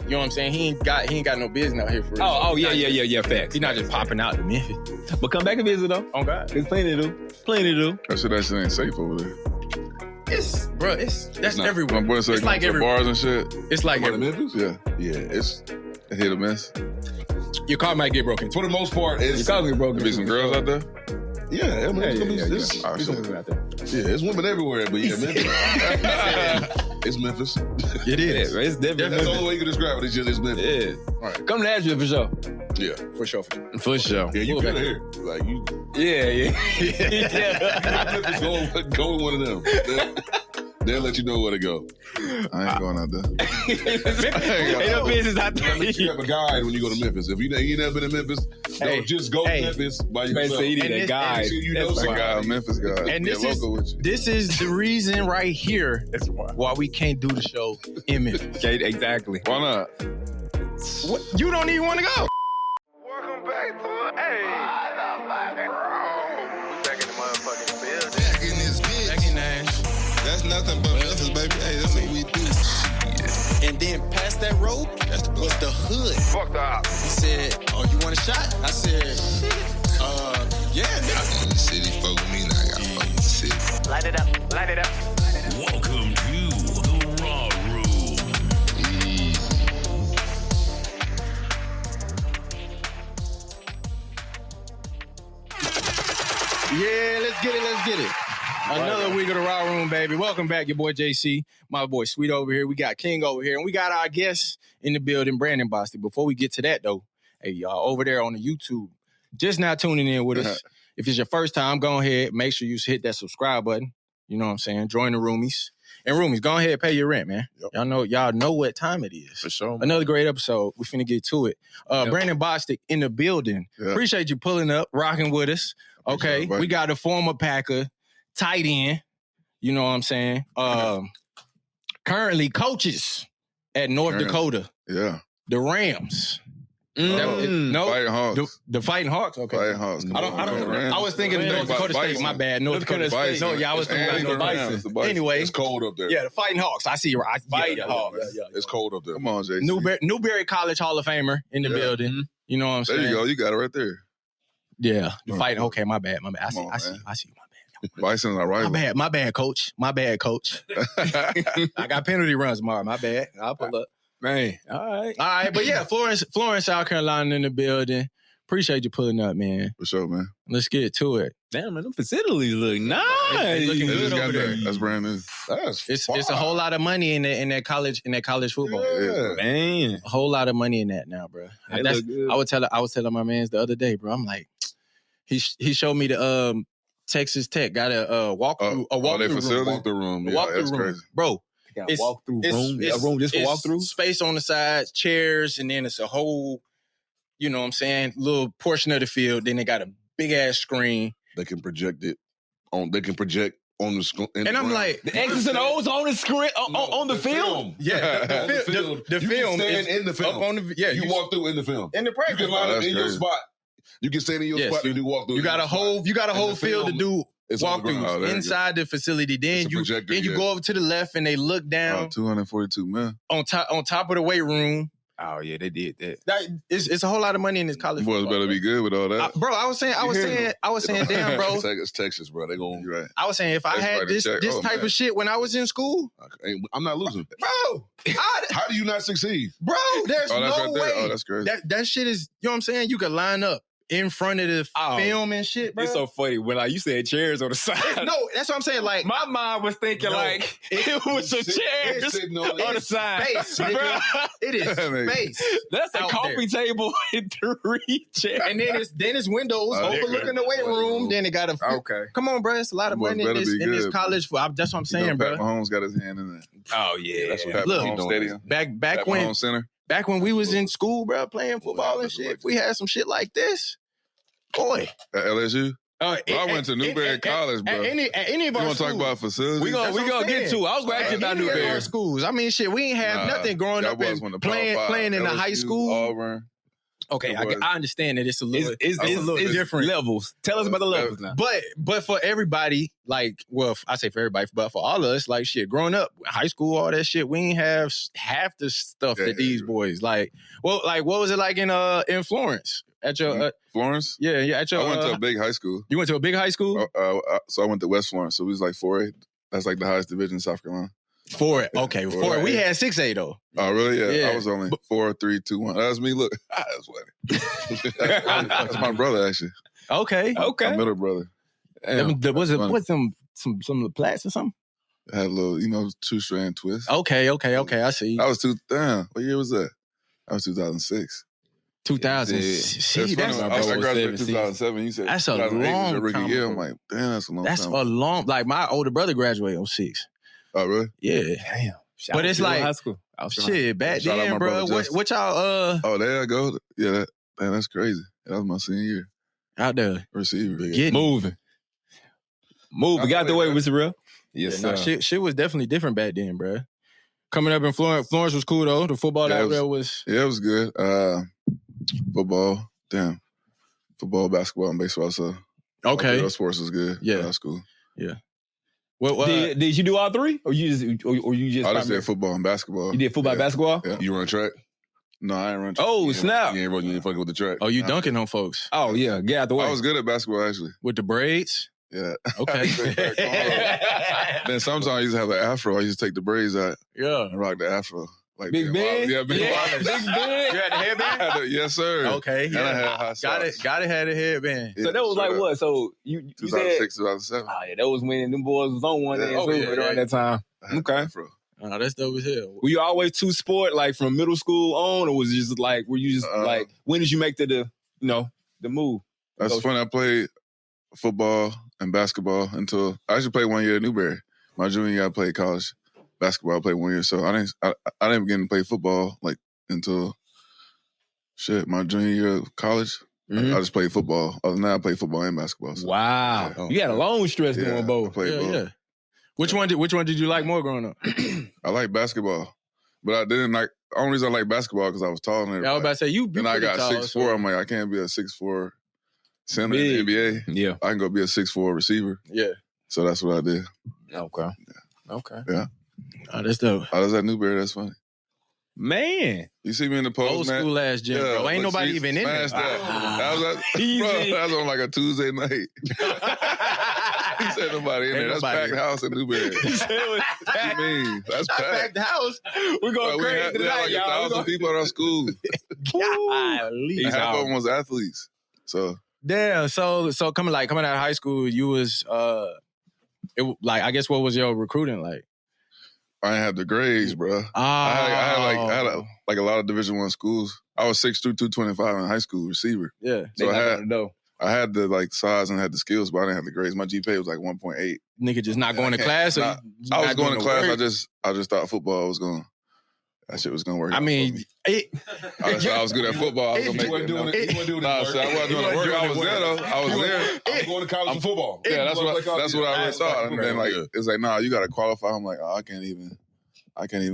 You know what I'm saying? He ain't got no business out here for real. Oh, yeah, facts. He's not just popping out to Memphis. But come back and visit, though. Oh, God. There's plenty to do. Plenty to do. That shit ain't safe over there. That's everywhere. My boy said It's like every bars and shit. It's like Memphis? Yeah, it's a hit or miss. Your car might get broken. For the most part, Your car get broken. There be some girls out there. Yeah, I mean, it's women everywhere, but yeah, Memphis. It's Memphis. It is. Yeah, it's different. That's the only way you can describe it. It's Memphis. Yeah. All right. Come to Nashville for sure. Yeah, For sure. Yeah, you get here. Like you. Yeah. Memphis, go with one of them. They'll let you know where to go. I ain't going out there. Ain't no business out there. You have a guide when you go to Memphis. If you ain't never been to Memphis, don't just go to Memphis by yourself. You need a guide. Memphis guy. And this is the reason right here why we can't do the show in Memphis. Okay, exactly. Why not? What? You don't even want to go. Welcome back to motherfucking room. We back in the motherfucking building. Back in this bitch. Back in Nash. That's nothing but Memphis, baby. Hey, that's what we do. And then past that road was the hood. Fuck the op. He said, "Oh, you want a shot?" I said, yeah, nigga. I'm in the city, fuck with me, now I gotta fuck with the city. Light it up. Light it up. Welcome to the Raw Room. Yeah, let's get it. Another week of the Raw Room, baby. Welcome back, your boy JC, my boy Sweet over here. We got King over here, and we got our guest in the building, Brandon Bostick. Before we get to that, though, hey, y'all, over there on the YouTube, just now tuning in with us. If it's your first time, go ahead, make sure you hit that subscribe button. You know what I'm saying? Join the roomies. And roomies, go ahead, pay your rent, man. Yep. Y'all know what time it is. For sure. Another great episode. We finna get to it. Brandon Bostick in the building. Yeah. Appreciate you pulling up, rocking with us. Okay, we got a former Packer, tight end. You know what I'm saying? Currently coaches at North Dakota. Yeah. The Rams. No, Fighting Hawks. The Fighting Hawks. Okay. Fighting Hawks. I was thinking of North Dakota State. My bad. North Dakota State. No, I was thinking of Bison. Anyway, It's cold up there. yeah, the Fighting Hawks. I see you. Fighting Hawks. Yeah. It's cold up there. Come on, Jason. Newberry College Hall of Famer in the building. You know what I'm saying? There you go. You got it right there. Yeah, the Fighting. Okay, my bad. I see you. My bad. Bison are right. My bad, coach. I got penalty runs tomorrow. My bad. I'll pull up. Man. All right. But yeah, Florence, South Carolina in the building. Appreciate you pulling up, man. For sure, man. Let's get to it. Damn, man, them facilities look nice. They looking They good just got over there. that. That's brand new. It's a whole lot of money in that college football. Yeah. Man. A whole lot of money in that now, bro. They look good. I was telling my mans the other day, bro. I'm like, he showed me the Texas Tech got a walkthrough room. Yeah, that's crazy. Bro. Got a walkthrough room. A room just for walkthrough. Space on the sides, chairs, and then it's a whole, you know what I'm saying, little portion of the field. Then they got a big ass screen. They can project it on. They can project on the screen. And I'm like, the X's and O's on the screen on the film. Yeah, the film is in the film. Up on the you walk through in the film. In the practice. You can line up in your crazy. spot. You can stand in your spot and do walk through. You got a whole field to do walkthroughs inside the facility. Then you go over to the left and they look down. 242 million on top of the weight room. Oh yeah, they did that. It's a whole lot of money in this college. Boys better be good with all that, bro. I was saying, damn, bro. It's Texas, bro. They gonna. Right. I was saying if I had this type of shit when I was in school, I'm not losing, bro. How do you not succeed, bro? There's no way. Oh, that's crazy. That shit is. You know what I'm saying? You could line up in front of the film and shit, bro. It's so funny when you said chairs on the side. No, that's what I'm saying. Like my mind was thinking it was some chairs on the side. Space, nigga. It is space. That's a coffee table and 3 chairs. And then it's windows overlooking the weight room. Then it got a Come on, bro. It's a lot of money in this college. That's what I'm saying, bro. Pat Mahomes got his hand in there. Oh yeah, that's what happened. Stadium. Back when Center. Back when we was in school, bro, playing football and shit, if we had some shit like this, boy. At LSU? I went to Newberry College, bro. At any of our schools. You want to talk about facilities? We gonna get to it. I was going to ask you about Newberry. Our schools. I mean, shit, we ain't have nothing growing up and playing in the high school. Auburn. Okay, I understand that it's a little, it's a little different levels. Tell us about the levels now. But for everybody, like, well, I say for everybody, but for all of us, like, shit, growing up, high school, all that shit, we ain't have half the stuff that these boys like. Well, like, what was it like in Florence? At your Florence? Yeah. At your, I went to a big high school. You went to a big high school? So I went to West Florence. So we was like 4A. That's like the highest division in South Carolina. 4A. Okay, 4A. We had 6A though. Oh, really? Yeah. I was only 4, 3, 2, 1. That was me. Look, that's funny. That's my brother, actually. Okay. My middle brother. Was it some of the plaits or something? I had a little, 2-strand twist. Okay. I see. That was what year was that? That was 2006. 2000. See, that's I graduated in 2007. You said that's a long time. Year. I'm like, damn, that's a long time. That's a long. Like my older brother graduated in 06. Oh, really? Yeah. Damn. But it's like high school. Shit, back then, bro. What y'all? Oh, there I go. Yeah, that's crazy. That was my senior year. Out there, receiver, moving. Got the way, Mr. Real. Yes, sir. Shit was definitely different back then, bro. Coming up in Florence was cool though. The football out there was. Yeah, it was good. Football, basketball, and baseball. So okay, those sports was good. Yeah, that's cool. Yeah. Well, did you do all three, or you just? I just did football and basketball. You did football and basketball? Yeah. You run track? No, I ain't run track. Oh, snap. You ain't fucking with the track. Oh, you dunking on folks. Oh, yeah. Get out the way. I was good at basketball, actually. With the braids? Yeah. Okay. Then sometimes I used to have an afro. I used to take the braids out. Yeah. And rock the afro. Like Big Ben? Yeah, Big Ben. You had the headband? Yes, sir. Okay. And I had high socks. Got it, had a headband. So that was like what? So you 2006, 2007. Oh, yeah. That was when them boys was on one end around that time. Okay. Afro. Oh, that's dope as hell. Were you always two sport, like from middle school on, or was it just like, were you just like, when did you make the move? That's funny. I played football and basketball until I actually played 1 year at Newberry. My junior year, I played college basketball. I played 1 year, so I didn't begin to play football like until my junior year of college. Mm-hmm. I just played football. Other than that, I played football and basketball. So. Wow, you had a long stretch doing both. I played both. Yeah. Which one did you like more growing up? I like basketball, but I didn't like. The only reason I like basketball because I was taller than everybody. I was about to say you. Then I got 6'4". So. I'm like, I can't be a 6'4" center in the NBA. Yeah, I can go be a 6'4" receiver. Yeah, so that's what I did. Okay. Yeah. Okay. Yeah. Oh, that's dope. I was at Newberry. That's funny. Man, you see me in the post, old man? school ass gym, bro. Ain't nobody even in there. That was on like a Tuesday night. He said nobody in there. That's packed house in Newberry. He said it was packed. What you mean? That's packed house. We're going crazy we had like 1,000 people at our school. Golly. Half of them was athletes. So damn. So coming out of high school, you was I guess what was your recruiting like? I didn't have the grades, bro. I had a lot of Division I schools. I was 6'2", 225 in high school, receiver. Yeah. So I had the like size and had the skills, but I didn't have the grades. My GPA was like 1.8. Nigga just not going to class? I was going to class. I just thought football was going. That shit was gonna work. I mean, I was good at football. I was gonna make it. I wasn't doing the work. I was there though. I was there. I was going to college for football. Yeah, that's what I really thought. And then it's like, nah, you got to qualify. I'm like, I can't even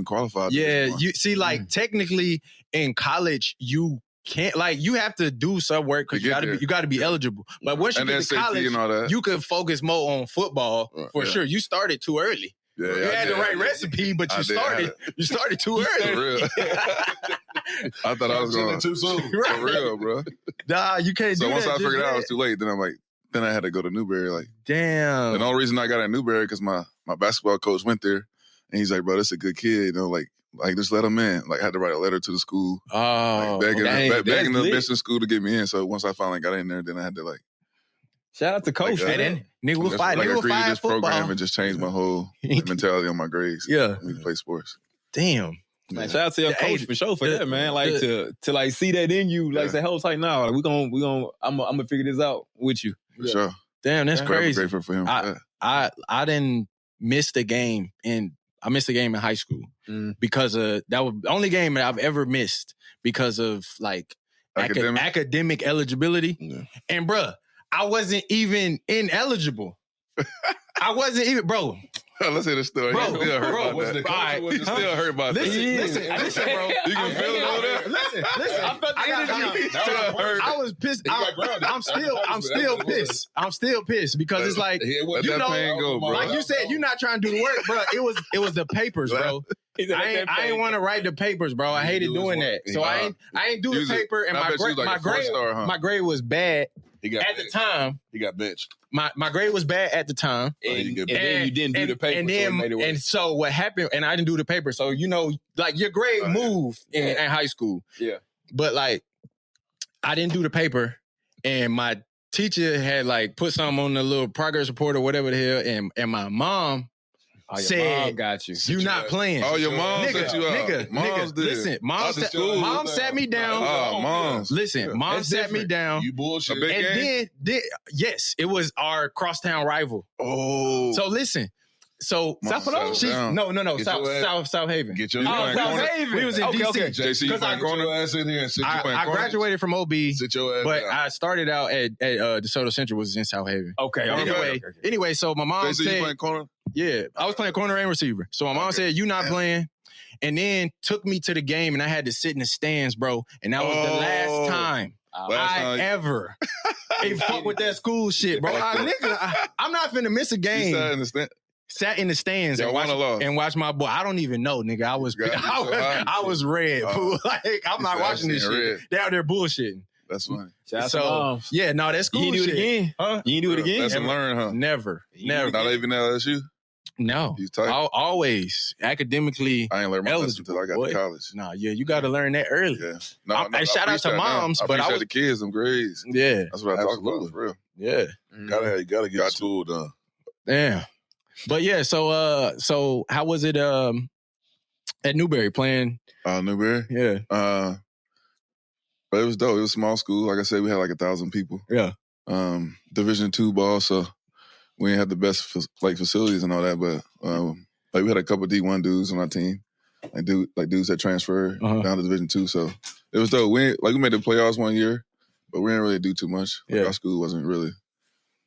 qualify. Yeah, you see, like technically in college, you can't you have to do some work because you got to be eligible. But once you get to college, you can focus more on football for sure. You started too early. Yeah, you had the right recipe, but you started too early. For real. I thought I was going too soon. For real, bro. Nah, you can't do that. So once I figured out it was too late, then I had to go to Newberry. Like, damn. And the only reason I got at Newberry because my basketball coach went there, and he's like, bro, this is a good kid. Like just let him in. Like, I had to write a letter to the school. Oh, begging the business school to get me in. So once I finally got in there, then I had to shout out to coach. Nigga will fight. Nigga will fight football. Program and just changed my whole mentality on my grades. Yeah, we play sports. Damn. Man, shout out to your coach for sure for that, man. Like to see that in you, like say, "Hold tight now. Like, we gonna, I'm gonna figure this out with you." For sure. Damn, that's crazy. I'm grateful for him. I didn't miss the game, and I missed the game in high school because that was the only game that I've ever missed because of like academic eligibility. Yeah. And bruh, I wasn't even ineligible. I wasn't even, bro. Let's hear the story. Bro, still hurt about that. Listen, bro. You can feel it over there? listen. I felt the energy. I was pissed. I'm still pissed. I'm still pissed because it's like, Let that pain go, bro. like you said, you're not trying to do the work, bro. It was the papers, bro. I ain't want to write the papers, bro. I hated doing that. So I ain't do the paper, and my grade was bad at the time. He got benched. My grade was bad at the time, and then you didn't do the paper, and so what happened? And I didn't do the paper, so like your grade moved in high school. Yeah, but like I didn't do the paper, and my teacher had like put something on the little progress report or whatever the hell, and my mom. Said, mom got you. You not playing. Oh, your mom set you up. Nigga, listen, mom sat me down. Mom sat me down. You bullshit. And then, yes, it was our crosstown rival. Oh. So listen. So South Haven. No. South Haven. Get your South Haven. We was in DC. Okay. JC, you playing corner ass in here. I graduated from OB. Sit your ass but down. I started out at DeSoto Central, was in South Haven. Okay. Anyway, so my mom said, you playing corner? Yeah, I was playing corner and receiver. So my mom said, "You not playing," and then took me to the game, and I had to sit in the stands, bro. And that was the last time I ever fuck with that school shit, bro. I'm not finna miss a game. Sat in the stands and watch my boy. I don't even know, nigga. I was red, fool. Like I'm not watching this shit. They out there bullshitting. That's funny. So yeah, no, that's cool. You ain't do it again, huh? You ain't do it again. Lesson learned, huh? Never. Not even at LSU. No, he's tight. Always academically. I ain't learned my lesson until I got to college. Nah, yeah, you got to learn that early. Yeah, and shout out to moms, but I was the kids, them grades. Yeah, that's what I talk about. For real. Yeah, you gotta get school done. Yeah, but yeah. So how was it at Newberry playing? Newberry, yeah. But it was dope. It was a small school. Like I said, we had like 1,000 people. Yeah. Division II ball, so we didn't have the best facilities and all that, but we had a couple D1 dudes on our team, dudes that transferred down to Division II. So it was dope. We made the playoffs one year, but we didn't really do too much. Our school wasn't really.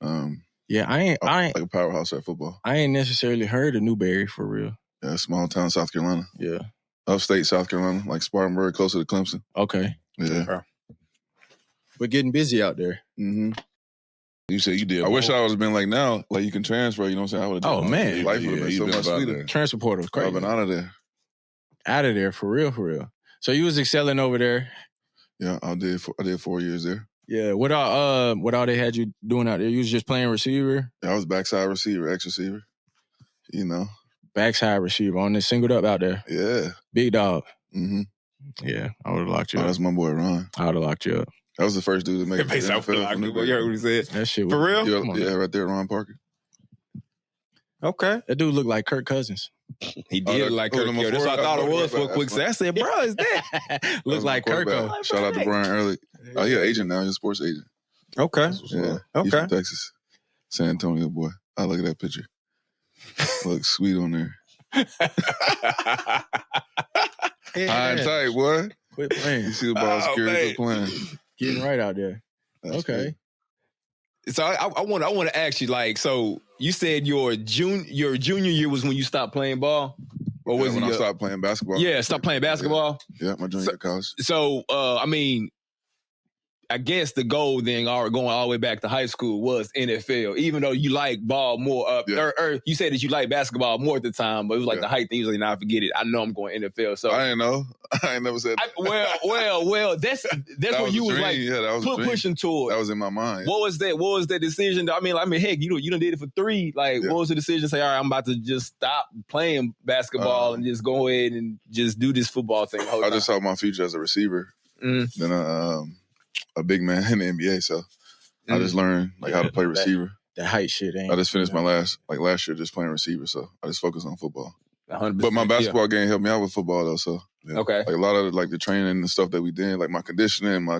I ain't like a powerhouse at football. I ain't necessarily heard of Newberry for real. Yeah, small town South Carolina. Yeah, upstate South Carolina, like Spartanburg, closer to Clemson. Okay. Yeah. We're getting busy out there. Mm-hmm. You said you did. I wish I would have been like now, like you can transfer, you know what I'm saying? I would have man. Life would have been so much sweeter. Transfer portal was crazy. I've been out of there. Out of there, for real. So you was excelling over there. Yeah, I did 4 years there. Yeah. What all they had you doing out there? You was just playing receiver? Yeah, I was backside receiver, X receiver. You know. Backside receiver on this singled up out there. Yeah. Big dog. Mm-hmm. Yeah, I would have locked you up. That's my boy Ron. I would have locked you up. That was the first dude to make it to the NFL. You heard what he said? That shit was... For real? Yeah, right there, Ron Parker. Okay. That dude looked like Kirk Cousins. He did like Kirk. That's what I thought it was for a quick second. I said, bro, is that? Looked like Kirk. Shout out to Brian Ehrlich. Oh, he's an agent now. He's a sports agent. Okay. Yeah. He's from Texas. San Antonio boy. I look at that picture. Looks sweet on there. High and tight, boy. Quit playing. You see the ball security, quit playing. Getting right out there. That's okay. Great. So I want to ask you, like, so you said your junior year was when you stopped playing ball, or was when I stopped playing basketball? Yeah, stopped playing basketball. Yeah, my junior year of college. So I mean, I guess the goal then, going all the way back to high school, was NFL. Even though you like ball more, or you said that you like basketball more at the time, but it was like the height thing. You was like, nah, forget it. I know I'm going NFL. So I didn't know. I ain't never said that. Well, that's what you was like pushing toward. That was in my mind. What was that? What was the decision? I mean, heck, you done did it for 3. Like, what was the decision? Say, all right, I'm about to just stop playing basketball and just go ahead and just do this football thing. I just saw my future as a receiver. Then a big man in the NBA, so I just learned how to play receiver. The height shit ain't. I just finished my last year just playing receiver, so I just focused on football. 100%, but my basketball game helped me out with football though, so okay. Like a lot of the training and stuff that we did, like my conditioning, my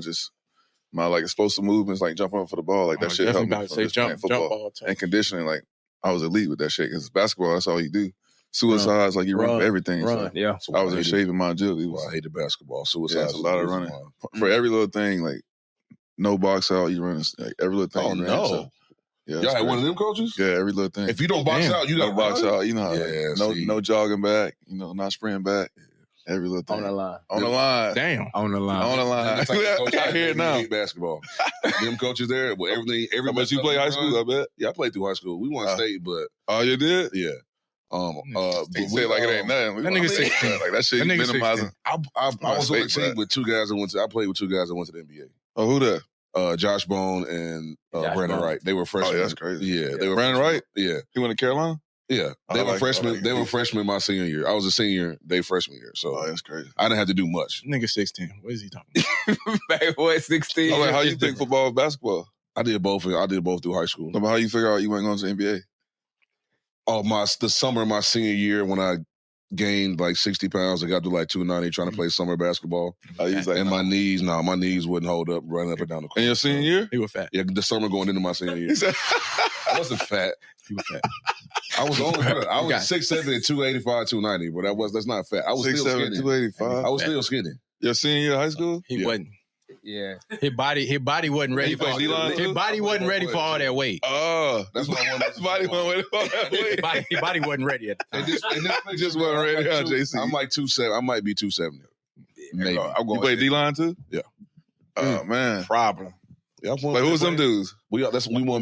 explosive movements, like jumping up for the ball, like that shit helped me. Jump football and conditioning, like I was elite with that shit because basketball, that's all you do. Suicides, like you run for everything. Run. So So I was in shape and my agility. I hated basketball. Suicides. Yeah, it's a lot of running for every little thing, like. No box out, you run like every little thing. Oh, no. So, yeah, y'all had one of them coaches? Yeah, every little thing. If you don't box out, you got to box out. You know how no jogging back, not sprinting back. Every little thing. On the line. On the line. Damn. On the line. On the line. That's like the coach I hear it now. hate basketball. Them coaches there, but everything. How much you play high school, I bet? Yeah, I played through high school. We won state, but Oh, you did? yeah. He said like it ain't nothing. That nigga 16. Like that shit That nigga minimizing. I was on the state, team with two guys that went to. I played with two guys that went to the NBA. Oh, who that? Josh Bone and Josh Brandon Bone. Wright. They were freshmen. Oh, yeah, that's crazy. Yeah, they were Brandon freshmen. Wright? Yeah, He went to Carolina? yeah. I They were like- freshmen. I like They it. were freshmen my senior year. I was a senior. They freshman year. So Oh, that's crazy. I didn't have to do much. Nigga 16. What is he talking about? Bad boy 16. I'm like, how you think football and basketball? I did both. I did both through high school. No, but how you figure out you weren't going to the NBA? The summer of my senior year when I gained like 60 pounds, I got to like 290 trying to play summer basketball. You was like, And nah. my knees wouldn't hold up running up and down the court. In your senior year? He was fat. Yeah, the summer going into my senior year. He said, I wasn't fat. He was fat. I was only I was Okay. 6'7" and 285, 290, but that's not fat. I was still 6'7", skinny. 285. I was still skinny. Your senior year of high school? He Yeah. wasn't. Yeah. His body wasn't ready He for played D-line his too? body wasn't ready for all that weight. Oh, That's what I wanted. That's body went with it. His body wasn't ready at the time. And Just wasn't ready, huh, JC? I'm like 270. I might be 270. Maybe. I'm You played D-line too? Yeah. Oh, man. Problem. Yeah, I won- Like, who was them dudes? We won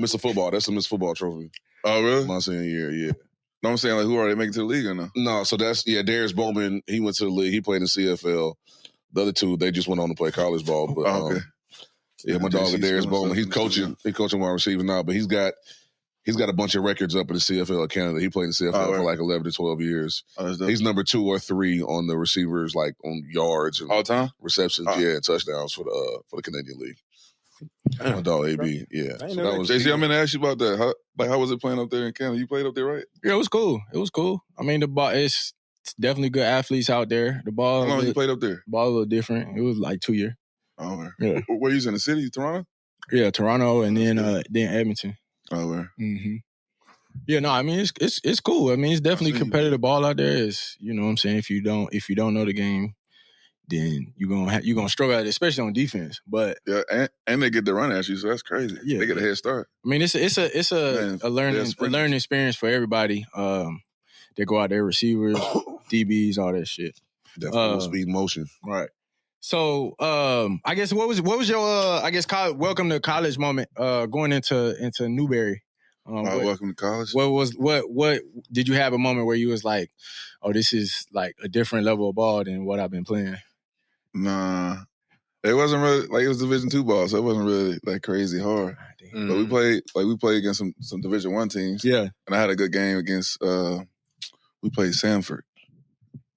Mr. Football. That's the Mr. Football trophy. Oh, really? My senior year, yeah. No, I'm saying, like, who are they making it to the league or no? No, so that's Darius Bowman. He went to the league. He played in CFL. The other two, they just went on to play college ball. But Oh, okay. yeah, my dog JC Darius Smith, Bowman. so- He's coaching wide receiver now, but he's got a bunch of records up in the CFL of Canada. He played in the CFL Oh, for right. like 11 to 12 years. Oh, that's dope. He's number 2 or 3 on the receivers, like on yards and All time? receptions, Oh. and touchdowns for the Canadian League. My dog AB, yeah. So know that that. was JC, I'm going to ask you about that. How was it playing up there in Canada? You played up there, right? Yeah, it was cool. It was cool. I mean, the ball it's definitely good athletes out there. The ball, How long you played up there? ball a little different. It was like 2 years. Oh, where? Yeah. Where you was in the city, Toronto? Yeah, Toronto and then Edmonton. Oh, where? Mm-hmm. Yeah, no, I mean it's cool. I mean, it's definitely I see. competitive ball out there. It's, you know what I'm saying, if you don't know the game, then you're gonna struggle at it, especially on defense. But Yeah, and they get to run at you, so that's crazy. Yeah. They get a head start. I mean, it's Man, a learning they're sprinters. experience for everybody. They go out there, receivers, DBs, all that shit. definitely speed motion. Right. So, I guess what was your welcome to college moment going into Newberry? Welcome to college. What did you have a moment where you was like, oh, this is like a different level of ball than what I've been playing? Nah, it wasn't really like it was Division II ball, so it wasn't really like crazy hard. But we played against some Division I teams. Yeah. And I had a good game against we played Sanford,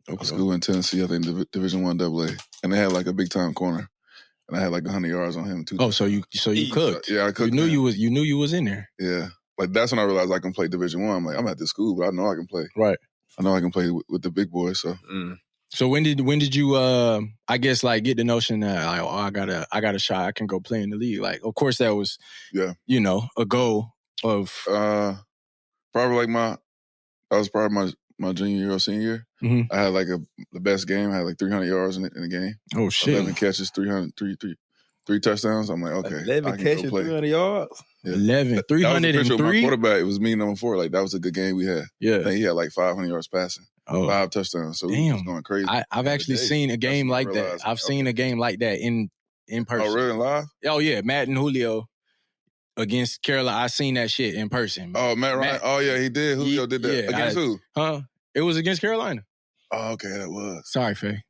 a school in Tennessee, I think Division I AA, and they had like a big time corner, and I had like 100 yards on him too. Oh, so you cooked? Yeah, I cooked. You knew him. you knew you was in there. Yeah, like that's when I realized I can play Division I. I'm like, I'm at this school, but I know I can play. Right. I know I can play with the big boys. So So when did you I guess like get the notion that like, oh, I got a shot, I can go play in the league? Like, of course that was a goal of probably like that was probably my junior year or senior year. Mhm. I had like the best game. I had like 300 yards in the game. oh shit. 11 catches, 3 touchdowns. I'm like, okay, 11 I can catches, go play. 300 yards. Yeah. 11, That was the picture of my 303. quarterback. It was me number 4. Like that was a good game we had. I Yeah. think he had like 500 yards passing, Oh, 5 touchdowns. So we was damn. going crazy. I've actually day. seen a game That's like when I that. realized, I've seen a game like that in person. Oh, really? Live? Oh yeah, Matt and Julio against Carolina. I seen that shit in person. Oh, Matt Ryan. Matt- Oh, yeah, he did. Julio did that. yeah, Against who? Huh? It was against Carolina. Oh, okay, that was. Sorry, Faye.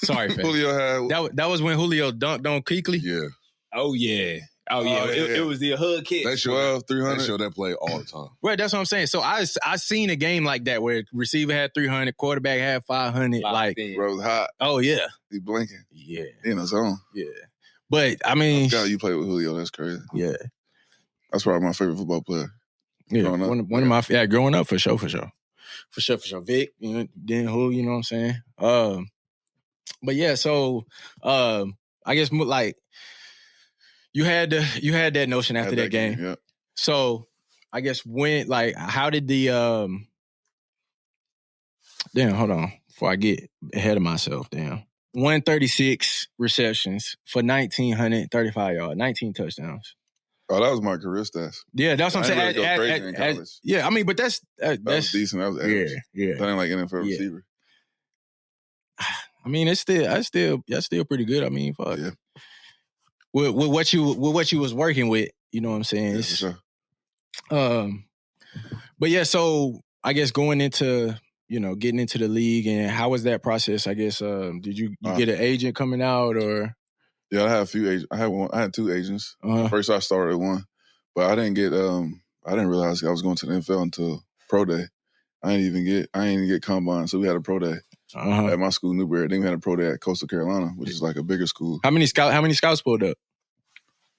Sorry, Faye. Julio had. That was when Julio dunked on Kuechly. Yeah. Oh, yeah. Oh, yeah. It was the hood kick. They show 12, they 300. show that play all the time. Right, that's what I'm saying. So I seen a game like that where receiver had 300, quarterback had 500. Like, Bro, it was hot. oh yeah, He blinking. yeah, He in his zone. yeah. But I mean, God, you play with Julio. That's crazy. yeah, That's probably my favorite football player. yeah. Growing up. One of my growing up for sure. Vic, you know, then who, you know what I'm saying? But yeah, so I guess like you had that notion after that game. Yeah. So I guess when like how did the damn, hold on before I get ahead of myself, damn. 136 receptions for 1,935 yards, 19 touchdowns. Oh, that was my career stats. Yeah, that's what I'm I saying. didn't really go crazy in college. Yeah, I mean, but that's That was decent. That was average. yeah. That ain't like NFL Yeah. receiver. I mean, that's still pretty good. I mean, fuck. Yeah. With what you was working with, you know what I'm saying? Yeah, for sure. But yeah, so I guess going into, getting into the league, and how was that process? I guess did you get an agent coming out, or? Yeah, I had a few agents. I had 2 agents. First, I started one, but I didn't realize I was going to the NFL until pro day. I didn't even get combine, so we had a pro day at my school, Newberry. Then we had a pro day at Coastal Carolina, which is like a bigger school. How many scouts pulled up?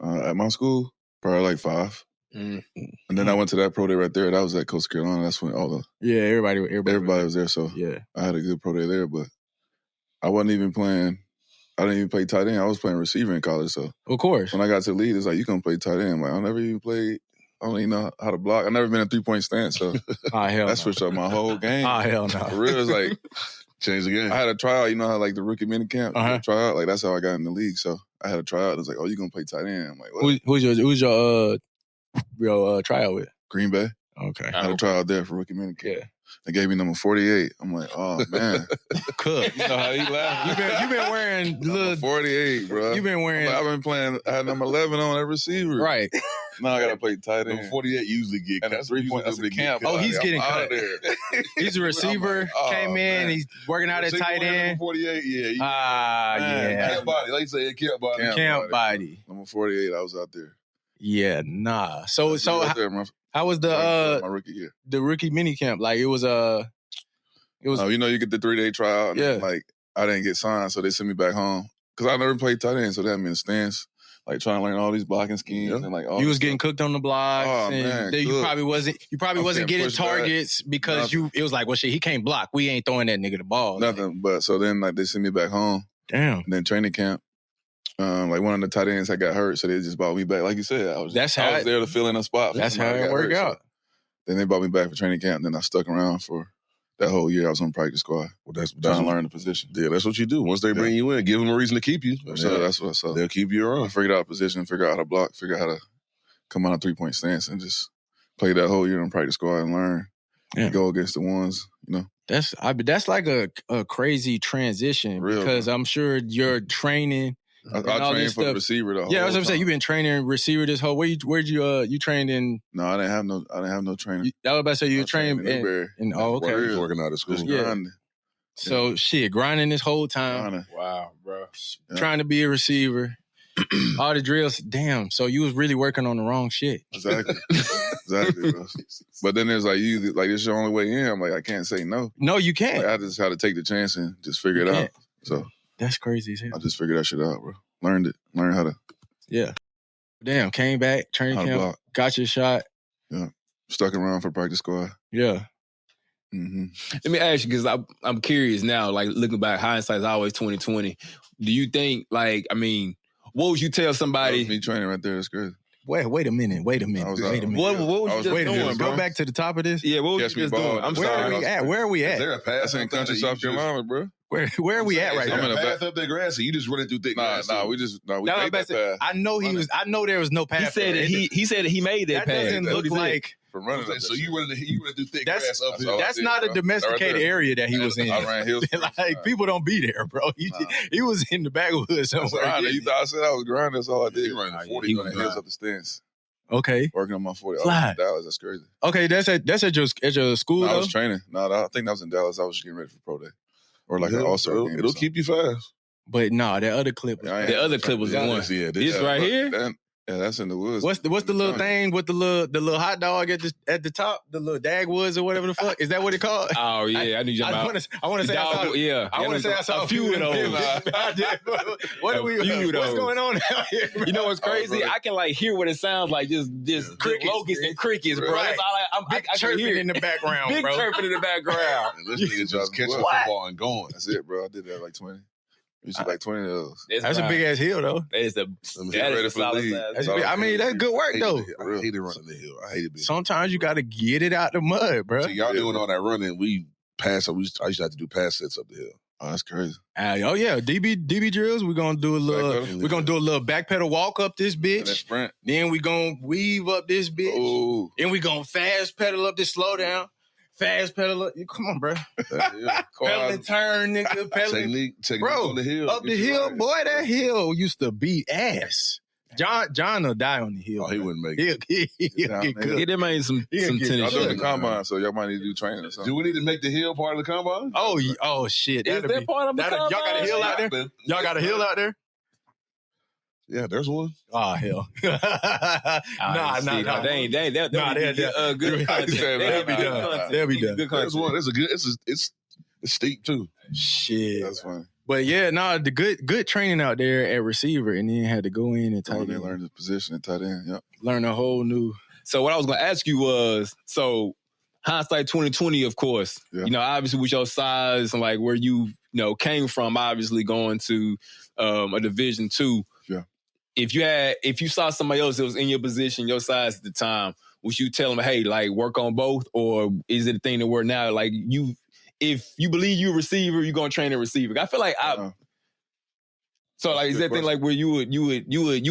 At my school, probably like 5. And then I went to that pro day right there. That was at Coastal Carolina. That's when everybody was there. So yeah, I had a good pro day there. But I wasn't even playing. I didn't even play tight end. I was playing receiver in college. So of course, when I got to the league, it's like, you can play tight end. I'm like, I never even played. I don't even know how to block. I've never been in a 3-point stance. So that switched up my whole game. Hell no. For real, it's like change the game. I had a tryout. You know how like the rookie mini camp tryout? Like that's how I got in the league. So I had a tryout. It was like, oh, you gonna play tight end? I'm like, what? Who's your tryout with? Green Bay. Okay. I had a tryout there for rookie mini camp. Yeah. They gave me number 48. I'm like, oh man, cook. You know how he laughed. You been wearing little 48, bro. You been wearing. I've been playing. I had number 11 on every receiver. Right. Now I gotta play tight end. Number 48 usually get cut. And that's 3-point. That's a camp. Oh, he's getting out cut. of there. He's a receiver. Came in. Man. He's working out at tight end. 48, yeah. Yeah. Camp body. Like you say, camp body. Camp body. Number 48. I was out there. Yeah, nah. So how was my rookie year? The rookie mini camp? Like it was Oh, you get the 3-day tryout. And yeah. Like I didn't get signed, so they sent me back home because I never played tight end, so they had me in the stands, like trying to learn all these blocking schemes and like all. You was getting cooked on the blocks. Oh and man, you probably wasn't getting targets because it was like, well, shit, he can't block. We ain't throwing that nigga the ball. Nothing. But so then like they sent me back home. Damn. And then training camp. Like one of the tight ends, I got hurt, so they just brought me back. Like you said, I was there to fill in a spot. That's how it worked out. So then they brought me back for training camp, and then I stuck around for that whole year. I was on practice squad. Well, that's trying to learn the position. Yeah, that's what you do. Once they bring you in, give them a reason to keep you. That's what's up. They'll keep you around. I figured out a position, figure out how to block, figure out how to come out of 3-point stance, and just play that whole year on practice squad and learn. Yeah. And go against the ones, That's like a crazy transition because I'm sure you're training. I trained for the receiver the whole I was gonna say you've been training receiver this whole. Where'd you trained in? No, I didn't have no training. I was about to say you trained in okay. Working out of school. Grinding. So grinding this whole time. Grinding. Wow, bro. Trying to be a receiver. All the drills. Damn. So you was really working on the wrong shit. Exactly. Bro. But then there's like this is your only way in. I'm like, I can't say no. No, you can't. Like, I just had to take the chance and just figure it out. So that's crazy as hell. I just figured that shit out, bro. Learned how to. Yeah. Damn. Came back, training camp, block. Got your shot. Yeah. Stuck around for practice squad. Yeah. Mm-hmm. Let me ask you, because I'm curious now, like looking back, hindsight is always 20/20. Do you think, what would you tell somebody? That was me training right there. That's crazy. Wait a minute. What was you just doing, bro? Go back to the top of this. Yeah, what was you just doing? I'm sorry. Where are we at? Is there a pass in country South Carolina, bro? Where are we at right now? I'm in a path up there grassy. You just running through thick grass. We made that pass. I know there was no pass. He said that he made that pass. That doesn't look like from running. So you running through thick grass up here. That's not a domesticated area that he was in. I ran hills. People don't be there, bro. He was in the backwoods somewhere. You thought I said I was grinding? That's all I did. Running 40 running hills up the stands. Okay. Working on my 40. Fly. I was in Dallas. That's crazy. Okay, that's at your school, though? I was training. No, I think that was in Dallas. I was just getting ready for pro day. Or like an all-star game. It'll keep you fast. But no, that other clip. The other clip was the one. Yeah, this right here? Yeah, that's in the woods. What's the little thing with the little hot dog at the top, the little Dagwoods or whatever the fuck? Is that what it called? Oh yeah, I knew you about. I want to say I saw a few of those. What's going on out here? Bro? You know what's crazy? I can hear what it sounds like. Just locusts and crickets, bro. Right. That's all I can chirping hear in the background, big bro. chirping in the background. And this nigga just catching football and going. That's it, bro. I did that like 20. You see like 20 of those. That's a big ass hill, though. That is a solid size. I mean, that's good work, though. I hate running the hill. I hate it. Sometimes you got to get it out the mud, bro. So y'all doing all that running, we pass. I used to have to do pass sets up the hill. Oh, that's crazy. Oh yeah, DB drills. We're gonna do a little back pedal walk up this bitch. Sprint. Then we gonna weave up this bitch. Ooh. Then we gonna fast pedal up this slow down. fast pedaler. Come on, bro. Yeah. Pedal and turn, nigga. Pedal. Technique Bro, on the hill. up the hill, boy, that hill used to beat ass. John will die on the hill. Oh, he wouldn't make it. He'll get good. Yeah, they made some tennis Y'all doing shit. the combine, so y'all might need to do training or something. Do we need to make the hill part of the combine? Oh shit. Is that part of the Y'all got a hill out there? Y'all got a hill out there? Yeah, there's one. Oh, hell. Nah. They ain't good content. They'll be done. Good There's content. one. It's steep too. Shit. That's funny. But yeah, the good training out there at receiver, and then had to go in and tight They end. learn the position and tight end. Yep. Learn a whole new. So what I was going to ask you was, so hindsight 2020, of course, Yeah. Obviously with your size and like where you came from, obviously going to a Division II. Yeah. If you saw somebody else that was in your position, your size at the time, would you tell them, hey, like work on both, or is it a thing that we're now like if you believe you're a receiver, you're gonna train a receiver? I feel like so like is that thing like where you would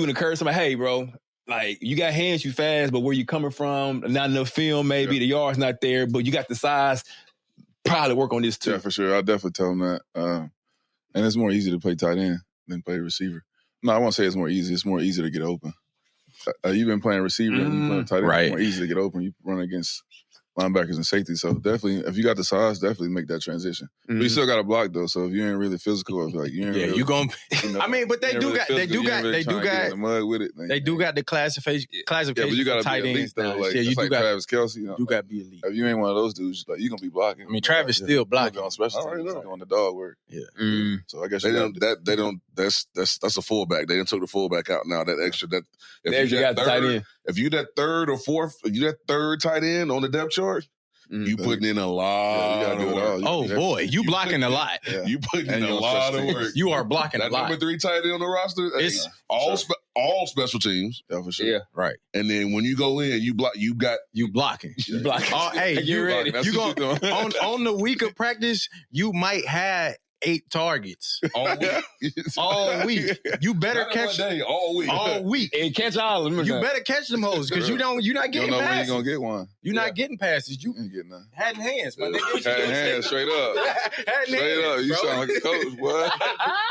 encourage somebody, hey, bro, like you got hands, you fast, but where you coming from, not enough film, maybe the yard's not there, but you got the size. Probably work on this too. Yeah, for sure. I'll definitely tell them that. And it's more easy to play tight end than play receiver. No, I won't say it's more easy. It's more easy to get open. You've been playing receiver and you playing tight end. Right. It's more easy to get open. You run against linebackers and safety. So definitely, if you got the size, definitely make that transition. But you still got to block though. So if you ain't really physical, or like you ain't really, you gonna. I mean, but they you do ain't got really they do physical, you got ain't really they do trying to get in got the mud with it. they do got the classification. Yeah, but you got to tight be elite ends though. now. Like, Yeah, you it's do like got. Travis Kelce. You got to be elite. If you ain't one of those dudes, like you gonna be blocking. I mean, Travis still blocking. on special I already teams, know. doing the dog work. Yeah. So I guess That's a fullback. They done took the fullback out now. That extra if You got the tight end. If you that third or fourth, you that third tight end on the depth chart, you putting in a lot. you gotta do it all. Oh boy, you blocking a lot. Yeah. You putting in And a you on lot special of teams. work. You are blocking a That lot. number 3 tight end on the roster, It's- all special teams. Yeah, for sure. Yeah. Right. And then when you go in, you block. You got You blocking. You blocking. Oh, hey, Get you ready. That's You what going you doing. on the week of practice? You might have 8 targets all week. all week. You better Not catch one day, all week. all week. And catch all of them. You better catch them hoes because you're not You don't getting know when you're passes. gonna get one. You're not getting passes. You You ain't getting none. had hands, my nigga. Had hands straight up. Had Straight up. You sound like a coach, boy.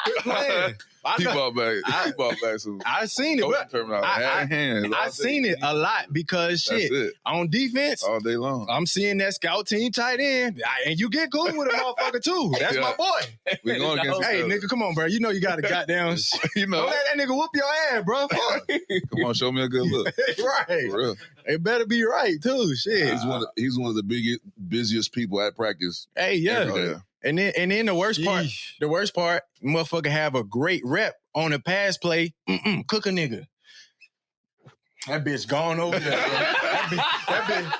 Quit playing. He bought back. He bought back some I seen it. coaching But terminology. Had hands. I seen it a lot because That's shit it. on defense. All day long. I'm seeing that scout team tight end, and you get good with a motherfucker too. That's my boy. We going against Hey, each other. nigga, come on, bro. You know you got a goddamn. You know. Don't let that nigga whoop your ass, bro. Fuck. Come on, show me a good look. Right. For real. It better be right too. Shit. He's one of the busiest people at practice. Hey, yeah. every Oh, day. yeah. And then the worst part, motherfucker have a great rep on a pass play. Cook a nigga. That bitch gone over there, bro.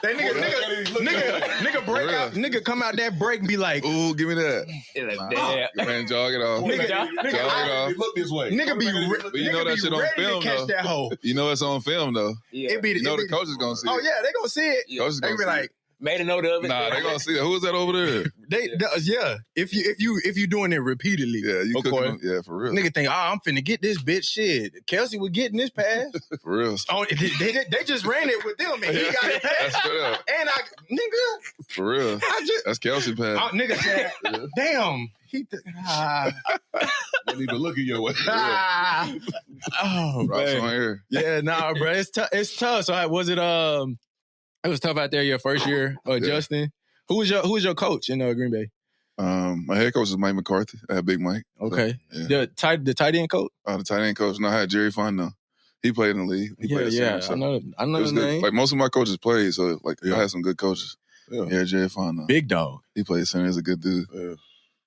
That nigga break out, nigga come out that break and be like, Ooh, give me that. Man, jog it off. Nigga, Jog it off. Look this way. nigga be But you know that shit on ready film, to catch though. that hoe. You know it's on film, though. It be You know the coaches gonna see Oh it. yeah, they gonna see it. Coaches They gonna be see like, it. Made a note of it. Nah, they gonna see it. Who is that over there? yeah. If you doing it repeatedly, Yeah, you of cooking course. them. Yeah, for real. Nigga think, I'm finna get this bitch. Shit, Kelsey was getting this pass. For real. Oh, they just ran it with them, and he got it That's pass. straight up. And For real. I just, That's Kelsey pass. nigga said, damn, Don't even look at your way. oh Rocks man, on here. yeah, nah, bro, it's tough. It's tough. So was it? It was tough out there your first year. Justin, who was your coach in Green Bay? My head coach is Mike McCarthy. I had Big Mike. Okay, So, yeah. the tight end coach. The tight end coach. No, I had Jerry Fondo. He played in the league. He played at Sam, so I know it was the good. name. Like most of my coaches played, so like I had some good coaches. Yeah. Jerry Fondo. Big dog. He played center. He's a good dude. Yeah.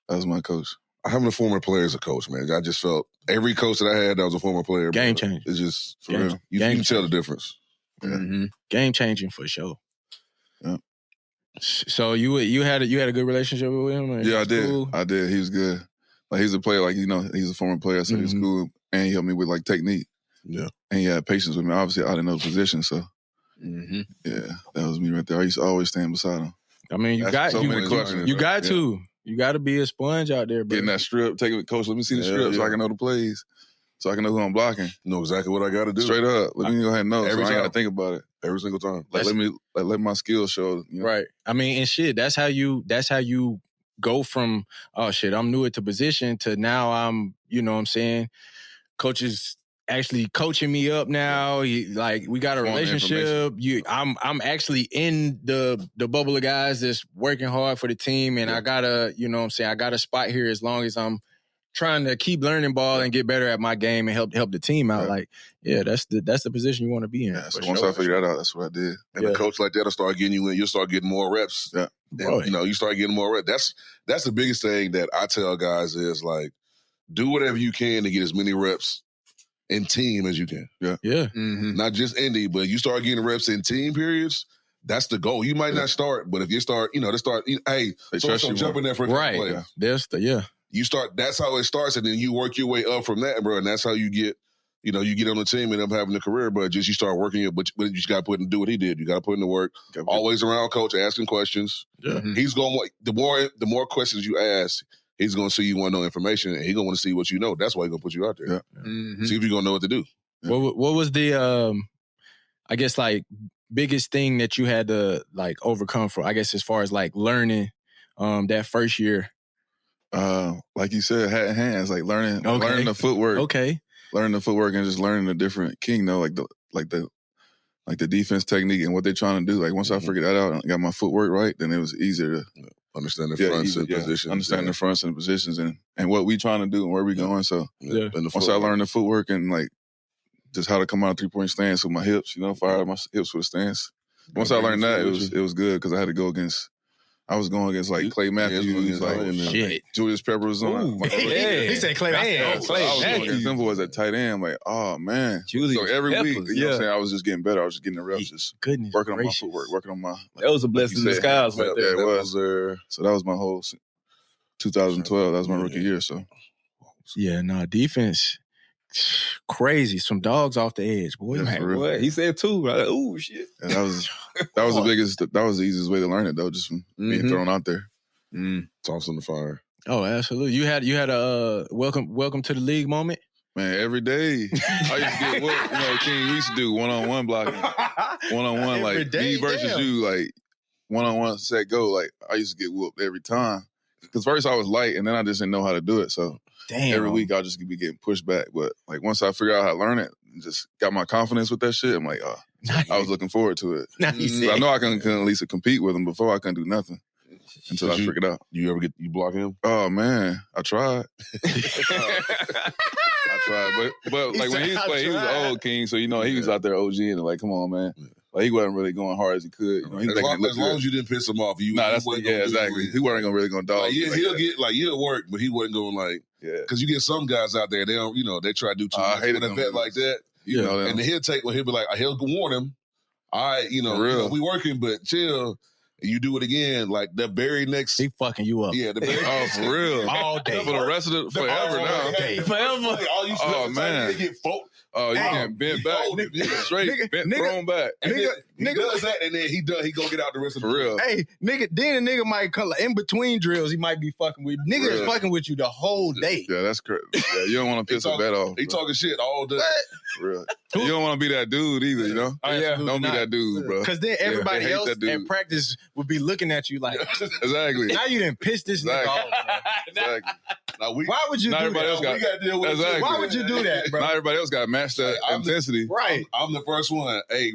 That was my coach. Having a former player as a coach, man. I just felt every coach that I had that was a former player. Game man, changer. It's just For real. you Game can tell the difference. Mm-hmm. Game changing for sure. Yeah. So you had a good relationship with him? Or Yeah, I did. cool? I did. He was good. Like he's a player. Like he's a former player, so he was cool, and he helped me with like technique. Yeah. And he had patience with me. Obviously, I didn't know the position, so yeah, that was me right there. I used to always stand beside him. I mean, you got to be a sponge out there, bro. Getting that strip, taking it, coach. Let me see the strip so I can know the plays. so I can know who I'm blocking. Know exactly what I got to do. Straight up. Let me go ahead and know. Every so I ain't got to time. think about it. Every single time. Like, let my skills show. You know? Right. I mean, and shit, that's how you go from, oh shit, I'm new at the position to now I'm, you know what I'm saying, coaches actually coaching me up now. Like, we got a relationship. I'm actually in the bubble of guys that's working hard for the team, and I gotta, you know what I'm saying, I got a spot here as long as I'm trying to keep learning ball and get better at my game and help the team out. Like, that's the position you want to be in. Yeah, so once I figured that out, that's what I did. And a coach like that'll start getting you in. You'll start getting more reps. Yeah. And, you start getting more reps. That's the biggest thing that I tell guys is, like, do whatever you can to get as many reps in team as you can. Yeah. Yeah. Mm-hmm. Not just indie, but you start getting reps in team periods, that's the goal. You might not start, but if you start, hey, so jump in there for a right. play. That's You start, that's how it starts, and then you work your way up from that, bro. And that's how you get, you get on the team and end up having a career, but just you start working it, but you just got to do what he did. You got to put in the work. Always around coach, asking questions. Yeah. He's going, the more questions you ask, he's going to see you want to know information, and he's going to want to see what you know. That's why he's going to put you out there. Yeah. Mm-hmm. See if you're going to know what to do. What was the, I guess, like, biggest thing that you had to, like, overcome for, I guess, as far as, like, learning that first year? Like you said, hat in hands, like learning the footwork. Okay. Learning the footwork and just learning the different like the defense technique and what they're trying to do. Like, once I figured that out and got my footwork right, then it was easier to understand the fronts and positions. Understand the fronts and positions and what we trying to do and where we going. So once I learned the footwork and, like, just how to come out of 3-point stance with my hips, fire my hips with a stance. Once I learned that, it was good because I had to go against. I was going against, like, Clay Matthews, shit. Julius Pepper was on. He said Clay Matthews. I was going against them boys at tight end. I'm like, oh man. Julius so every week, Peppers, you know what I'm saying, I was just getting better. I was just getting the reps, just working on my footwork, working on my. That was a blessing in disguise right there. Yeah, it was. So that was my whole 2012. That was my rookie year. So. Yeah, no, defense. Crazy. Some dogs off the edge, boy. Man, what? He said too. Like, ooh, shit. And that was the biggest. That was the easiest way to learn it, though, just from being thrown out there. Toss in the fire. Oh, absolutely. You had a welcome to the league moment. Man, every day I used to get whooped. King, we used to do one-on-one blocking, one-on-one, like me versus you, like one-on-one set go. Like, I used to get whooped every time because first I was light, and then I just didn't know how to do it. So. Damn. Every week I'll just be getting pushed back. But, like, once I figured out how to learn it and just got my confidence with that shit, I'm like, I was looking forward to it. I know I can at least compete with him. Before I couldn't do nothing until I figured out. You block him? Oh man, I tried. I tried, but like when he was an old king, so he was out there OG and like, come on, man. Like, he wasn't really going hard as he could. As long as you didn't piss him off, exactly. He wasn't really going to dog. Like, he'll work, but he wasn't going like. Yeah. Because you get some guys out there, they don't, they try to do too much with a vet like that. And then he'll be like, he'll warn him. All right, we working, but chill. And you do it again, like the very next. He fucking you up. Yeah, the very for real. All day. For the rest of the forever now. Forever. Oh man. They get Oh, you can't bend back, straight, thrown back. Nigga does that, and then he go get out the rest of the real. Hey, nigga, then a nigga might come in between drills. He might be fucking with nigga is fucking with you the whole day. Yeah, that's crazy. Yeah, you don't want to piss a bet off. He talking shit all day. For real. You don't want to be that dude either, Don't be that dude, bro. Because then everybody else at practice would be looking at you like, exactly. Now you didn't piss this nigga off. Exactly. Why would you do that? Why would you do that, bro? Not everybody else got to match that intensity. Right. I'm the first one. Hey,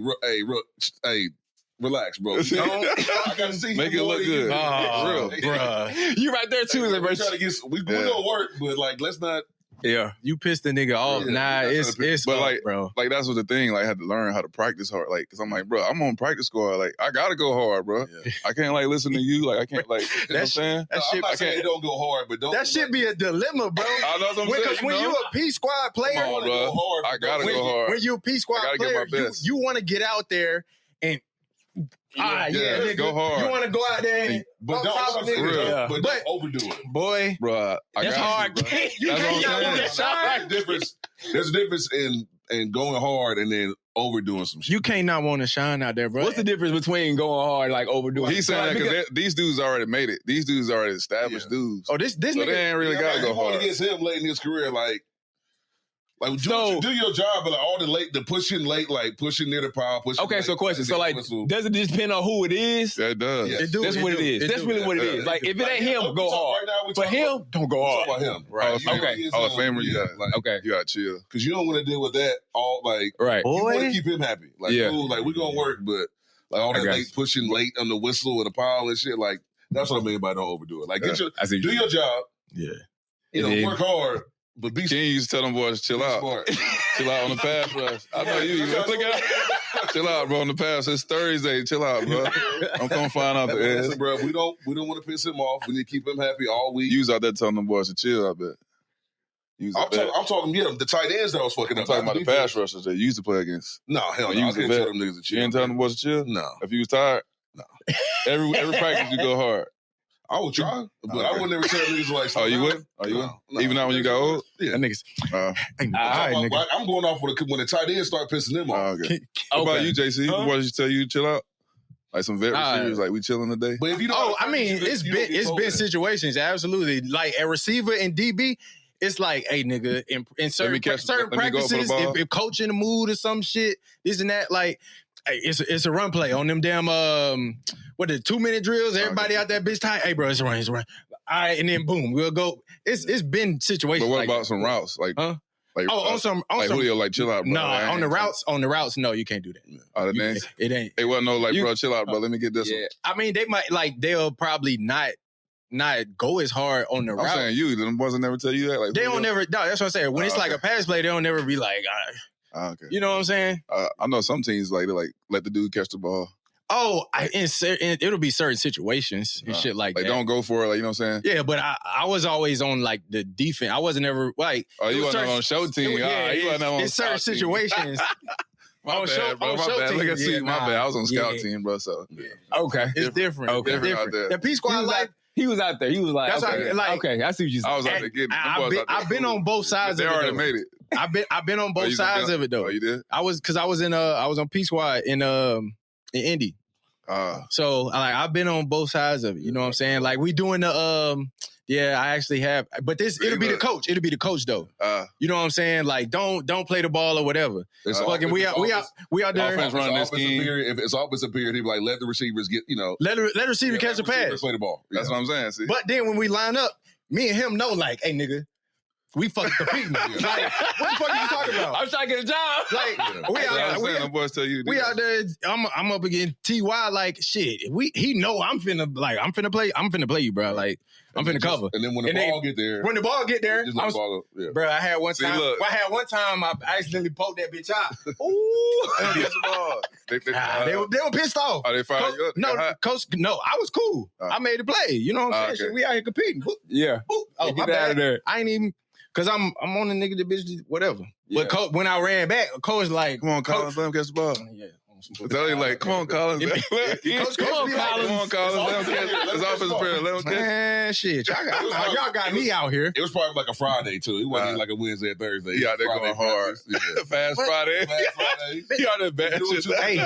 relax, bro. I gotta see. Make it look good. Oh, bro. You right there too. We gonna work, but like, let's not. Yeah, you pissed the nigga off. Nah, it's but like, bro. Like, that's what the thing. Like, I had to learn how to practice hard. Like, cause I'm like, bro, I'm on practice squad. Like, I gotta go hard, bro. Yeah. I can't like listen to you. Like, I can't like. You know what I'm saying? I'm not saying it don't go hard, but don't. That should be a dilemma, bro. I know what I'm saying. Because when you a P squad player, I gotta go hard. When you a P squad player, you want to get out there and. Nigga, go hard. You want to go out there and but don't overdo it, boy. Bro, that's hard. You can't shot. There's a difference in going hard and then overdoing some shit. You can't not want to shine out there, bro. What's the difference between going hard like overdoing? He's saying that because these dudes already made it. These dudes already established dudes. Oh, this so nigga, they ain't really gotta go hard. Against him late in his career, like. Like, do your job, but like all the pushing late, like pushing near the pile, pushing. Okay, late, so question. So like, does it just depend on who it is? Yeah, it does. Yeah. That's what it is. That's really what it is. Like, if it ain't him, go hard. But him, don't go hard. About him, right? Okay. Hall of Famer, you got you got chill because you don't want to deal with that all like right. You want to keep him happy. Like, cool, like we gonna work, but like all that late pushing late on the whistle with the pile and shit. Like that's what I mean by don't overdo it. Like do your job. Yeah. You know, work hard. But King used to tell them boys, chill out. Chill out on the pass rush. I know you. Look at chill out, bro, on the pass. It's Thursday. Chill out, bro. I'm going to find out the edge. Listen, bro, we don't want to piss him off. We need to keep him happy all week. You was out there telling them boys to chill, I bet. I'm talking, the tight ends that was fucking up. I'm talking about the pass rushers that you used to play against. No, hell no. I couldn't tell them niggas to chill. You didn't tell them boys to chill? No. If you was tired? No. Every practice you go hard. I would try, but I would never tell niggas like. Oh, you would? Oh, you would? No, even now when you got old? Yeah, niggas. I'm going off when the tight ends start pissing them off. Okay. What about you, JC? The boys used to tell you to chill out? Like some vet receivers, like we chilling today. But if you it's been situations, absolutely. Like a receiver in DB, it's like, hey, nigga, in certain practices, if coach in the mood or some shit, this and that, like. Hey, it's a run play on them damn 2-minute drills. Everybody out there, bitch tight. Hey, bro, it's a run. All right, and then boom, we'll go. It's been situations. But what like about some routes? Like, on some Julio, like chill out, bro. No, on the routes, no, you can't do that. Oh, the names? It ain't. They wasn't no like, bro, chill out, bro. Let me get this one. I mean, they might they'll probably not go as hard on the route. I'm saying you, them boys will never tell you that. Like they don't never. No, that's what I'm saying. When it's like a pass play, they don't never be like, all right. Okay. You know what I'm saying? I know some teams like they like let the dude catch the ball. Oh, it'll be certain situations and shit like that. Don't go for it, like you know what I'm saying? Yeah, but I was always on like the defense. I wasn't ever like. Oh, you wasn't on show team. You wasn't on certain situations. My bad, bro. My bad. Look at my bad. I was on scout team, bro. So okay, it's different. Okay, it's different. The Peace Squad life. He was out there. He was like, okay, I see what you said. I was out there getting it. I've been on both sides of it. They already made it. I've been on both sides of it though. Oh, you did? I was on Peace Squad in Indy. So like I've been on both sides of it. You know what I'm saying? Like we doing the I actually have, but it'll be the coach. It'll be the coach though. You know what I'm saying? Like don't play the ball or whatever. Fucking we out there. Offense running this scheme. If it's offensive period, he'd be like, let the receivers get, let the receiver catch the pass. Play the ball. That's what I'm saying. See? But then when we line up, me and him know like, hey nigga, we fucking competing. Like, what the fuck are you talking about? I'm trying to get a job. Like, we out there. I'm up against TY. Like, shit. He know I'm finna play you, bro. Like, I'm finna cover. And then when the ball get there, bro. I had one time. I accidentally poked that bitch out. Ooh, they were pissed off. Oh, they fired you up? No, coach. No, I was cool. I made the play. You know what I'm saying? Shit, we out here competing. Yeah. Oh, my bad. Out of there. I ain't even. Cause I'm on the nigga, the bitch, whatever. Yeah. But when I ran back, coach like, come on, Collins, let him catch the ball. Yeah. Tell him like, come on, Collins. Coach, come on, Collins. Let him catch. It's offensive prayer. Let him catch. Man, shit, y'all got me out here. It was probably like a Friday too. It wasn't like a Wednesday or Thursday. He out there going hard. Fast Friday. He out there bad shit. Hey,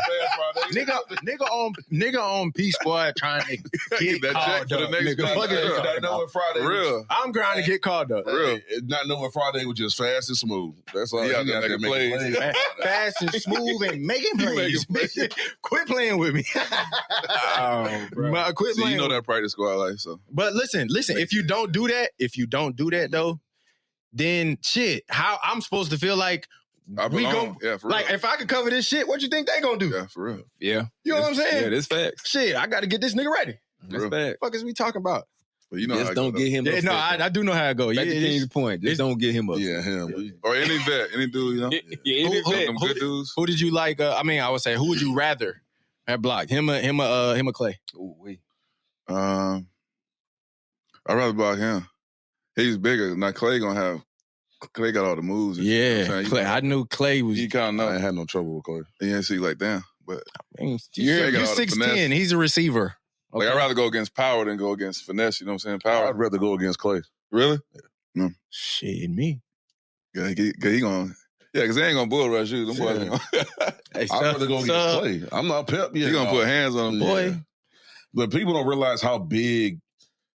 nigga on P Squad trying to get that called for the next Not knowing Friday. Real. I'm grinding to get called up. Real. Not knowing Friday was just fast and smooth. That's all. He out there making plays. Fast and smooth and making plays. Quit playing with me. Quit playing. You know that practice squad life, so. But listen. If you don't do that though, then shit. How I'm supposed to feel like we go? Yeah, for real. Like if I could cover this shit, what you think they gonna do? Yeah, for real. Yeah, you know what I'm saying? Yeah, this facts. Shit, I got to get this nigga ready. That's fact. What the fuck is we talking about? But you know, just don't get him. Yeah, no, I do know how it goes. Back to King's point. Just don't get him up. Yeah, him or any vet, any dude. You know, any vet. Them good dudes. Who did you like? I would say, who would you rather have blocked? Him or Clay? Ooh, wait. I'd rather block him. He's bigger. Now Clay got all the moves. Yeah, Clay. I knew Clay was. He kind of know. I ain't had no trouble with Clay. He ain't see like damn, but you're 6'10". He's a receiver. Okay. Like I'd rather go against power than go against finesse. You know what I'm saying? Power. I'd rather go against Clay. Really? Yeah. No. Shit, me. Yeah, he gonna. Yeah, because they ain't gonna bull rush you. Them boys ain't gonna. I'd rather go against Clay. I'm not Pep. He gonna put hands on him, boy. Yeah. But people don't realize how big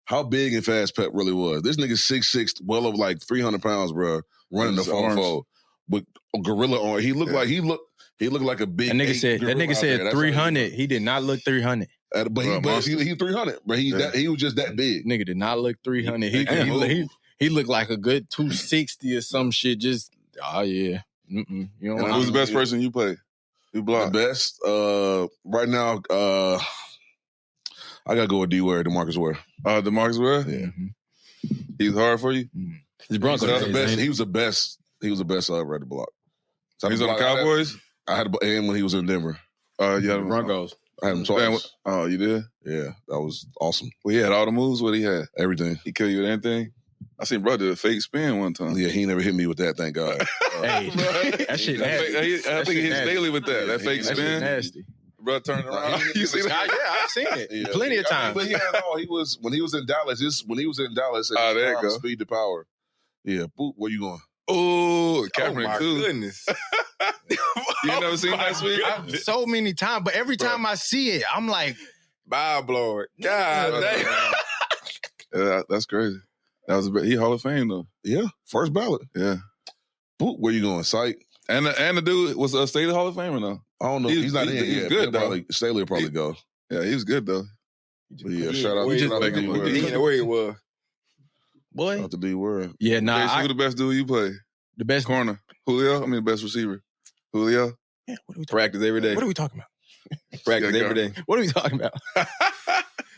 and fast Pep really was. This nigga's 6'6", well over like 300 pounds, bro, running the 4-4. with a gorilla on. He looked like he looked like a big. That nigga said 300. He did not look 300. But he 300. But he was just that big. Nigga did not look 300. He looked like a good 260 or some shit. Just yeah. You know who's the best person you play? You block the best right now. I gotta go with D-Ware, DeMarcus Ware. DeMarcus Ware. Yeah, he's hard for you. His Broncos. He was the best. He was the best I ever had to block. So he's on the Cowboys. I had him when he was in Denver. Yeah, the Broncos. I had him twice. Oh, you did? Yeah, that was awesome. Well, he had all the moves. What he had? Everything. He killed you with anything? I seen bro do a fake spin one time. Yeah, he never hit me with that, thank God. Hey, that shit nasty. I think he hits daily with that. That fake spin. Nasty. Bro turned around. You see that? Yeah, I've seen it plenty of times. But he had all. When he was in Dallas. When he was in Dallas, there you go. Speed to power. Yeah, boop. Where you going? Oh, Kaepernick too. Goodness. You never seen that speed? So many times, but every time I see it, I'm like, Bob blower. God damn. Yeah, that's crazy. That was he Hall of Fame though. Yeah, first ballot. Yeah. Boop. Where you going? Sight. And the dude was a state Hall of Famer though. I don't know. He's not in. He's good though. Staley will probably go. Yeah, he was good though. But yeah, shout out to D-Ware. He where he was. boy. Shout out to D-Ware. Yeah, nah. Who the best dude you play? The best corner. Julio? I mean, best receiver. Julio? Yeah, what are we Practice every day. What are we talking about? Practice every day. What are we talking about?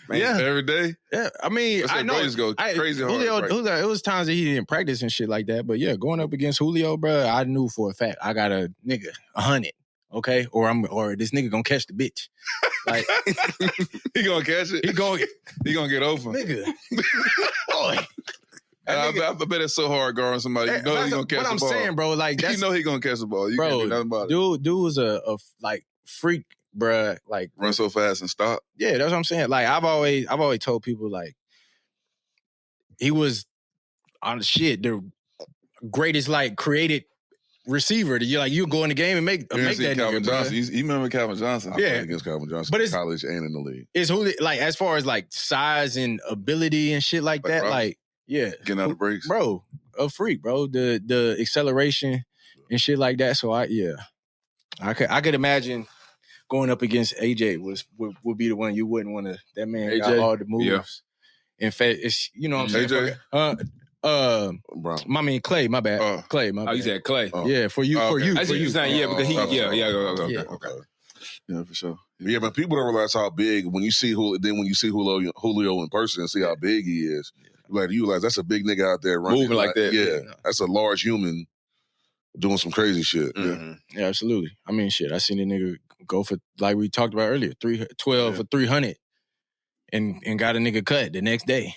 Man, yeah, every day. Yeah, I mean, I know brothers go crazy hard. Julio, it was times that he didn't practice and shit like that. But yeah, going up against Julio, bro, I knew for a fact I got a nigga 100, okay, or this nigga gonna catch the bitch. Like he gonna catch it. He gonna get over. Nigga, boy. I bet it's so hard guarding somebody. You know he's gonna catch the ball. What I'm saying, bro, like that's, you know he gonna catch the ball. You can't do nothing about it. Dude was a like freak. Bruh, like run so fast and stop. Yeah, that's what I'm saying. Like I've always told people like he was on the shit the greatest like created receiver. You go in the game and make that Calvin nigga, Johnson. You remember Calvin Johnson? I played against Calvin Johnson, but it's college and in the league. It's who like as far as like size and ability and shit like that. Like yeah, getting out of breaks, bro, a freak, bro. The acceleration and shit like that. So I could imagine. Going up against AJ would be the one you wouldn't want to. That man AJ, got all the moves. Yeah. In fact, it's you know what I'm saying. AJ, I mean Clay. My bad. Clay. My bad. Oh, you said Clay. Yeah, for you. I see you saying because he. Okay. Yeah, for sure. Yeah, but people don't realize how big when you see Julio in person and see how big he is. Like you realize that's a big nigga out there running moving like that. Yeah, that's a large human doing some crazy shit. Mm-hmm. Yeah, absolutely. I mean, shit. I seen a nigga go for, like we talked about earlier, 12 for 300 and got a nigga cut the next day.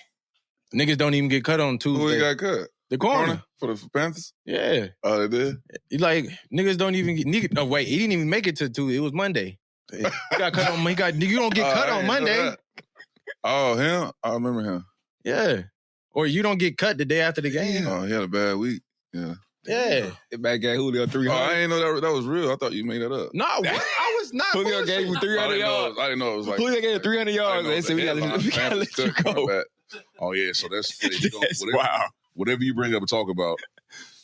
Niggas don't even get cut on Tuesday. Who he got cut? The corner. For Panthers? Yeah. Oh, they did? Like, niggas don't even get, oh, wait, he didn't even make it to Tuesday. It was Monday. He got cut on, you don't get cut on Monday. Oh, him? I remember him. Yeah. Or you don't get cut the day after the game. Oh, he had a bad week. Yeah. Yeah. It back at Julio 300. Oh, I didn't know that was real. I thought you made that up. No, I was not. Julio gave him 300 yards. I didn't know it was like. Julio gave him 300 yards. They said we gotta let you go. Oh, yeah. So that's wow. Whatever you bring up and talk about.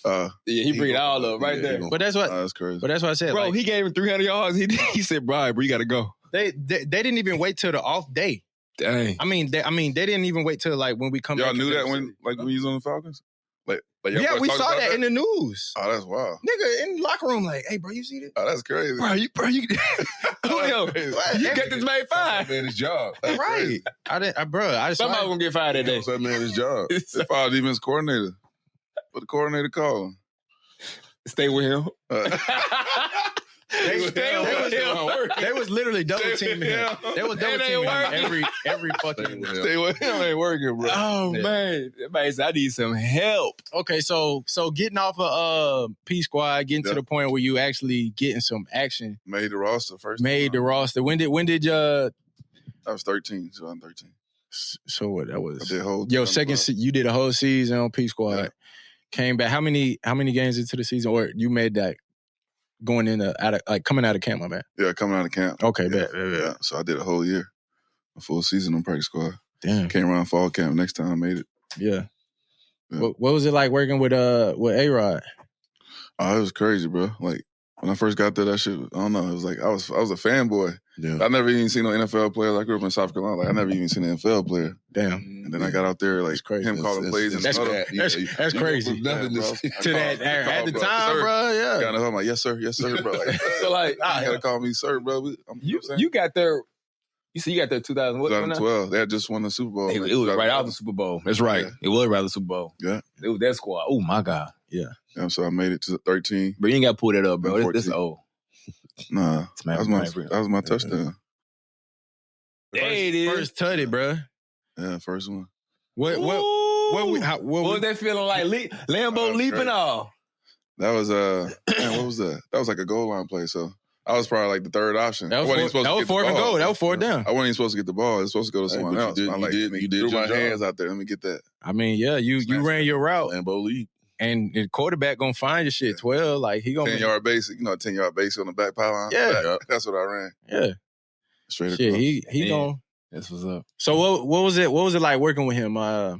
Yeah, he bring it all up right there. But that's what. That's crazy. But that's what I said. Bro, like, he gave him 300 yards. He said, "Bro, you gotta go." They didn't even wait till the off day. Dang. I mean, they didn't even wait till like when we come. Y'all knew that when you was on the Falcons. Yeah, we saw that in the news. Oh, that's wild. Nigga in the locker room, like, hey, bro, you see this? Oh, that's crazy. Bro, you Julio, you get this man fired. That man his job. That's right. Crazy. Somebody gonna get fired that day. That man his job. They fired defense coordinator. What the coordinator called him? Stay with him. They was literally double teaming him. They was double teaming him every fucking. Stay with him ain't working, bro. Oh man, everybody said I need some help. Okay, so getting off of P Squad, getting to the point where you actually getting some action. Made the roster first. Made the roster. When did I was 13, so I'm 13. So what that was? I did whole you did a whole season on P Squad. Yeah. Came back. How many games into the season, or you made that? Going coming out of camp, my man. Yeah, coming out of camp. Okay, yeah. So I did a whole year, a full season on practice squad. Damn. Came around fall camp. Next time I made it. Yeah. What was it like working with A-Rod? Oh, it was crazy, bro. Like, when I first got there, that shit, I don't know, it was like, I was a fanboy. Yeah. I never even seen no NFL players. I grew up in South Carolina. Like, I never even seen an NFL player. Damn. And then I got out there, like, him calling plays. That's crazy. Nothing to that, at the time, bro, yeah. Got I'm like, yes, sir, bro. Like, so, like, you gotta call me sir, bro. You got there, you see, you got there 2012. They had just won the Super Bowl. It was right out the Super Bowl. That's right. Yeah. It was right out the Super Bowl. Yeah. It was that squad. Oh, my God. Yeah. So I made it to 13. But you ain't got to pull that up, bro. This is old. Nah, that was my touchdown. There it is. First tutty, bro. Yeah, first one. What was that feeling like? Lambo leaping off. That was man, what was that? That was like a goal line play. So I was probably like the third option. That was fourth and goal. That was fourth down. I wasn't even supposed to get the ball. It was supposed to go to someone else. You did my hands out there. Let me get that. I mean, yeah, you ran your route. Lambo leap. And the quarterback gonna find your shit 12. Like he gonna 10-yard base, 10-yard base on the back pylon. Yeah. That's what I ran. Yeah. Straight shit, across. He gonna. That's what's up. So what was it? What was it like working with him? Oh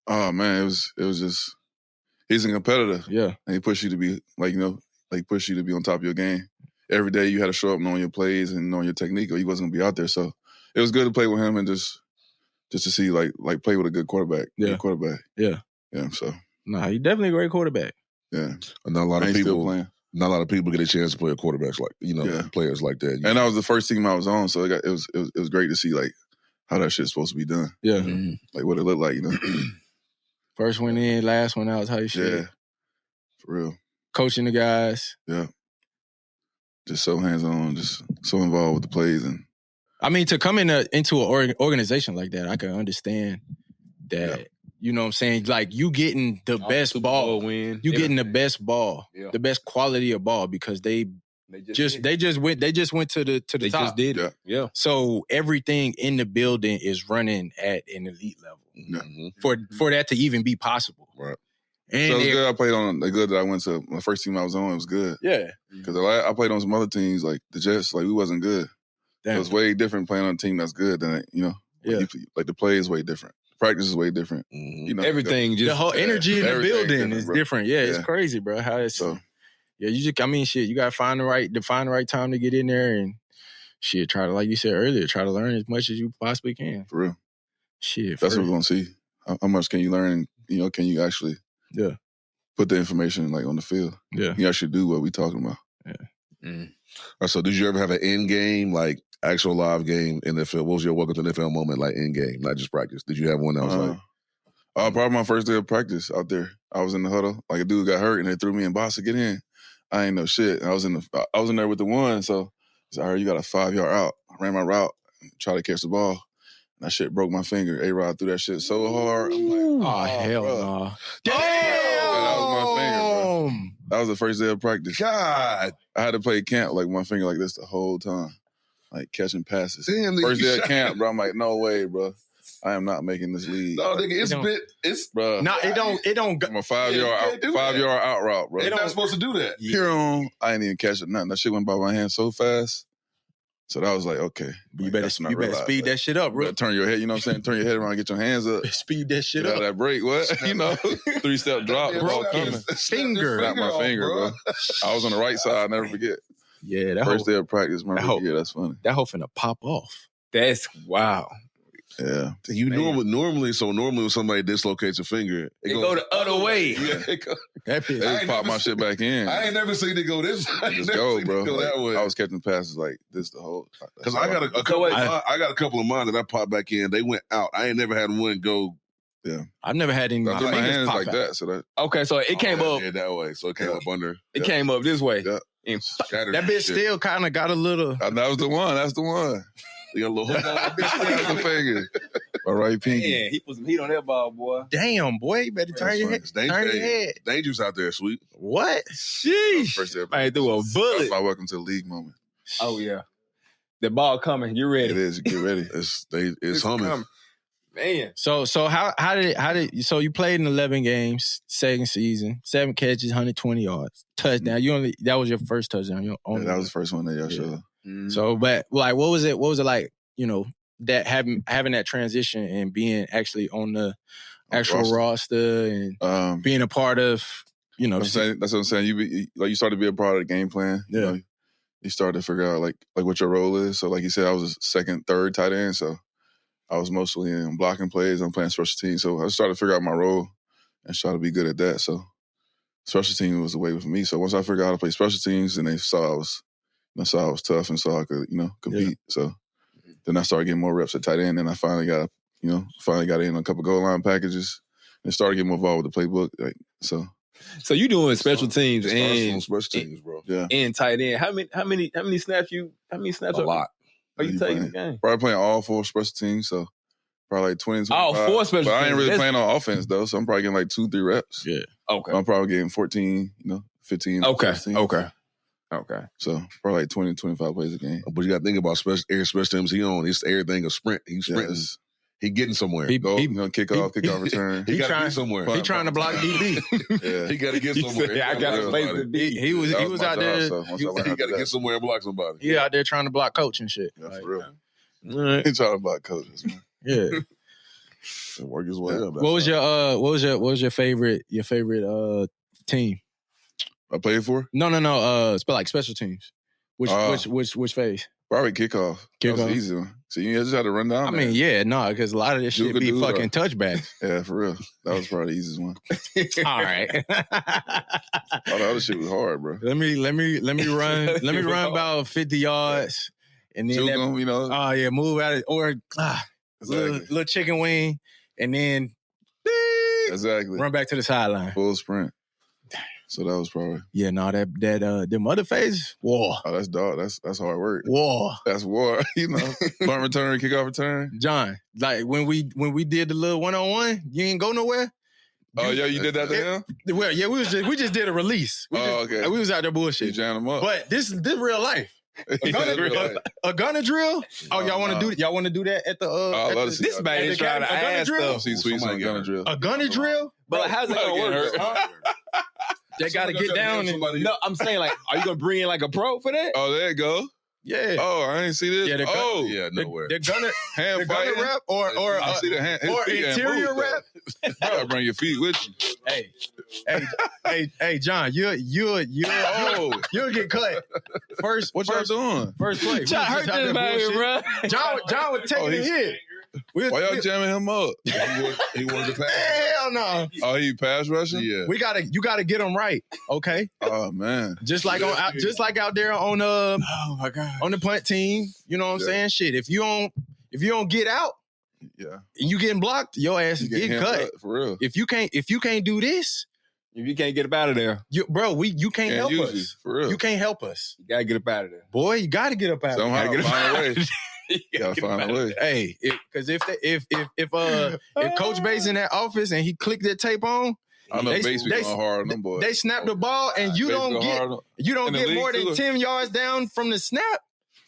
man, it was just he's a competitor. Yeah. And he pushed you to be push you to be on top of your game. Every day you had to show up knowing your plays and knowing your technique, or you wasn't gonna be out there. So it was good to play with him and just to see like play with a good quarterback. Yeah. Good quarterback. Yeah. Yeah. So. Nah, he's definitely a great quarterback. Yeah. Not a lot of people get a chance to play with quarterbacks like players like that. And that was the first team I was on, so it was great to see like how that shit's supposed to be done. Yeah. Mm-hmm. Like what it looked like, First one in, last one out, how you shit. Yeah. For real. Coaching the guys. Yeah. Just so hands-on, just so involved with the plays. And I mean, to come into an organization like that, I can understand that. Yeah. You know what I'm saying? Like you getting the best ball, getting the best ball, the best quality of ball because they just went to the top. They just did it. Yeah. So everything in the building is running at an elite level for that to even be possible. Right. And so it was good. I played on the good that I went to. My first team I was on, it was good. Yeah. Because I played on some other teams like the Jets. Like we wasn't good. Damn. It was way different playing on a team that's good than like the play is way different. Practice is way different. Mm-hmm. Everything, just the whole energy in the building is different. Yeah, it's crazy, bro. How it's you gotta find the right time to get in there and shit. Try to, like you said earlier, try to learn as much as you possibly can. For real. Shit, that's what we're gonna see. How much can you learn? Can you actually put the information like on the field? Yeah, you actually do what we talking about. Yeah. All right, so did you ever have an end game like? Actual live game in the field. What was your welcome to the NFL moment like in game, not just practice? Did you have one that was like? Probably my first day of practice out there. I was in the huddle. Like a dude got hurt and they threw me in Bostic, get in. I ain't know shit. I was in there with the one, so I heard you got a 5-yard out. I ran my route, tried to catch the ball. And that shit broke my finger. A-Rod threw that shit so hard. I'm like, hell no. Damn! That was my finger, bro. That was the first day of practice. God. I had to play camp like my finger like this the whole time. Like catching passes. Damn, first day at camp, bro. I'm like, no way, bro. I am not making this league. No, nigga, bro. No, it don't. I'm a 5-yard out route, bro. They're not supposed to do that. Here on, I ain't even catch it. Nothing. That shit went by my hand so fast. So that was like, okay, you better speed that shit up, bro. Turn your head. You know what I'm saying? Turn your head around, get your hands up. Speed that shit up. That break, what? 3-step drop, ball coming. Finger, not my finger, bro. I was on the right side. I'll never forget. Yeah, that first day of practice, man. Yeah, that's funny. That hoe finna pop off. That's wow. Yeah. You normally when somebody dislocates a finger, it go the other way. Yeah, they pop my shit back in. I ain't never seen it go this way. Just go, bro. Go that way. I was catching passes like this the whole. Because I got a couple of mine that I popped back in. They went out. I ain't never had one go. Yeah, I've never had any. I threw my hands like that. So that. Okay, so it came up that way. So it came up under. It came up this way. Yeah. That bitch still kind of got a little. That was the one. That's the one. You got a little hook on that bitch. That's the finger. My right pinky. Yeah, he put some heat on that ball, boy. Damn, boy, you better turn your head. Dangerous out there, sweet. What? Sheesh. First day I threw a bullet. That's my welcome to the league moment. Oh yeah, the ball coming. You ready? It is. Get ready. It's humming. Coming. Man. So how did so you played in 11 games, second season, 7 catches, 120 yards, touchdown. That was your first touchdown. That was the first one that y'all showed. Mm-hmm. So, but like, what was it like? That having that transition and being actually on the actual roster and being a part of That's what I'm saying. You start to be a part of the game plan. Yeah. You start to figure out like what your role is. So like you said, I was a second, third tight end. So I was mostly in blocking plays. I'm playing special teams. So I started to figure out my role and try to be good at that. So special teams was the way for me. So once I figured out how to play special teams, and they saw I was tough and saw I could, compete. Yeah. So then I started getting more reps at tight end, and I finally got in a couple goal line packages and started getting more involved with the playbook. So you doing special teams and special teams, bro. Yeah. And tight end. How many snaps a lot. Are you taking the game? Probably playing all 4 special teams, so probably like 20, 25. All 4 special teams. But I ain't really playing on offense though, so I'm probably getting like 2-3 reps. Yeah. Okay. I'm probably getting 14, 15. Okay. 16. Okay. So probably like 20, 25 plays a game. But you got to think about special teams he on. It's everything a sprint. He's sprinting. Yes. He getting somewhere. He kick off, return. He got to be somewhere. He trying to block DB. Yeah. He got to get somewhere. I got to play the D. He was out there. He got to get somewhere and block somebody. He out there trying to block coach and shit. Yeah, for real. Right. He trying to block coaches, man. Yeah. Work his way up. What was your favorite team? I played for? No. It's like special teams. Which phase? Probably kickoff. That was the easy one. So you just had to run down. Because a lot of this shit be fucking touchbacks. Yeah, for real. That was probably the easiest one. All right. All the other shit was hard, bro. Let me run about 50 yards, and then move out or little chicken wing, and then run back to the sideline. Full sprint. So that was probably them other phases. War. Oh, that's dog. That's hard work. War. That's war. Punt return, kickoff return. John, like when we did the little 1-on-1, you ain't go nowhere. Oh yeah, you did that to him? Well, yeah, we just did a release. Okay. We was out there bullshit. You jammed him up. But this real life. A gunner drill? Oh, y'all want to do that at the this man is trying to ask stuff. See sweet on gunner drill. A gunner drill? But how's it gonna work? They gotta get down and no, I'm saying like, are you gonna bring in like a pro for that? Oh, there you go. Yeah. Oh, I ain't see this. Yeah, nowhere. The gunner hand fight rap or I see the hand or interior rap. You gotta bring your feet with you. Hey, John, you'll get cut first. What y'all doing? First play. John hurt this man, bro. John was taking a hit. Why y'all jamming him up? He wanted to pass. Hell no. Oh, he pass rushing? Yeah. You gotta get him right, okay? Oh man. Just like out there on oh my God, on the punt team. You know what I'm saying? Shit. If you don't get out, and you getting blocked, your ass is getting cut. For real. If you can't do this, if you can't get up out of there, you can't help us. For real. You can't help us. You gotta get up out of there. Boy, you gotta get up out of there. Somehow find a way. You gotta find a way. Hey, because if Coach Bates in that office and he clicked that tape on, I know Bates be going hard on them boys. They snap the ball and you don't get more than 10 yards down from the snap.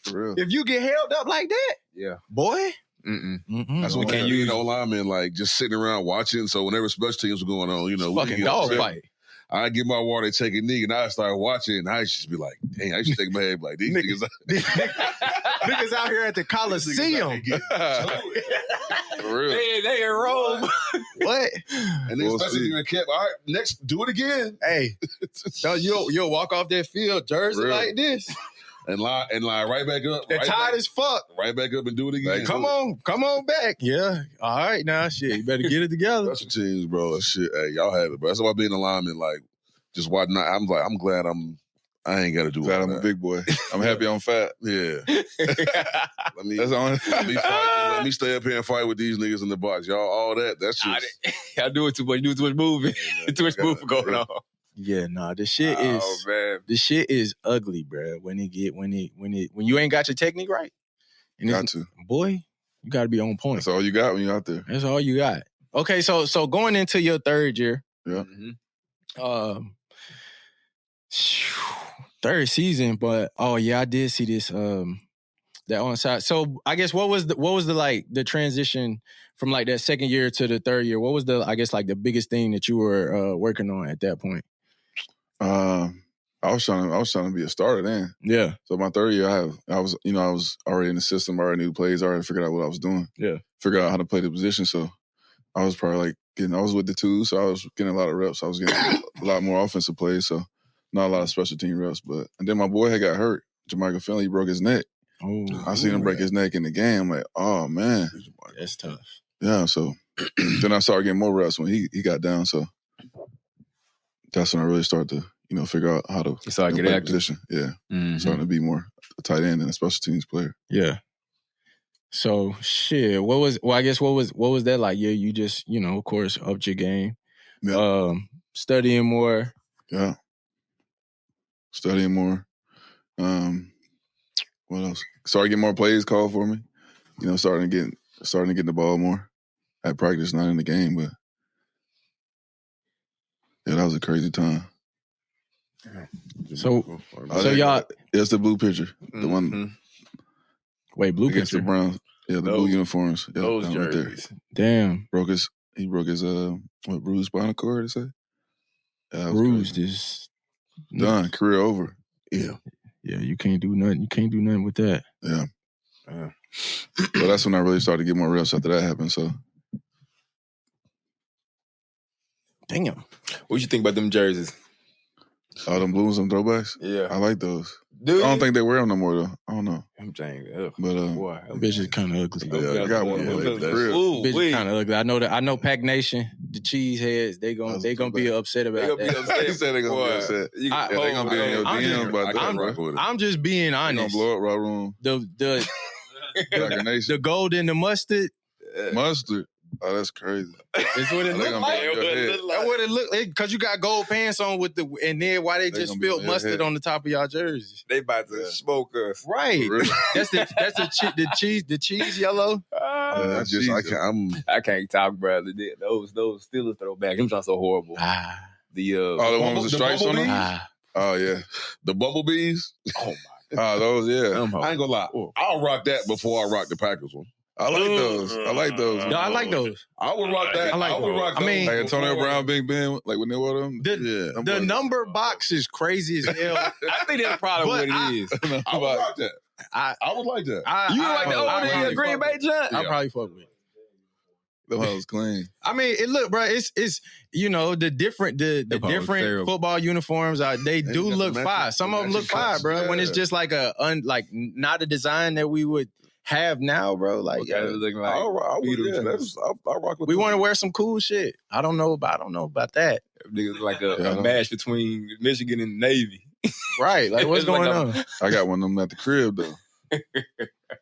For real. If you get held up like that, boy. That's what can't use no linemen like just sitting around watching. So whenever special teams were going on, fucking dog fight. I get my water, take a knee, and I start watching, and I just be like, dang, I used to take my head like, these niggas. Niggas out here at the Coliseum. For real. They in Rome. What? And then especially in camp, all right, next, do it again. Hey, so you'll walk off that field, jersey like this. And lie right back up. They're tired as fuck. Right back up and do it again. Like, come on back. Yeah. All right, now, shit. You better get it together. Special teams, bro. Shit, hey, y'all have it, bro. That's why being a lineman, like, just watching. I'm glad I ain't got to do glad all I'm that. a big boy. I'm happy I'm fat. Yeah. let me fight. Let me stay up here and fight with these niggas in the box. Y'all, all that. That's just. Y'all doing too much. You do too much moving. Too much moving going on. Yeah, nah, this shit is ugly, bro. When you ain't got your technique right. And got to. Boy, you got to be on point. That's all you got when you're out there. That's all you got. Okay, so going into your third year. Yeah. Third season, but I did see this that onside. So I guess what was the like the transition from like that second year to the third year? What was the biggest thing that you were working on at that point? I was trying to be a starter then. Yeah. So my third year, I was already in the system, already knew the plays, already figured out what I was doing. Yeah. Figured out how to play the position. So I was probably like I was with the two, so I was getting a lot of reps. I was getting a lot more offensive plays, so not a lot of special team reps. And then my boy had got hurt. Jermichael Finley, he broke his neck. Oh, I seen him break his neck in the game. I'm like, oh, man. That's tough. Yeah, so then I started getting more reps when he got down, so that's when I really started to, figure out how to play position. Yeah, starting to be more a tight end and a special teams player. Yeah. So shit, what was that like? Yeah, you just, of course, upped your game. Yeah. Studying more. Yeah. Studying more. What else? Started getting more plays called for me. Starting to get the ball more at practice, not in the game, but yeah, that was a crazy time. So y'all, it's the blue picture, the one. Wait, blue against picture. The Browns. Yeah, the blue uniforms. Yeah, those jerseys. Right Damn. He broke his bruised spinal cord. They say. Yeah, bruised is done. Career over. Yeah. Yeah, you can't do nothing. You can't do nothing with that. Yeah. So that's when I really started to get more reps after that happened. So. Damn. What you think about them jerseys? Oh, them blues and throwbacks? Yeah. I like those. Do you? I don't think they wear them no more, though. I don't know. I'm saying, but boy, bitch is kind of ugly. Yeah, I got one. Bitch is kind of ugly. I know Pac Nation, the cheese heads, they gonna be upset about that. He said they gonna be upset. They gonna be in your DMs about that. I'm just being honest. Gonna blow up Raw Room. The gold and the mustard. Mustard. Oh, that's crazy. That's what it look like. That's what it look like. Because you got gold pants on and then why they just spilled mustard on the top of y'all jerseys? They about to smoke us. Right. That's the cheese yellow. I can't talk, bro. Those Steelers throwback. Them sound so horrible. The one with the stripes on them? Oh, yeah. The bumblebees? Oh, my. Those, yeah. I ain't gonna lie. I'll rock that before I rock the Packers one. I like those. No, I like those. I would rock that. I would rock those. I mean, like Antonio Brown, Big Ben, like when they wore them. The number box is crazy as hell. I think that's probably what it is. I would rock that. I would like that. You like the old Green Bay Giants? I'll probably fuck with it. The one was clean. I mean, bro. It's the different football uniforms. They do look fire. Some of them look fire, bro. When it's just like not a design that we would have now, bro. Like, I'll rock with. We want to wear some cool shit. I don't know about that. Niggas like a match between Michigan and Navy. Right. Like, what's going on? I got one of them at the crib though.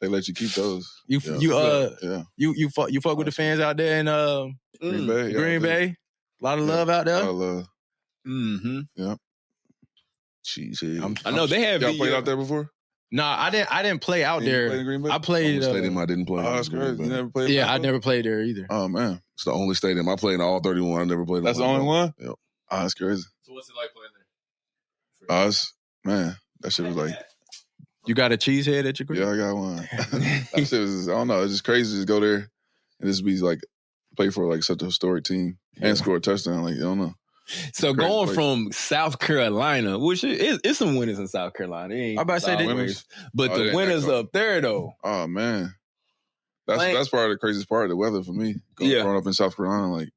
They let you keep those. You fuck with the fans out there in Green Bay. Green Bay. A lot of love out there. A lot of love. Mm-hmm. Yeah. Jeez. I know they have. Y'all played out there before? No, I didn't play out there. I played stadium. I didn't play. Oh, that's crazy. You never played? Yeah, I never played there either. Oh man, it's the only stadium I played in all 31. I never played. That's the only one. Yep. Oh, that's crazy. So what's it like playing there? That shit was like. You got a cheesehead at your crib? Yeah, I got one. That shit was. I don't know. It's just crazy to just go there and just be like play for like such a historic team and score a touchdown. Like, I don't know. So going from South Carolina, which it's some winners in South Carolina. I'm about to say the winners, but the winners up there though. Oh man, that's part of the craziest part of the weather for me. Growing up in South Carolina, like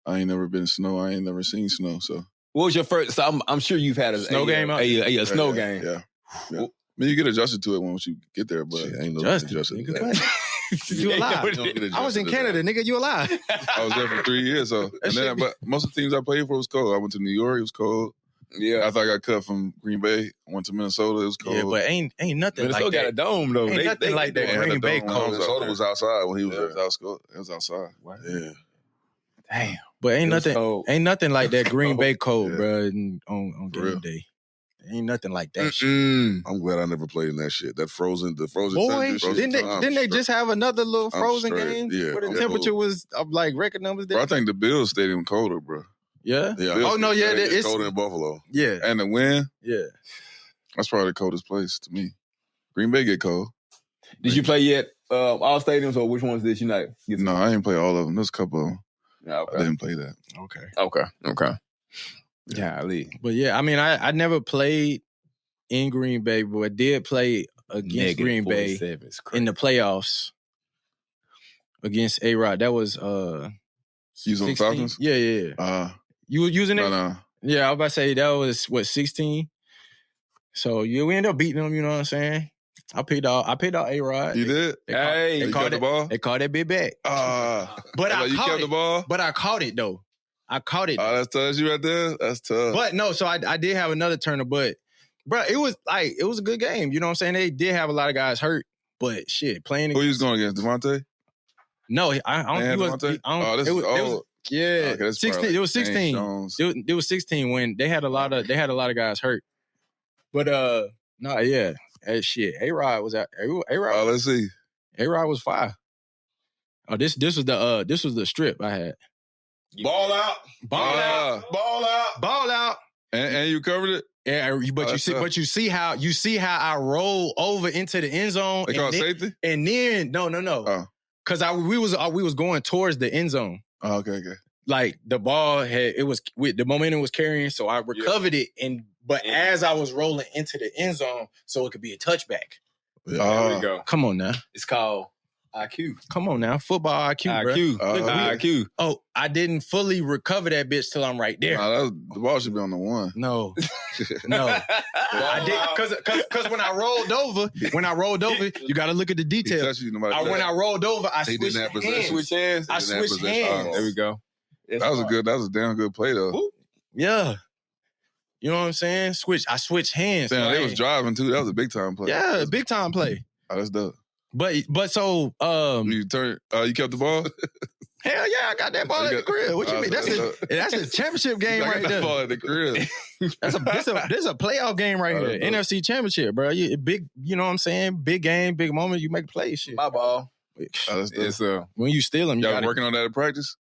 I ain't never been in snow. I ain't never seen snow. So what was your first? So I'm sure you've had a snow game. A snow game. Yeah. I mean, you get adjusted to it once you get there, but ain't no adjusted. You alive? I was in Canada, nigga. You alive? I was there for 3 years, so but most of the teams I played for was cold. I went to New York; it was cold. Yeah. After I got cut from Green Bay, I went to Minnesota. It was cold. Yeah, but ain't nothing Minnesota like that. Got a dome though. Ain't nothing like that. Green Bay cold. Minnesota was outside when he was there. It was outside. Wow. Yeah. Damn. But ain't nothing like that Green Bay cold, bro. On game day. Ain't nothing like that shit. I'm glad I never played in that shit. The frozen. Boy, didn't they just have another little frozen game where the temperature was like record numbers? Bro, I think the Bills Stadium colder, bro. Yeah? Oh, no, yeah. It's colder in Buffalo. Yeah. And the wind? Yeah. That's probably the coldest place to me. Green Bay get cold. Did you play yet all stadiums or which ones did you not get to? No, I didn't play all of them. There's a couple of them. Okay. I didn't play that. Okay. Golly. But yeah, I mean, I never played in Green Bay, but I did play against Green Bay in the playoffs against A-Rod. That was You was on the Falcons? Yeah. You were using it? No. Yeah, I was about to say that was, 16? So, yeah, we ended up beating them, you know what I'm saying? I picked out A-Rod. You did? They caught the ball? They caught that bit back. But I you caught kept it. the ball? But I caught it, though. Oh, that's tough. You right there? That's tough. But no, so I did have another turner, but bro, it was a good game. You know what I'm saying? They did have a lot of guys hurt, but shit, playing. Who you was going against? Devontae? No, I don't. He was. This is old. Yeah, okay, 16. It was 16. It was 16 when they had a lot of guys hurt. But no, yeah, shit. A-Rod was out. A-Rod. Let's see. A-Rod was fire. Oh, this was the strip I had. Ball out. And you covered it. Yeah, but you see how I roll over into the end zone. They call it safety. And then no, because we was going towards the end zone. Oh, okay. Like the ball the momentum was carrying, so I recovered it, but as I was rolling into the end zone, so it could be a touchback. Yeah, there we go. Come on now, it's called IQ. Come on now, football IQ, bro. IQ. Oh, I didn't fully recover that bitch till I'm right there. The ball should be on the one. No. I did because when I rolled over, you got to look at the details. When I rolled over, I switched hands. I switched hands. There we go. That was a damn good play though. Yeah. You know what I'm saying? I switched hands. Damn, they was driving too. That was a big time play. Yeah, big time play. Oh, that's dope. But so you kept the ball? Hell yeah, I got that ball at the crib. What you mean? That's a championship game right there. Ball at the crib. This a playoff game right here. NFC championship, bro. Big, you know what I'm saying? Big game, big moment. You make plays. Shit. My ball. Yes, when you steal them, y'all working on that at practice?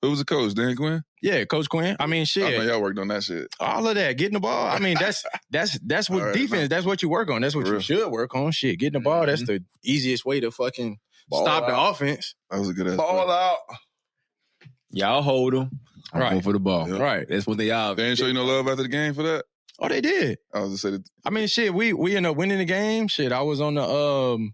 Who was the coach? Dan Quinn? Yeah, Coach Quinn. I mean, shit. I know y'all worked on that shit. All of that, getting the ball. I mean, that's what defense. That's what you work on. That's what you should work on. Shit, getting the ball. That's the easiest way to fucking stop the offense. That was a good ass ball out. Y'all hold them. Right. Go for the ball. Yep. Right. That's what they are. They didn't show you no love after the game for that? Oh, they did. I was just saying. I mean, shit. We ended up winning the game. Shit. I was on the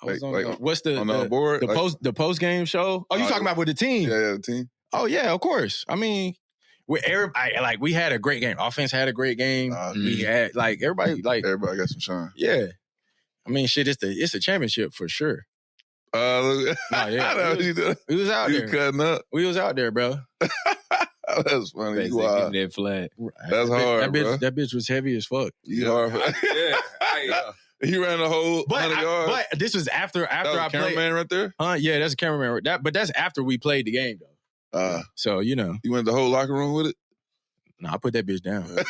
what's the board? The post game show? Oh, you talking about with the team? Yeah, the team. Oh yeah, of course. I mean, with everybody, we had a great game. Offense had a great game. We had everybody got some shine. Yeah, I mean, shit. It's a championship for sure. Yeah. We was out there. You cutting up. We was out there, bro. That's funny. Wow. That flag. That's hard, bro. That bitch was heavy as fuck. You hard. Yeah. He ran the whole 100 yards. But this was after I played. Cameraman right there? Yeah, that's a cameraman. But that's after we played the game, though. So, you know. You went the whole locker room with it? No, I put that bitch down. Because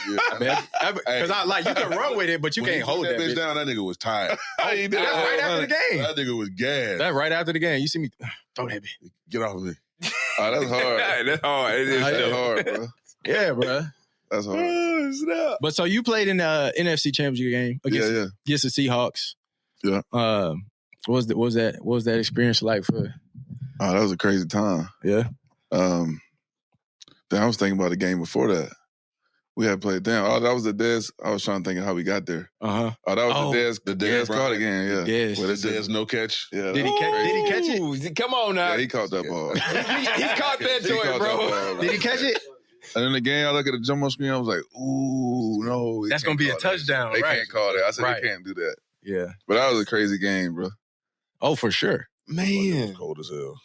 you can run with it, but you can't hold that bitch down. That nigga was tired. That's right after the game. That nigga was gassed. That's right after the game. You see me throw that bitch. Get off of me. That's hard. That's hard. It is hard, bro. Yeah, bro. That's hard. But so you played in the NFC Championship game against the Seahawks. Yeah. What was that experience like for? Oh, that was a crazy time. Yeah. Then I was thinking about the game before that. We had played down. Oh, that was the Dez. I was trying to think of how we got there. Uh-huh. Oh, that was the Dez caught again. Yeah. Yes. Well, Dez no catch. Yeah. Did he catch it? Come on now. Yeah, he caught that ball. he caught that joint, bro. Did he catch it? And in the game, I look at the jumbo screen. I was like, "Ooh, no, that's gonna be a touchdown." They can't call that. I said they can't do that. Yeah, but that was a crazy game, bro. Oh, for sure, man. It was cold as hell.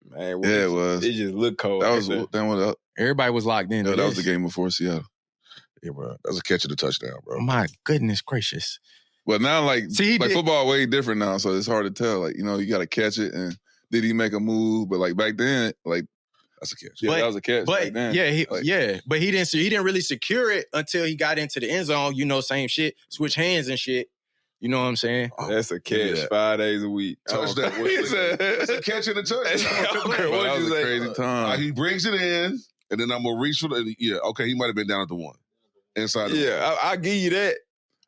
Man, it was. It just looked cold. That was then what up? Everybody was locked in. Yeah, that was the game before Seattle. Yeah, bro. That was a catch of the touchdown, bro. My goodness gracious. But now, football way different now, so it's hard to tell. You got to catch it, and did he make a move? But back then, that's a catch. Yeah, that was a catch. But but he didn't really secure it until he got into the end zone. You know, same shit. Switch hands and shit. You know what I'm saying? That's a catch 5 days a week. Touchdown. That's a catch in the touchdown. That was a crazy time. He brings it in, and then I'm gonna reach for the. Yeah, okay. He might have been down at the one. Inside. I'll give you that.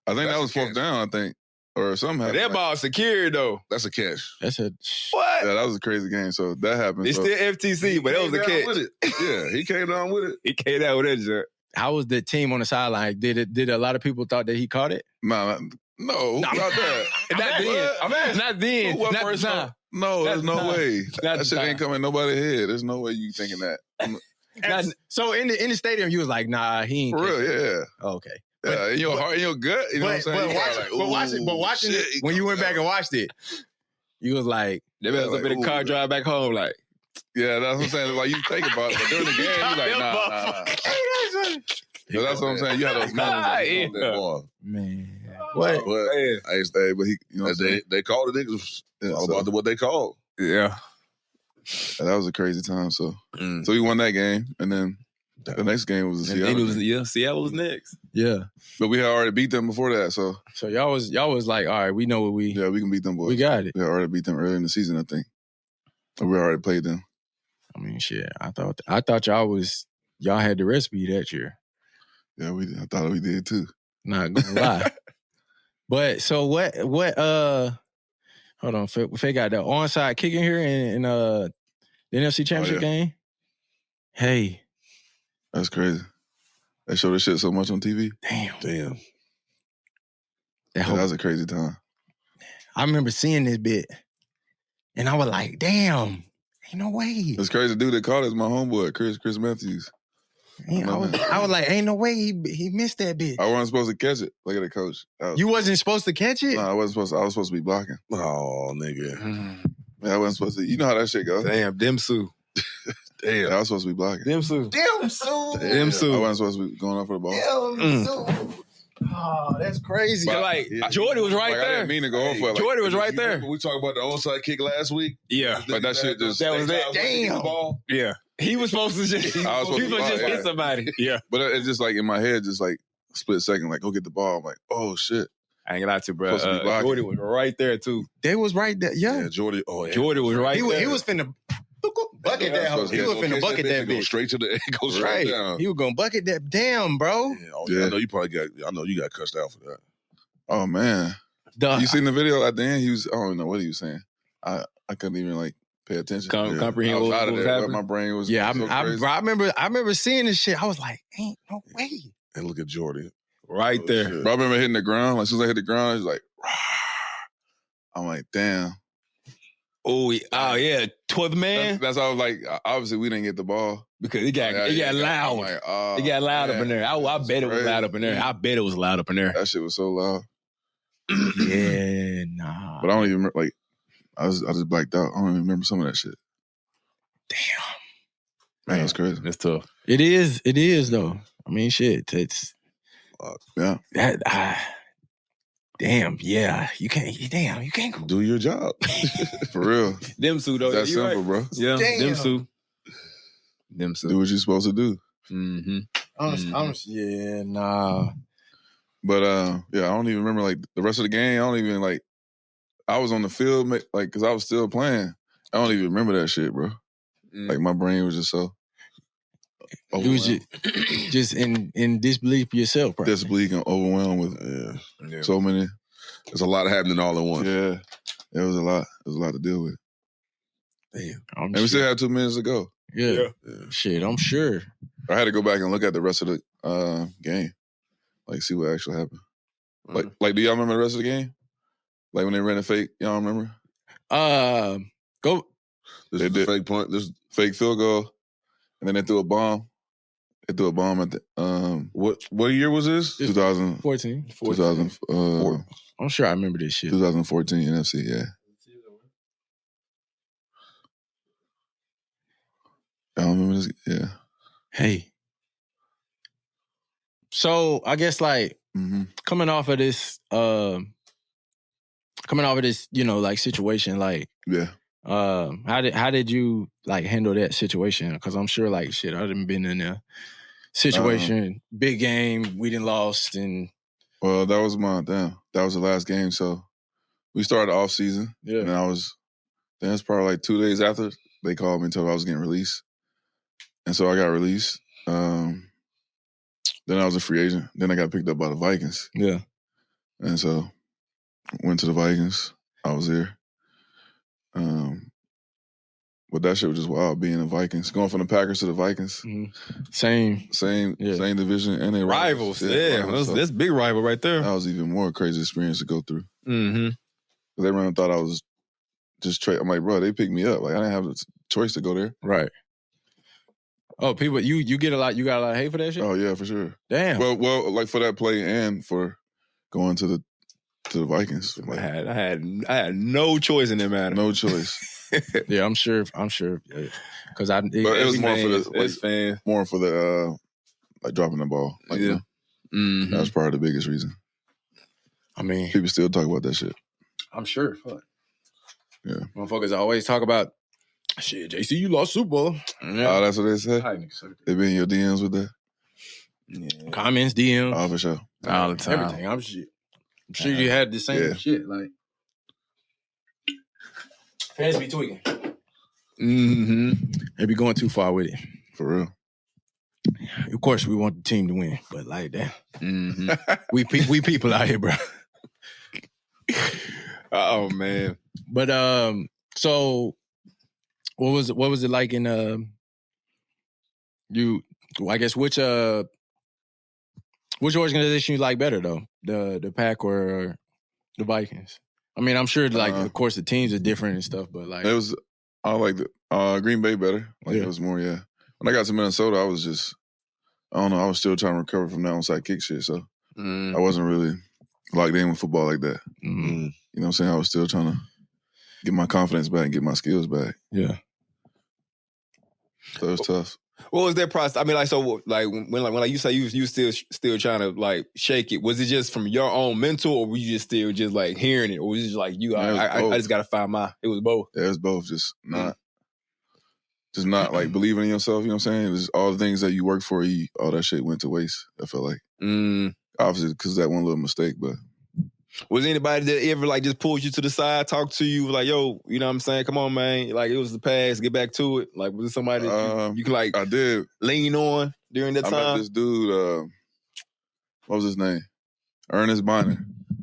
I think that was fourth down. I think. Or something. That ball secured though. That's a catch. That's a what? Yeah, that was a crazy game. So that happened. It's still FTC, but that was a catch. With it. Yeah, he came down with it. He came down with that jerk. How was the team on the sideline? Did a lot of people thought that he caught it? No, not that. Not then. Not then. What Not first time. No, there's no way. Not That shit ain't coming nobody's head. There's no way you thinking that. So in the stadium, you was like, nah, he ain't. For real, yeah. Oh, okay. Yeah, in your heart, in your gut, you know what I'm saying? But watching it, when you went back and watched it, you was like, there was a bit of car drive back home, like. Yeah, that's what I'm saying. Like, you think about it, but during the game, you like, nah. That's what I'm saying. You had those moments. Man. What? But he, you know, they called the niggas. All about what they called. Yeah. That was a crazy time. So we won that game, and then the next game was the Seattle. Seattle was next. Yeah, but we had already beat them before that. So y'all was like, all right, we know what we. Yeah, we can beat them boys. We got it. We had already beat them early in the season, I think. We already played them. I mean, shit. I thought y'all had the recipe that year. Yeah, I thought we did too. Not gonna lie. But so what? Hold on, Faye got the onside kicking here in the NFC Championship game. Hey, that's crazy. They show this shit so much on TV. Damn. That was a crazy time. I remember seeing this bit, and I was like, "Damn, ain't no way." It's crazy. The dude that called is my homeboy, Chris Matthews. I was like, ain't no way he missed that bit. I wasn't supposed to catch it. Look at the coach. You wasn't supposed to catch it? No, I wasn't supposed to. I was supposed to be blocking. Oh, nigga. Yeah, I wasn't supposed to. You know how that shit goes. Damn, Dimsu. Damn. I was supposed to be blocking. Dimsu. I wasn't supposed to be going up for the ball. Oh, that's crazy. But Jordy was right there. I didn't mean to go for it. Jordy was right there. We talked about the onside kick last week. Yeah. But that shit just... That was it. Damn. Yeah. He was supposed to just... I was supposed to just hit somebody. Yeah. But it's just like in my head, just like split second, like, go get the ball. I'm like, oh, shit. I ain't gonna lie to you, bro. Jordy was right there, too. They was right there. Yeah. Jordy. Jordy was right there. He was finna... Bucket that. He was finna bucket that bitch. Go straight to the... Go straight down. He was gonna bucket that. Damn, bro. I know you probably got... I know you got cussed out for that. Oh, man. You seen the video at the end? I don't even know what he was saying. I couldn't even, like, pay attention. Comprehend what was happening. My brain was... Yeah, so I remember seeing this shit. I was like, ain't no way. And look at Jordy. Right there. Bro, I remember hitting the ground. Like, as soon as I hit the ground, it was like... I'm like, damn. Oh yeah, 12th man. That's how I was like. Obviously, we didn't get the ball because it got loud. Like, it got loud up in there. I bet it was loud up in there. I bet it was loud up in there. That shit was so loud. Yeah, nah. But I don't even remember. Like, I just blacked out. I don't even remember some of that shit. Damn, man, that's crazy. It's tough. It is though. I mean, shit. It's yeah. Damn, yeah. You can't do your job. For real. Dimsu, though. That's simple, right. bro. Yeah, Dimsu. Do what you're supposed to do. Mm-hmm. Yeah, nah. But, yeah, I don't even remember, like, the rest of the game. I don't even, like, I was on the field, like, because I was still playing. I don't even remember that shit, bro. Like, my brain was just so... You was just in disbelief yourself, probably. Disbelief and overwhelmed with so many. There's a lot happening all at once. Yeah. It was a lot. It was a lot to deal with. Damn. And we still have 2 minutes to go. Yeah. Shit, I'm sure. I had to go back and look at the rest of the game. Like, see what actually happened. Like, do y'all remember the rest of the game? Like, when they ran a fake, y'all remember? Go. This is the fake point. This fake field goal. And then they threw a bomb. They threw a bomb at the what year was this? 2014. 2000. I'm sure I remember this shit. 2014 NFC. Yeah. I don't remember this. Yeah. Hey. So I guess like coming off of this, you know, like situation, like how did you like handle that situation? Because I'm sure like shit, I done been in a situation, big game, we done lost, and well, that was the last game. So we started the off season, and then it's probably like 2 days after they called me and told me I was getting released, and so I got released. Then I was a free agent. Then I got picked up by the Vikings. Yeah, and so went to the Vikings. I was there. But that shit was just wild, being the Vikings. Going from the Packers to the Vikings. Mm-hmm. Same division, and they rivals. Rivals. That's big rival right there. That was even more crazy experience to go through. Mm-hmm. Everyone thought I was just trade. I'm like, bro, they picked me up. Like I didn't have a choice to go there. Right. Oh, people, you get a lot. You got a lot of hate for that shit. Oh yeah, for sure. Damn. Well, like for that play and for going to the Vikings. Like, I had no choice in that matter. No choice. Yeah, I'm sure. Because but it was more for the fan. More for the like dropping the ball. Like, yeah. Mm-hmm. That was probably the biggest reason. I mean, people still talk about that shit. I'm sure. Fuck. Yeah. Motherfuckers always talk about shit. JC, you lost Super Bowl. Yeah. Oh, that's what they say. They be in your DMs with that. Yeah. Comments, DMs. Oh, for sure. All the time. Everything. I'm sure you had the same shit. Like fans be tweaking. Mm-hmm. They be going too far with it. For real. Of course, we want the team to win, but like that, mm-hmm. we people out here, bro. Oh man. But so what was it like in I guess which organization you like better though? The Pack or the Vikings? I mean, I'm sure like of course the teams are different and stuff, but like I like the Green Bay better. Like it was more, yeah. When I got to Minnesota, I was just, I don't know, I was still trying to recover from that onside kick shit, so I wasn't really locked in with football like that. Mm-hmm. You know what I'm saying? I was still trying to get my confidence back and get my skills back. Yeah. So it was tough. What was that process? I mean, like, so, like, when you say you still trying to, like, shake it, was it just from your own mental, or were you just still just, like, hearing it? Or was it just, like, I just got to find it was both? Yeah, it was both. Just not, like, believing in yourself, you know what I'm saying? It was all the things that you worked for, all that shit went to waste, I felt like. Obviously, because of that one little mistake, but... Was anybody that ever, like, just pulled you to the side, talked to you, like, yo, you know what I'm saying? Come on, man. Like, it was the past. Get back to it. Like, was it somebody that you could, like, I did lean on during that time? I met this dude, what was his name? Ernest Bonner.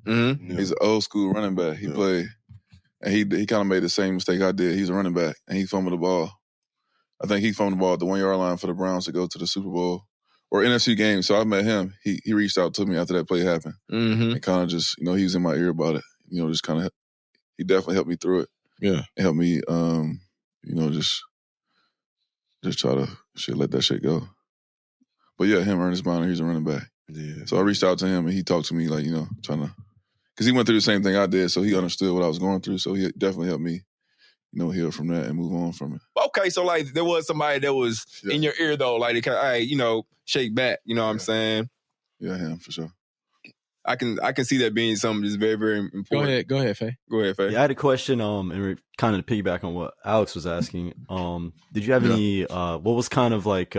Mm-hmm. He's an old school running back. He played, and he kind of made the same mistake I did. He's a running back, and he fumbled the ball. I think he fumbled the ball at the 1 yard line for the Browns to go to the Super Bowl. Or NFC game, so I met him. He reached out to me after that play happened. Mm-hmm. And kind of just, he was in my ear about it. Just kind of, he definitely helped me through it. Yeah. It helped me, just try to let that shit go. But yeah, him, Ernest Bonner, he's a running back. Yeah. So I reached out to him and he talked to me like, trying to, because he went through the same thing I did, so he understood what I was going through. So he definitely helped me, heal from that and move on from it. Okay, so like there was somebody that was in your ear though, like they kind of, all right, shake back. You know what I'm saying? Yeah, him for sure. I can see that being something that's very, very important. Go ahead, Faye. Go ahead, Faye. Yeah, I had a question, and kind of to piggyback on what Alex was asking. Did you have any? What was kind of like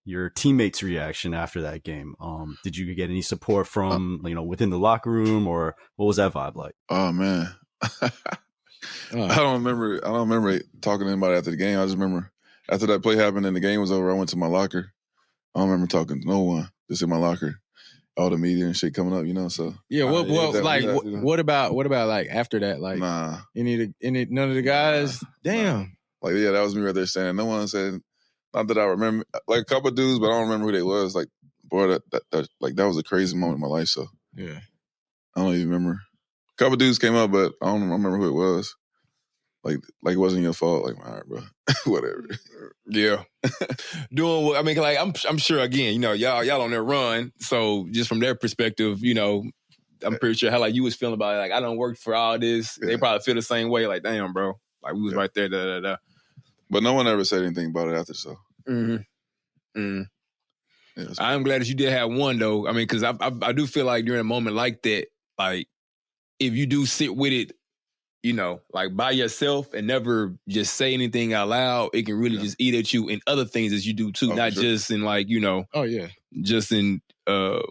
your teammates' reaction after that game? Did you get any support from within the locker room, or what was that vibe like? Oh man. I don't remember talking to anybody after the game. I just remember after that play happened and the game was over, I went to my locker. I don't remember talking to no one. Just in my locker. All the media and shit coming up, so. Yeah, what about like after that? Like nah. Any none of the guys? Damn. Like that was me right there standing. No one said, not that I remember, like a couple of dudes, but I don't remember who they was. Like, boy, that was a crazy moment in my life, so. Yeah. I don't even remember. A couple of dudes came up, but I don't remember who it was. Like it wasn't your fault. Like, all right, bro, whatever. Yeah, doing what I mean. Like, I'm sure. Again, y'all on their run. So just from their perspective, I'm pretty sure how like you was feeling about it. Like, I don't work for all this. Yeah. They probably feel the same way. Like, damn, bro. Like we was right there. Da, da, da. But no one ever said anything about it after. So. Yeah, I'm glad that you did have one though. I mean, because I do feel like during a moment like that, like if you do sit with it. Like by yourself and never just say anything out loud, it can really just eat at you in other things as you do too, not just in like, Oh yeah. Just in at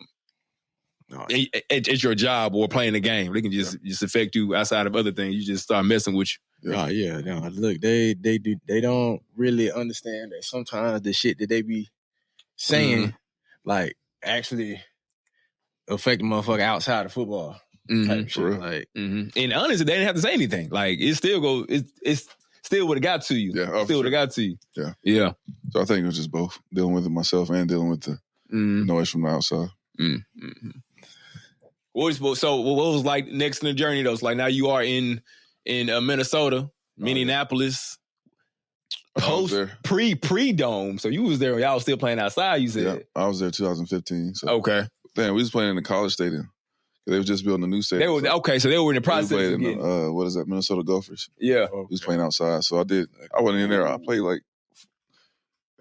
your job or playing the game. They can just affect you outside of other things. You just start messing with you. Oh yeah. No, look, they don't really understand that sometimes the shit that they be saying like actually affect the motherfucker outside of football. Type shit. Like, and honestly, they didn't have to say anything. Like, it still go. It's still would have got to you. Yeah, still would have got to you. Yeah. So I think it was just both dealing with it myself and dealing with the noise from the outside. What was like next in the journey though? So like now you are in in Minnesota, Minneapolis. Post pre-dome. So you was there when y'all was still playing outside, you said? Yeah, I was there 2015. So. Okay. Damn, we was playing in the college stadium. They were just building a new stadium. So they were in the process of getting... what is that, Minnesota Gophers. Yeah. We was playing outside. So I wasn't in there. I played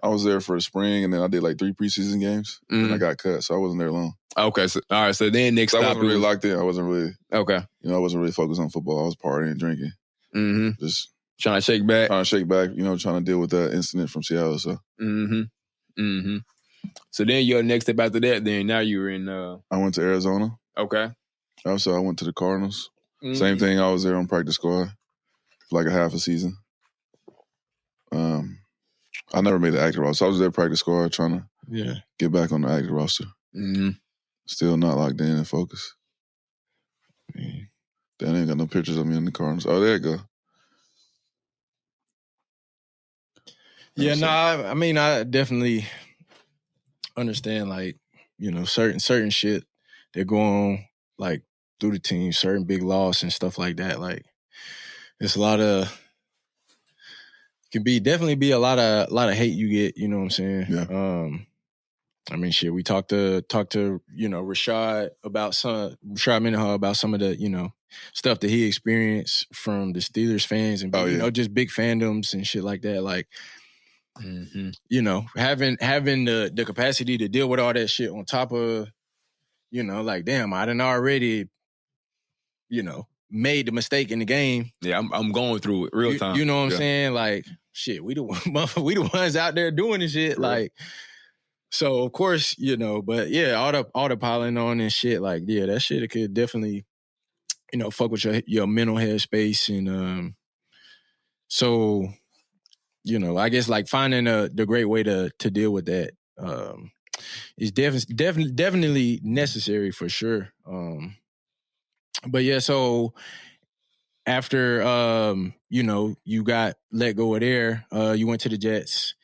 I was there for the spring, and then I did 3 preseason games, and I got cut, so I wasn't there long. Okay, so all right, so then next I wasn't really locked in. I wasn't really... Okay. I wasn't really focused on football. I was partying, drinking. Mm-hmm. Just... Trying to shake back, trying to deal with that incident from Seattle. So, So then your next step after that, then now you were in. I went to Arizona. Okay. Also, I went to the Cardinals. Same thing. I was there on practice squad for a half a season. I never made the active roster. So I was there practice squad trying to get back on the active roster. Mm-hmm. Still not locked in and focused. They ain't got no pictures of me in the Cardinals. Oh, there you go. Yeah, no, I mean, I definitely understand, certain shit that go on, through the team, certain big loss and stuff like that. It's a lot of, definitely be a lot of hate you get, you know what I'm saying? Yeah. I mean, shit, we talked to Rashad Mendenhall about some of the, stuff that he experienced from the Steelers fans and, just big fandoms and shit like that. Having the capacity to deal with all that shit on top of, damn, I done already, made the mistake in the game. Yeah, I'm going through it real time. You know what I'm saying? Shit, we the ones out there doing this shit. Right. So of course, but yeah, all the piling on and shit, that shit could definitely, fuck with your mental headspace. And so, I guess finding the great way to deal with that is definitely necessary for sure. But yeah, so after you got let go of there, you went to the Jets.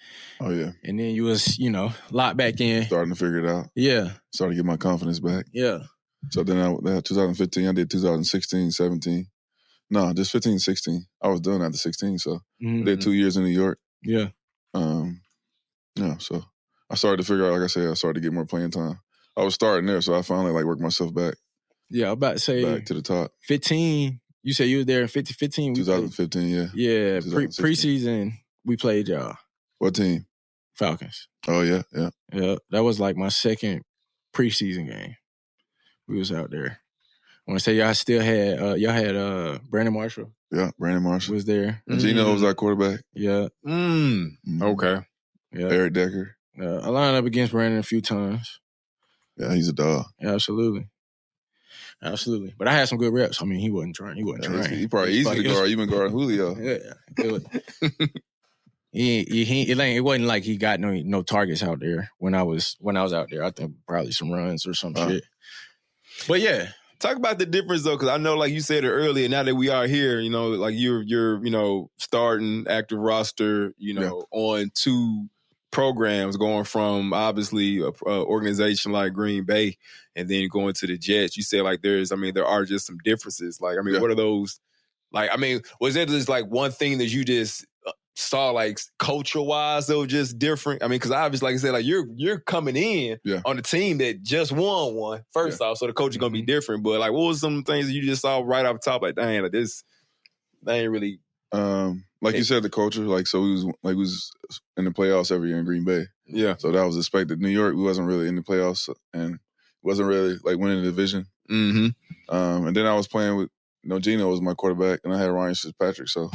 Oh yeah. And then you was, locked back in. Starting to figure it out. Yeah. Starting to get my confidence back. Yeah. So then 2015, I did 2016, 17. No, just 15, 16. I was done after 16, so I did 2 years in New York. Yeah. So I started to figure out, like I said, I started to get more playing time. I was starting there, so I finally worked myself back. Yeah, I'm about to say back to the top. 15. You said you were there in 15. 2015, yeah. Yeah, preseason we played y'all. What team? Falcons. Oh yeah. Yeah, that was my second preseason game. We was out there. I want to say y'all still had Brandon Marshall. Yeah, Brandon Marshall was there. And Gino was our quarterback. Yeah. Okay. Yeah. Eric Decker. I lined up against Brandon a few times. Yeah, he's a dog. Yeah, absolutely. But I had some good reps. I mean, he wasn't trying. He probably easy to guard. Even guard Julio. Yeah. It wasn't like he got no targets out there when I was out there. I think probably some runs or some shit. But yeah. Talk about the difference though, because I know, like you said it earlier. Now that we are here, you're starting active roster, on 2 programs, going from obviously a organization like Green Bay, and then going to the Jets. You said there are just some differences. What are those? Was there just one thing that you just saw culture wise that was just different? I mean, because obviously, like I said, you're coming in on a team that just won one first off, so the coach is gonna be different. But what was some things that you just saw right off the top? Dang, this they ain't really. You said, the culture. So we was in the playoffs every year in Green Bay. Yeah. So that was expected. New York, we wasn't really in the playoffs and wasn't really winning the division. Mm-hmm. And then I was playing with Gino was my quarterback, and I had Ryan Fitzpatrick. So.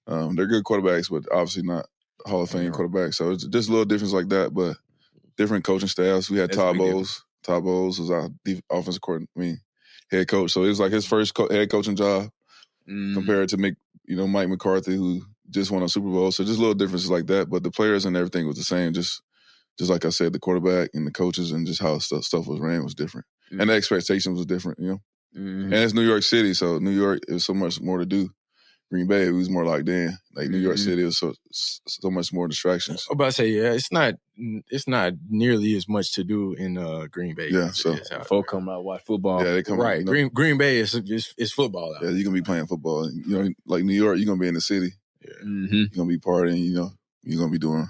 They're good quarterbacks, but obviously not Hall of Fame quarterbacks. So it's just a little difference like that, but different coaching staffs. We had Todd Bowles. Todd Bowles was our offensive head coach. So it was his first head coaching job compared to Mike McCarthy, who just won a Super Bowl. So just little differences like that, but the players and everything was the same. Just like I said, the quarterback and the coaches and just how stuff was ran was different, and the expectations was different. And it's New York City, so New York is so much more to do. Green Bay, it was more locked in. Like New York City, it was so much more distractions. I'm about to say, yeah, it's not nearly as much to do in Green Bay. Yeah, so folk come out watch football. Yeah, they come right. out. Green Bay is football out. Yeah, you're gonna be playing football. You know, like New York, you're gonna be in the city. Yeah. Mm-hmm. You're gonna be partying. You know, you're gonna be doing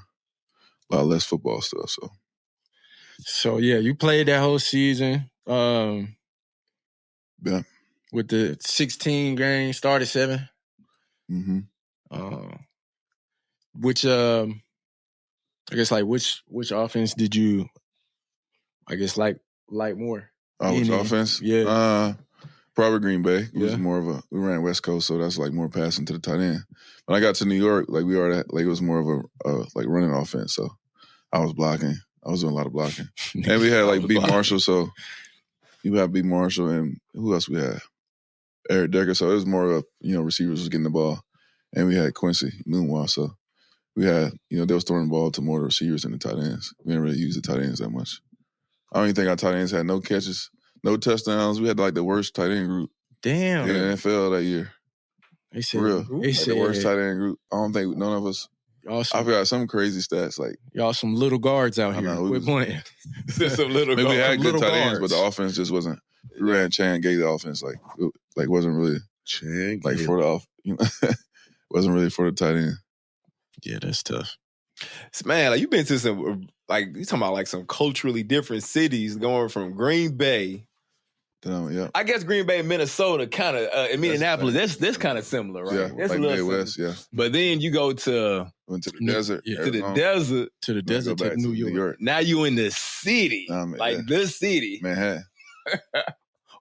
a lot less football stuff. So yeah, you played that whole season. Yeah. With the 16 games, started 7. Mm-hmm. Which I guess like which offense did you like more? Which offense? Yeah. Probably Green Bay. It was more of we ran West Coast, so that's like more passing to the tight end. When I got to New York, like it was more of a like running offense. So I was blocking. I was doing a lot of blocking. And we had like B. Marshall, so you had B. Marshall and who else we had? Eric Decker. So it was more of receivers was getting the ball. And we had Quincy Moonwell, so we had, they was throwing the ball to more of the receivers than the tight ends. We didn't really use the tight ends that much. I don't even think our tight ends had no catches, no touchdowns. We had like the worst tight end group in the NFL that year. They said, the worst tight end group. I don't think none of us. I forgot some crazy stats. Like y'all some little guards out here. We're playing. Some little guards. We had good tight ends, but the offense just wasn't. We ran Chan Gay the offense like wasn't really like for the off. Wasn't really for the tight end. Yeah, that's tough. Man, like you've been to some you talking about like some culturally different cities, going from Green Bay. I guess Green Bay, Minnesota, kind of and Minneapolis. That's kind of similar, right? Yeah, that's like Midwest. Yeah, but then you go went to the desert, to the desert, to New York. Now you in the city, this city, Manhattan.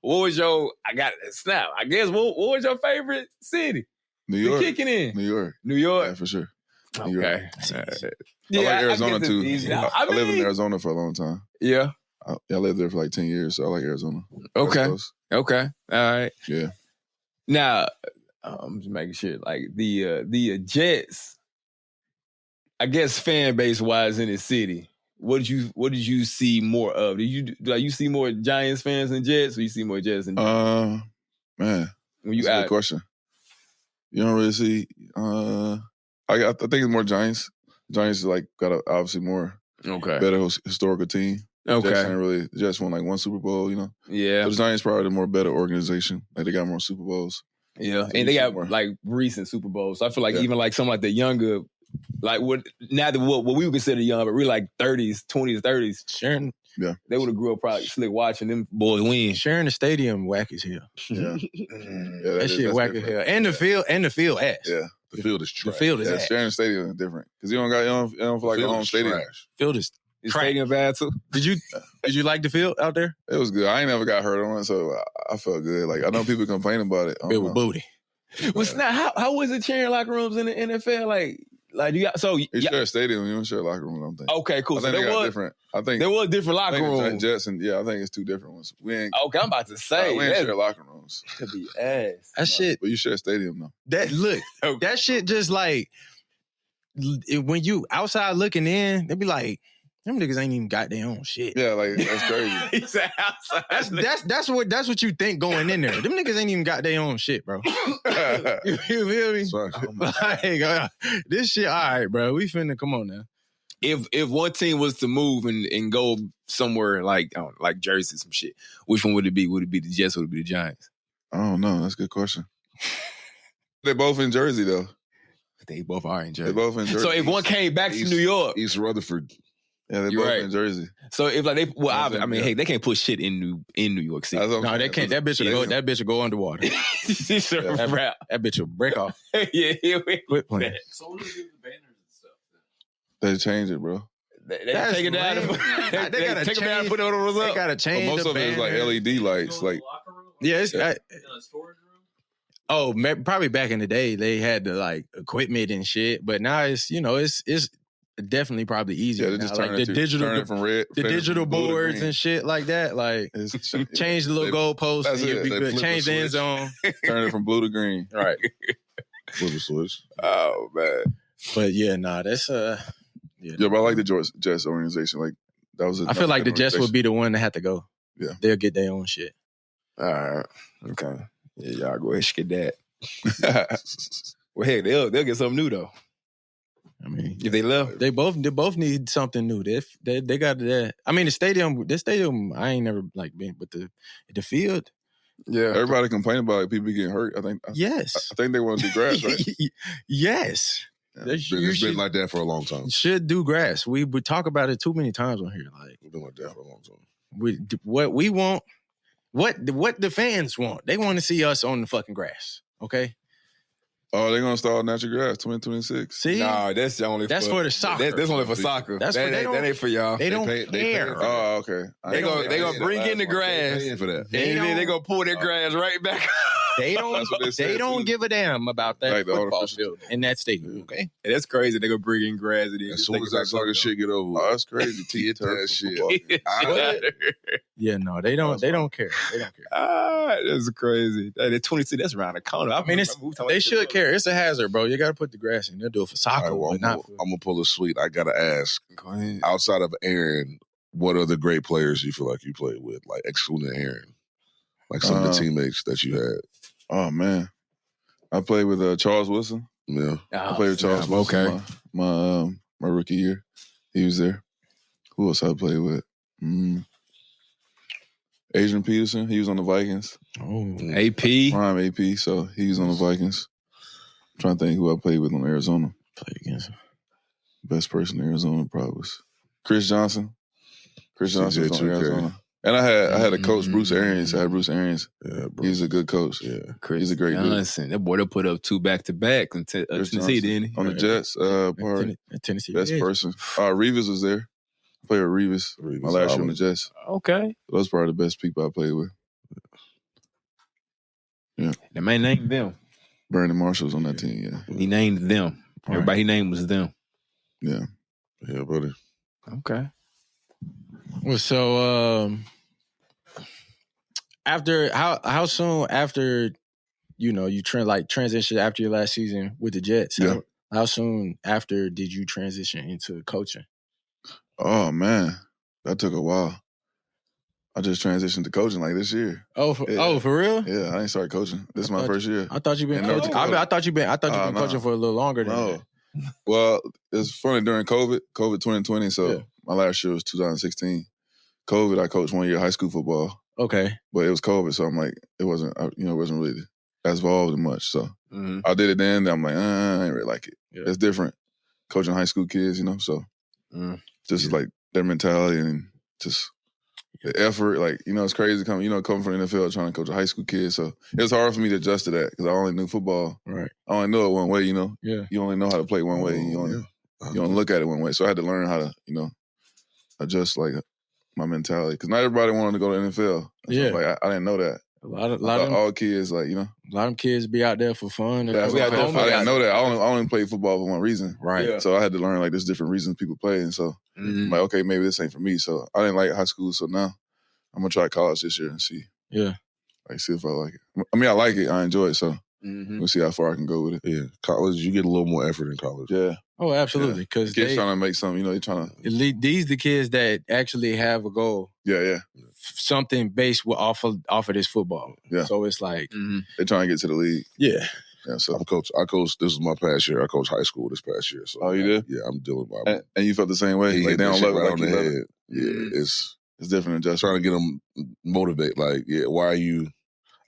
What was your? I got it. Snap. I guess what was your favorite city? New York. Kicking in. New York. Yeah, for sure. Okay. I like Arizona too. I lived in Arizona for a long time. Yeah. I lived there for like 10 years, so I like Arizona. Okay. All right. Yeah. Now, I'm just making sure, like the Jets, I guess fan base wise in the city, what did you see more of? Did you see more Giants fans than Jets, or you see more Jets than Giants? Man, that's a good question. You don't really see. I think it's more Giants. Giants like got obviously more better historical team. The Jets won like one Super Bowl. Yeah. But the Giants probably the more better organization. Like they got more Super Bowls. Yeah, so and they got like recent Super Bowls. So I feel like even like something like the younger, like what we would consider young, but really like 30s, 20s, 30s. Sharon. Yeah. They would have grew up probably slick watching them boys win. Sharing the stadium whack as hell. Yeah. That shit whack as hell. And the field ass. Yeah. The field is trash. The field is ass. Sharing the stadium is different. Because you don't feel like your own stadium. Trash. Field is stadium bad too. Did you like the field out there? It was good. I ain't never got hurt on it, so I felt good. Like I know people complain about it. It was booty. Well, now how was it sharing locker rooms in the NFL? Like you got you share a stadium, you don't share a locker room. I don't think. Okay, cool. I think there was different. I think there was different locker rooms. Jets and I think it's two different ones. We ain't. Okay, I'm about to say we ain't share locker rooms. Could be ass. That shit. But you share a stadium though. That shit just like when you outside looking in, they be like, them niggas ain't even got their own shit. Yeah, like that's crazy. He said outside. That's what you think going in there. Them niggas ain't even got their own shit, bro. You feel me? Like, this shit, all right, bro. We finna come on now. If one team was to move and go somewhere like Jersey, some shit, which one would it be? Would it be the Jets or would it be the Giants? I don't know. That's a good question. They're both in Jersey though. They both are in Jersey. They're both in Jersey. So if one came back to New York, East Rutherford. Yeah, they're both in Jersey. So if like hey, they can't put shit in New York City. No, they can't. That bitch will go underwater. That bitch will break off. Yeah, quit playing. So what do they do with the banners and stuff They then? changed it, bro. They take it down. They gotta take it down and put it on the They gotta change. But most of it is like LED lights. Like it's in a storage room. Oh, probably back in the day they had the like equipment and shit, but now it's it's definitely probably easier. Yeah, they just now. turn Like it the digital from red, the digital boards and shit like that. Like change the little goalpost. That's and it. Be good. Change the end zone. Turn it from blue to green. Right. Flip a switch. Oh man. But yeah, that's Yeah, but I like the Jets organization. Like that was. I feel like the Jets would be the one that had to go. Yeah, they'll get their own shit. All right. Okay. Yeah, y'all go ahead and get that. Well, heck, they'll get something new though. I mean, if they left, they both need something new. They got that. I mean, the stadium. I ain't never like been, but the field. Yeah, everybody complain about it. People getting hurt. I think. Yes, I think they want to do grass, right? Yes, it's been like that for a long time. Should do grass. We talk about it too many times on here. Like it's been like that for a long time. What we want, what the fans want. They want to see us on the fucking grass. Okay. Oh, they're gonna start natural grass 2026. See, no, that's for the soccer. That's only for soccer. That ain't for y'all. They don't care. Oh, okay. They gonna bring in the grass for that. They gonna pull their grass right back. They don't give a damn about that football field in that stadium. Okay, and that's crazy. They gonna bring in grass. As soon as that soccer shit get over, that's crazy. Get that shit. Yeah, no, they don't care. They don't care. That's crazy. The 26. That's around the corner. I mean, they should care. It's a hazard, bro. You got to put the grass in. They'll do it for soccer, I'm gonna pull a sweet. I gotta ask. Go ahead. Outside of Aaron, what other great players you feel like you played with? Like excluding Aaron, like some of the teammates that you had. Oh man, I played with Charles Wilson. Yeah, I played with Charles Wilson. Okay, my rookie year, he was there. Who else I played with? Adrian Peterson. He was on the Vikings. Oh, AP. Prime AP. So he was on the Vikings. I'm trying to think who I played with on Arizona. Played against him. Best person in Arizona probably was Chris Johnson. Chris Johnson was on Arizona. And I had a coach, Bruce Arians. I had Bruce Arians. Yeah, He's a good coach. Yeah, He's a great Johnson. Dude. That boy, they put up 2 back-to-back in Tennessee, didn't he? On the Jets part. Tennessee. Best person. Revis was there. I played with Revis my last year on the Jets. Okay. Those are probably the best people I played with. Yeah. The man named them. Brandon Marshall was on that team, yeah. He named them. Right. Everybody he named was them. Yeah. Yeah, buddy. Okay. Well, so after how soon after you transition after your last season with the Jets? Yeah. How soon after did you transition into coaching? Oh man, that took a while. I just transitioned to coaching like this year. Oh, for real? Yeah, I didn't start coaching. This is my first year. I thought you've been coaching. I thought you've been coaching for a little longer than that. Well, it's funny during COVID 2020. So my last year was 2016. COVID, I coached 1 year high school football. Okay, but it was COVID, so I'm like, it wasn't really as involved in much. So I did it then. I'm like, I ain't really like it. Yeah. It's different coaching high school kids, So just like their mentality and just the effort. Like it's crazy coming from the NFL trying to coach a high school kid. So it was hard for me to adjust to that because I only knew football. Right. I only know it one way. Yeah. You only know how to play one way. And you only look at it one way. So I had to learn how to adjust like my mentality because not everybody wanted to go to the NFL. Yeah. Like I didn't know that. A lot of all kids, like, a lot of them kids be out there for fun. I didn't know that. I only played football for one reason. Right. Yeah. So I had to learn, like, there's different reasons people play. And so I'm like, okay, maybe this ain't for me. So I didn't like high school. So now I'm going to try college this year and see. Yeah. Like, see if I like it. I mean, I like it. I enjoy it. So we'll see how far I can go with it. Yeah. College, you get a little more effort in college. Yeah. Oh, absolutely. Because kids trying to make something, they're trying to. These the kids that actually have a goal. Yeah. Something based off of this football. Yeah. So it's like they're trying to get to the league. Yeah. Yeah. So I coached. This is my past year. I coached high school this past year. So you did? Yeah, I'm dealing with it. And you felt the same way. Like they don't love it right like on you the love head. it. Yeah, it's different. Just trying to get them motivated. Like, why are you?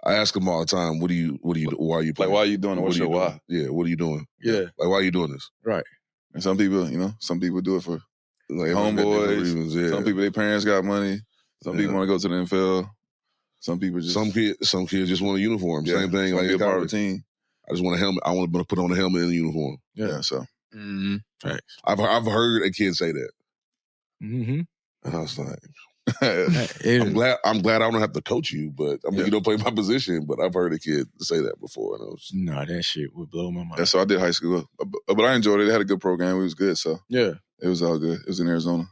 I ask them all the time. Why are you playing? Like, why are you doing it? What's your why? Yeah. What are you doing? Yeah. Like, why are you doing this? Right. And some people, do it for like homeboys. Reasons, yeah. Some people, their parents got money. Some people want to go to the NFL. Some people just some kids just want a uniform. Yeah, same thing. Like be a part of the team. I just want a helmet. I want to put on a helmet and a uniform. Yeah. So right. I've heard a kid say that. Mm-hmm. And I was like, I'm glad I don't have to coach you, but I mean you don't play my position. But I've heard a kid say that before. And I was, no, that shit would blow my mind. Yeah, so I did high school, but I enjoyed it. They had a good program. It was good. So yeah, it was all good. It was in Arizona.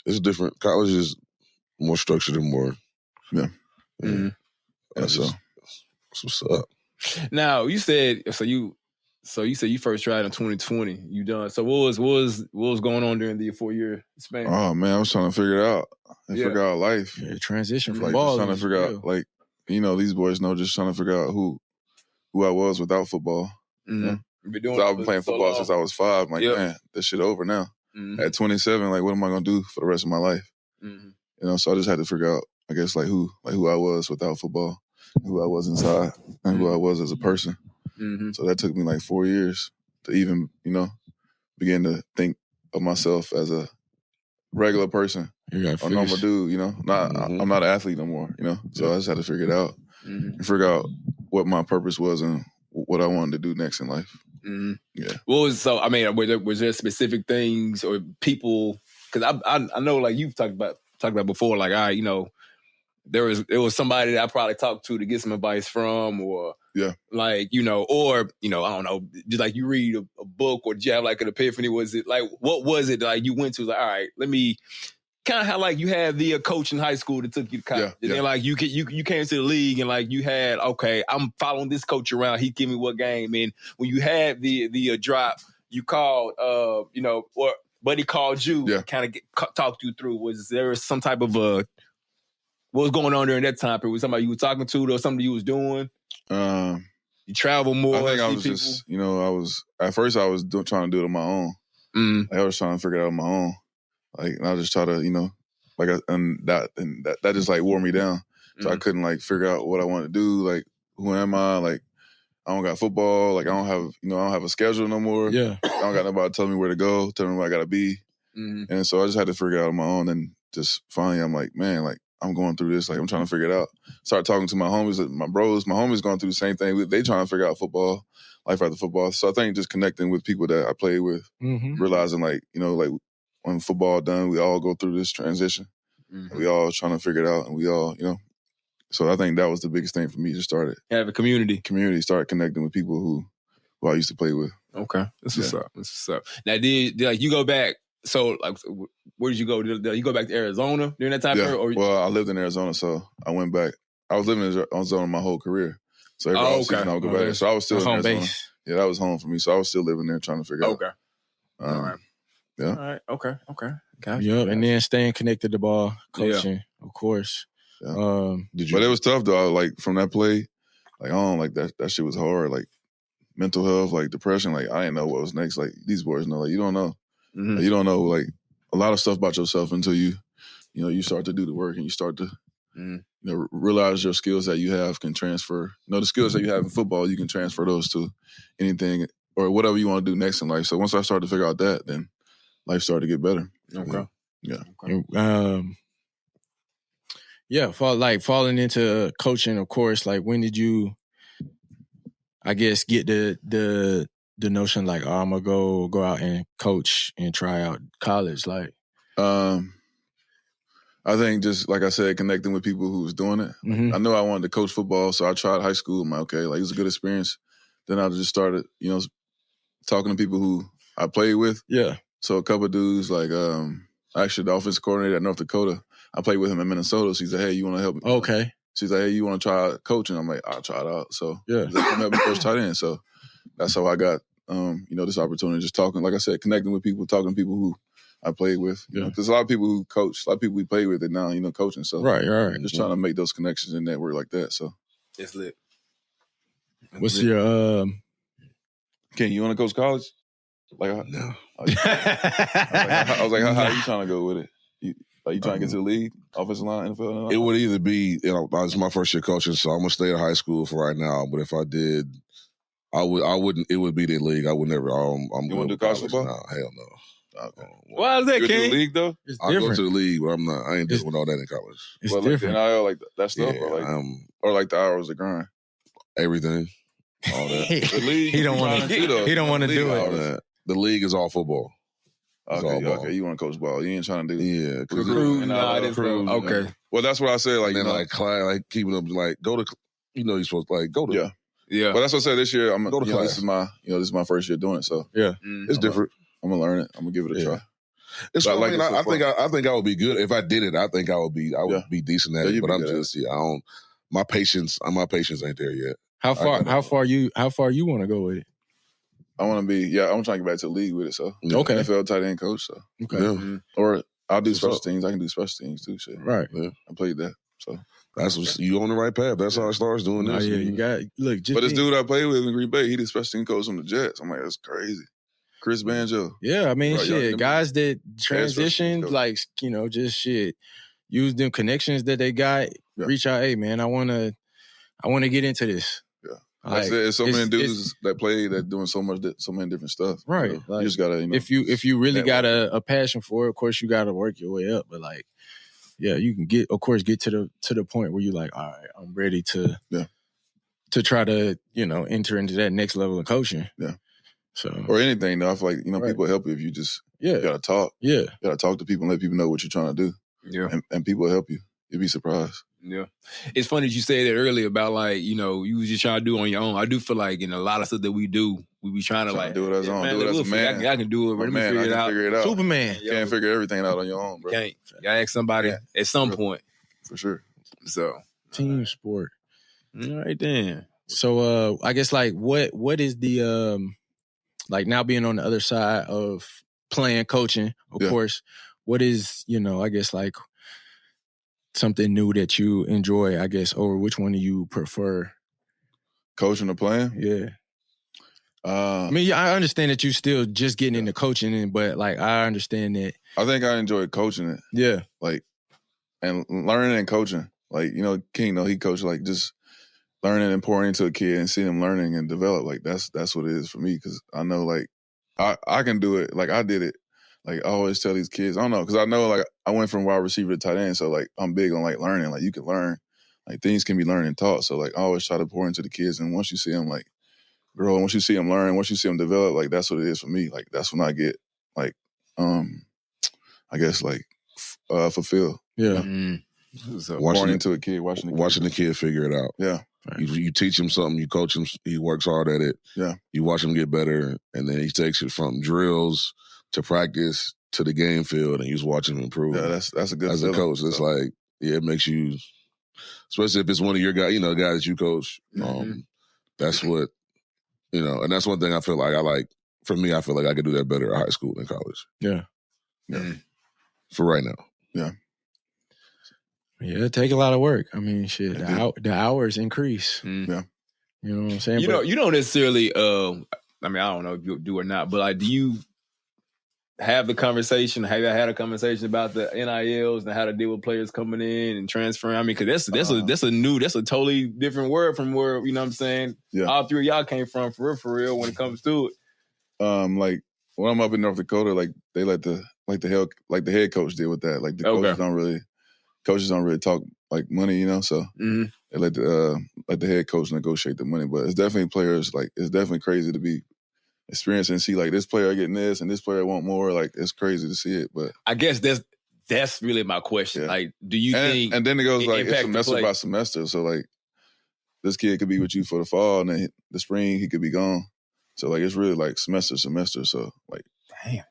It's different. College is more structured and more. Yeah. Mm-hmm. Yeah. So what's up? Now you said you said you first tried in 2020. You done. So what was going on during the 4-year span? Oh man, I was trying to figure it out. Figure out life. Yeah, transition from like, ball. Trying to figure out, like, these boys know, just trying to figure out who who I was without football. Mm-hmm. So I've been playing football since I was 5. I'm like, man, this shit over now. Mm-hmm. At 27, like, what am I gonna do for the rest of my life? Mm-hmm. You know, so I just had to figure out, I guess, who I was without football, who I was inside, and who I was as a person. Mm-hmm. So that took me like 4 years to even, begin to think of myself as a regular person, a normal dude. I'm not an athlete no more. So I just had to figure it out and figure out what my purpose was and what I wanted to do next in life. Mm-hmm. Yeah. Was there specific things or people? Because I know, like you've talked about before, like there was somebody that I probably talked to get some advice from, or like or I don't know, just like you read a book, or did you have like an epiphany? Was it like, what was it like you went to? Like, all right, let me. Kind of how like you had the coach in high school that took you to college. And then like you came to the league and like you had, okay, I'm following this coach around. He give me what game. And when you had the drop, you called, or Buddy called you, kind of talked you through. Was there some type of what was going on during that time period? Was somebody you were talking to or something you was doing? You travel more? I think I was just, at first I was trying to do it on my own. Like I was trying to figure it out on my own. Like, and I just try to, that just like wore me down. So I couldn't like figure out what I wanted to do. Like, who am I? Like, I don't got football. Like, I don't have a schedule no more. Yeah. I don't got nobody telling me where to go, telling me where I got to be. Mm-hmm. And so I just had to figure it out on my own. And just finally, I'm like, man, like, I'm going through this. Like, I'm trying to figure it out. Start talking to my homies, my bros. My homies going through the same thing. They trying to figure out football, life after football. So I think just connecting with people that I played with, realizing like, when football done, we all go through this transition. Mm-hmm. We all trying to figure it out, and we all, So I think that was the biggest thing for me. Just started have a community. Started connecting with people who I used to play with. Okay, that's what's up. That's what's up. Now, did like you go back? So, like, where did you go? Did you go back to Arizona during that time? Yeah. Well, I lived in Arizona, so I went back. I was living in Arizona my whole career, so every offseason I would go back. So I was still in Arizona. Base. Yeah, that was home for me. So I was still living there, trying to figure out. Okay. All right. Yeah. All right. Okay. Gotcha. Yep. And then staying connected to ball, coaching, of course. Yeah. But it was tough though. Like from that play, like that shit was hard. Like mental health, like depression. Like I didn't know what was next. Like these boys know. Like you don't know. Mm-hmm. Like, you don't know like a lot of stuff about yourself until you start to do the work and you start to realize your skills that you have can transfer. The skills that you have in football, you can transfer those to anything or whatever you want to do next in life. So once I started to figure out that, then life started to get better. Okay. Yeah. Falling into coaching, of course. Like, when did you, I guess, get the notion like, I'm gonna go out and coach and try out college? Like, I think just like I said, connecting with people who was doing it. Mm-hmm. I knew I wanted to coach football, so I tried high school. I'm like, okay, like it was a good experience. Then I just started, talking to people who I played with. Yeah. So a couple of dudes, like actually the offensive coordinator at North Dakota, I played with him in Minnesota. She's like, hey, you want to help me? Okay. She's like, hey, you want to try coaching? I'm like, I'll try it out. So yeah, like, come help me coach tight end. So that's how I got, this opportunity. Just talking, like I said, connecting with people, talking to people who I played with. Because a lot of people who coach, a lot of people we play with, are now coaching. So right. Just trying to make those connections and network like that. So it's lit. What's your Ken, you want to coach college? Like, no. I was like, how are you trying to go with it? Are you trying to get to the league, offensive line, NFL? It would either be, it's my first year coaching, so I'm gonna stay at high school for right now. But if I did, I wouldn't. It would be the league. I would never. I'm you want to do college football? No, hell no. Okay. Why is that, King? King? The league though, I go to the league, but I'm not. I ain't doing all that in college. It's different. Like NIL, like that stuff, or like the hours of grind, everything, all that. The league, he don't want to. He don't want to do all it. That. The league is all football. Okay, you want to coach ball. You ain't trying to do crew. Okay. Well, that's what I said. Like, and then like keeping up, like go to, you're supposed to like go to. Yeah. But that's what I said this year. I'm going to class. This is my first year doing it. So yeah, it's different. I'm gonna learn it. I'm gonna give it a try. It's I think I would be good if I did it. I think I would be decent at it. But I'm just I don't. My patience ain't there yet. How far you want to go with it? I want to be, I'm trying to get back to the league with it, so. Okay. NFL tight end coach, so. Okay. Yeah. Or I'll do special teams. I can do special teams too, shit. Right. Yeah. I played that, so. That's what you on the right path. That's how it starts doing this. Oh, yeah, you got look. Just but this dude I played with in Green Bay, he the special team coach on the Jets. I'm like, that's crazy. Chris Banjo. Yeah, I mean, Bro, shit. Guys that transition, like, you know, just shit. Use them connections that they got. Yeah. Reach out. Hey, man, I wanna get into this. Yeah, like, there's so many dudes that play that doing so many different stuff. Right. You know? Like, you just gotta, you know, if you really got a passion for it, of course you gotta work your way up. But like, yeah, you can get to the point where you're like, all right, I'm ready to try to, you know, enter into that next level of coaching. Yeah. So or anything though, I feel like, you know, people help you if you just you gotta talk. Yeah. You gotta talk to people and let people know what you're trying to do. Yeah. And people help you. You'd be surprised. Yeah. It's funny that you said that earlier about like, you know, you was just trying to do it on your own. I do feel like in a lot of stuff that we do, we be trying to like do it as a man. I can do it, but let me figure it out. Superman. You can't figure everything out on your own, bro. Can't. You gotta ask somebody at some point. For sure. So team sport. All right then. So I guess like what is the like now being on the other side of playing coaching, of course, what is, you know, I guess like something new that you enjoy, I guess, or which one do you prefer? Coaching or playing? Yeah. I mean, I understand that you still just getting into coaching, but like I understand that. I think I enjoy coaching it. Yeah. Like, and learning and coaching. Like, you know, King, he coached like just learning and pouring into a kid and seeing him learning and develop. Like that's what it is for me, because I know like I can do it. Like I did it. Like I always tell these kids, I don't know, because I know like I went from wide receiver to tight end, so like I'm big on like learning. Like you can learn, like things can be learned and taught. So like I always try to pour into the kids, and once you see them like grow, once you see them learn, once you see them develop, like that's what it is for me. Like that's when I get like I guess like fulfilled. Yeah. So pouring into a kid, watching the kid figure it out. Yeah. Right. You teach him something, you coach him, he works hard at it. Yeah. You watch him get better, and then he takes it from drills to practice to the game field, and you just watch him improve. Yeah, that's a good as feeling. A coach. It's like, it makes you, especially if it's one of your guys, you know, guys that you coach. That's what, you know, and that's one thing I feel like for me, I feel like I could do that better at high school than college. Yeah. For right now. Yeah. Yeah, it take a lot of work. I mean, shit, the hours increase. Yeah. You know what I'm saying? You don't necessarily, I mean, I don't know if you do or not, but like, do you have the conversation? Have you had a conversation about the NILs and how to deal with players coming in and transferring? I mean, because that's a totally different word from where, you know what I'm saying? Yeah. All three of y'all came from for real when it comes to it. Like when I'm up in North Dakota, like they let the head coach deal with that. Like the coaches don't really talk like money, you know. So they let the head coach negotiate the money. But it's definitely players, like it's definitely crazy to be experienced and see like this player getting this and this player want more. Like it's crazy to see it. But I guess that's really my question. Yeah. Like, do you think? And then it goes like it's semester by semester. So like this kid could be with you for the fall, and then the spring he could be gone. So like it's really like semester. So like damn.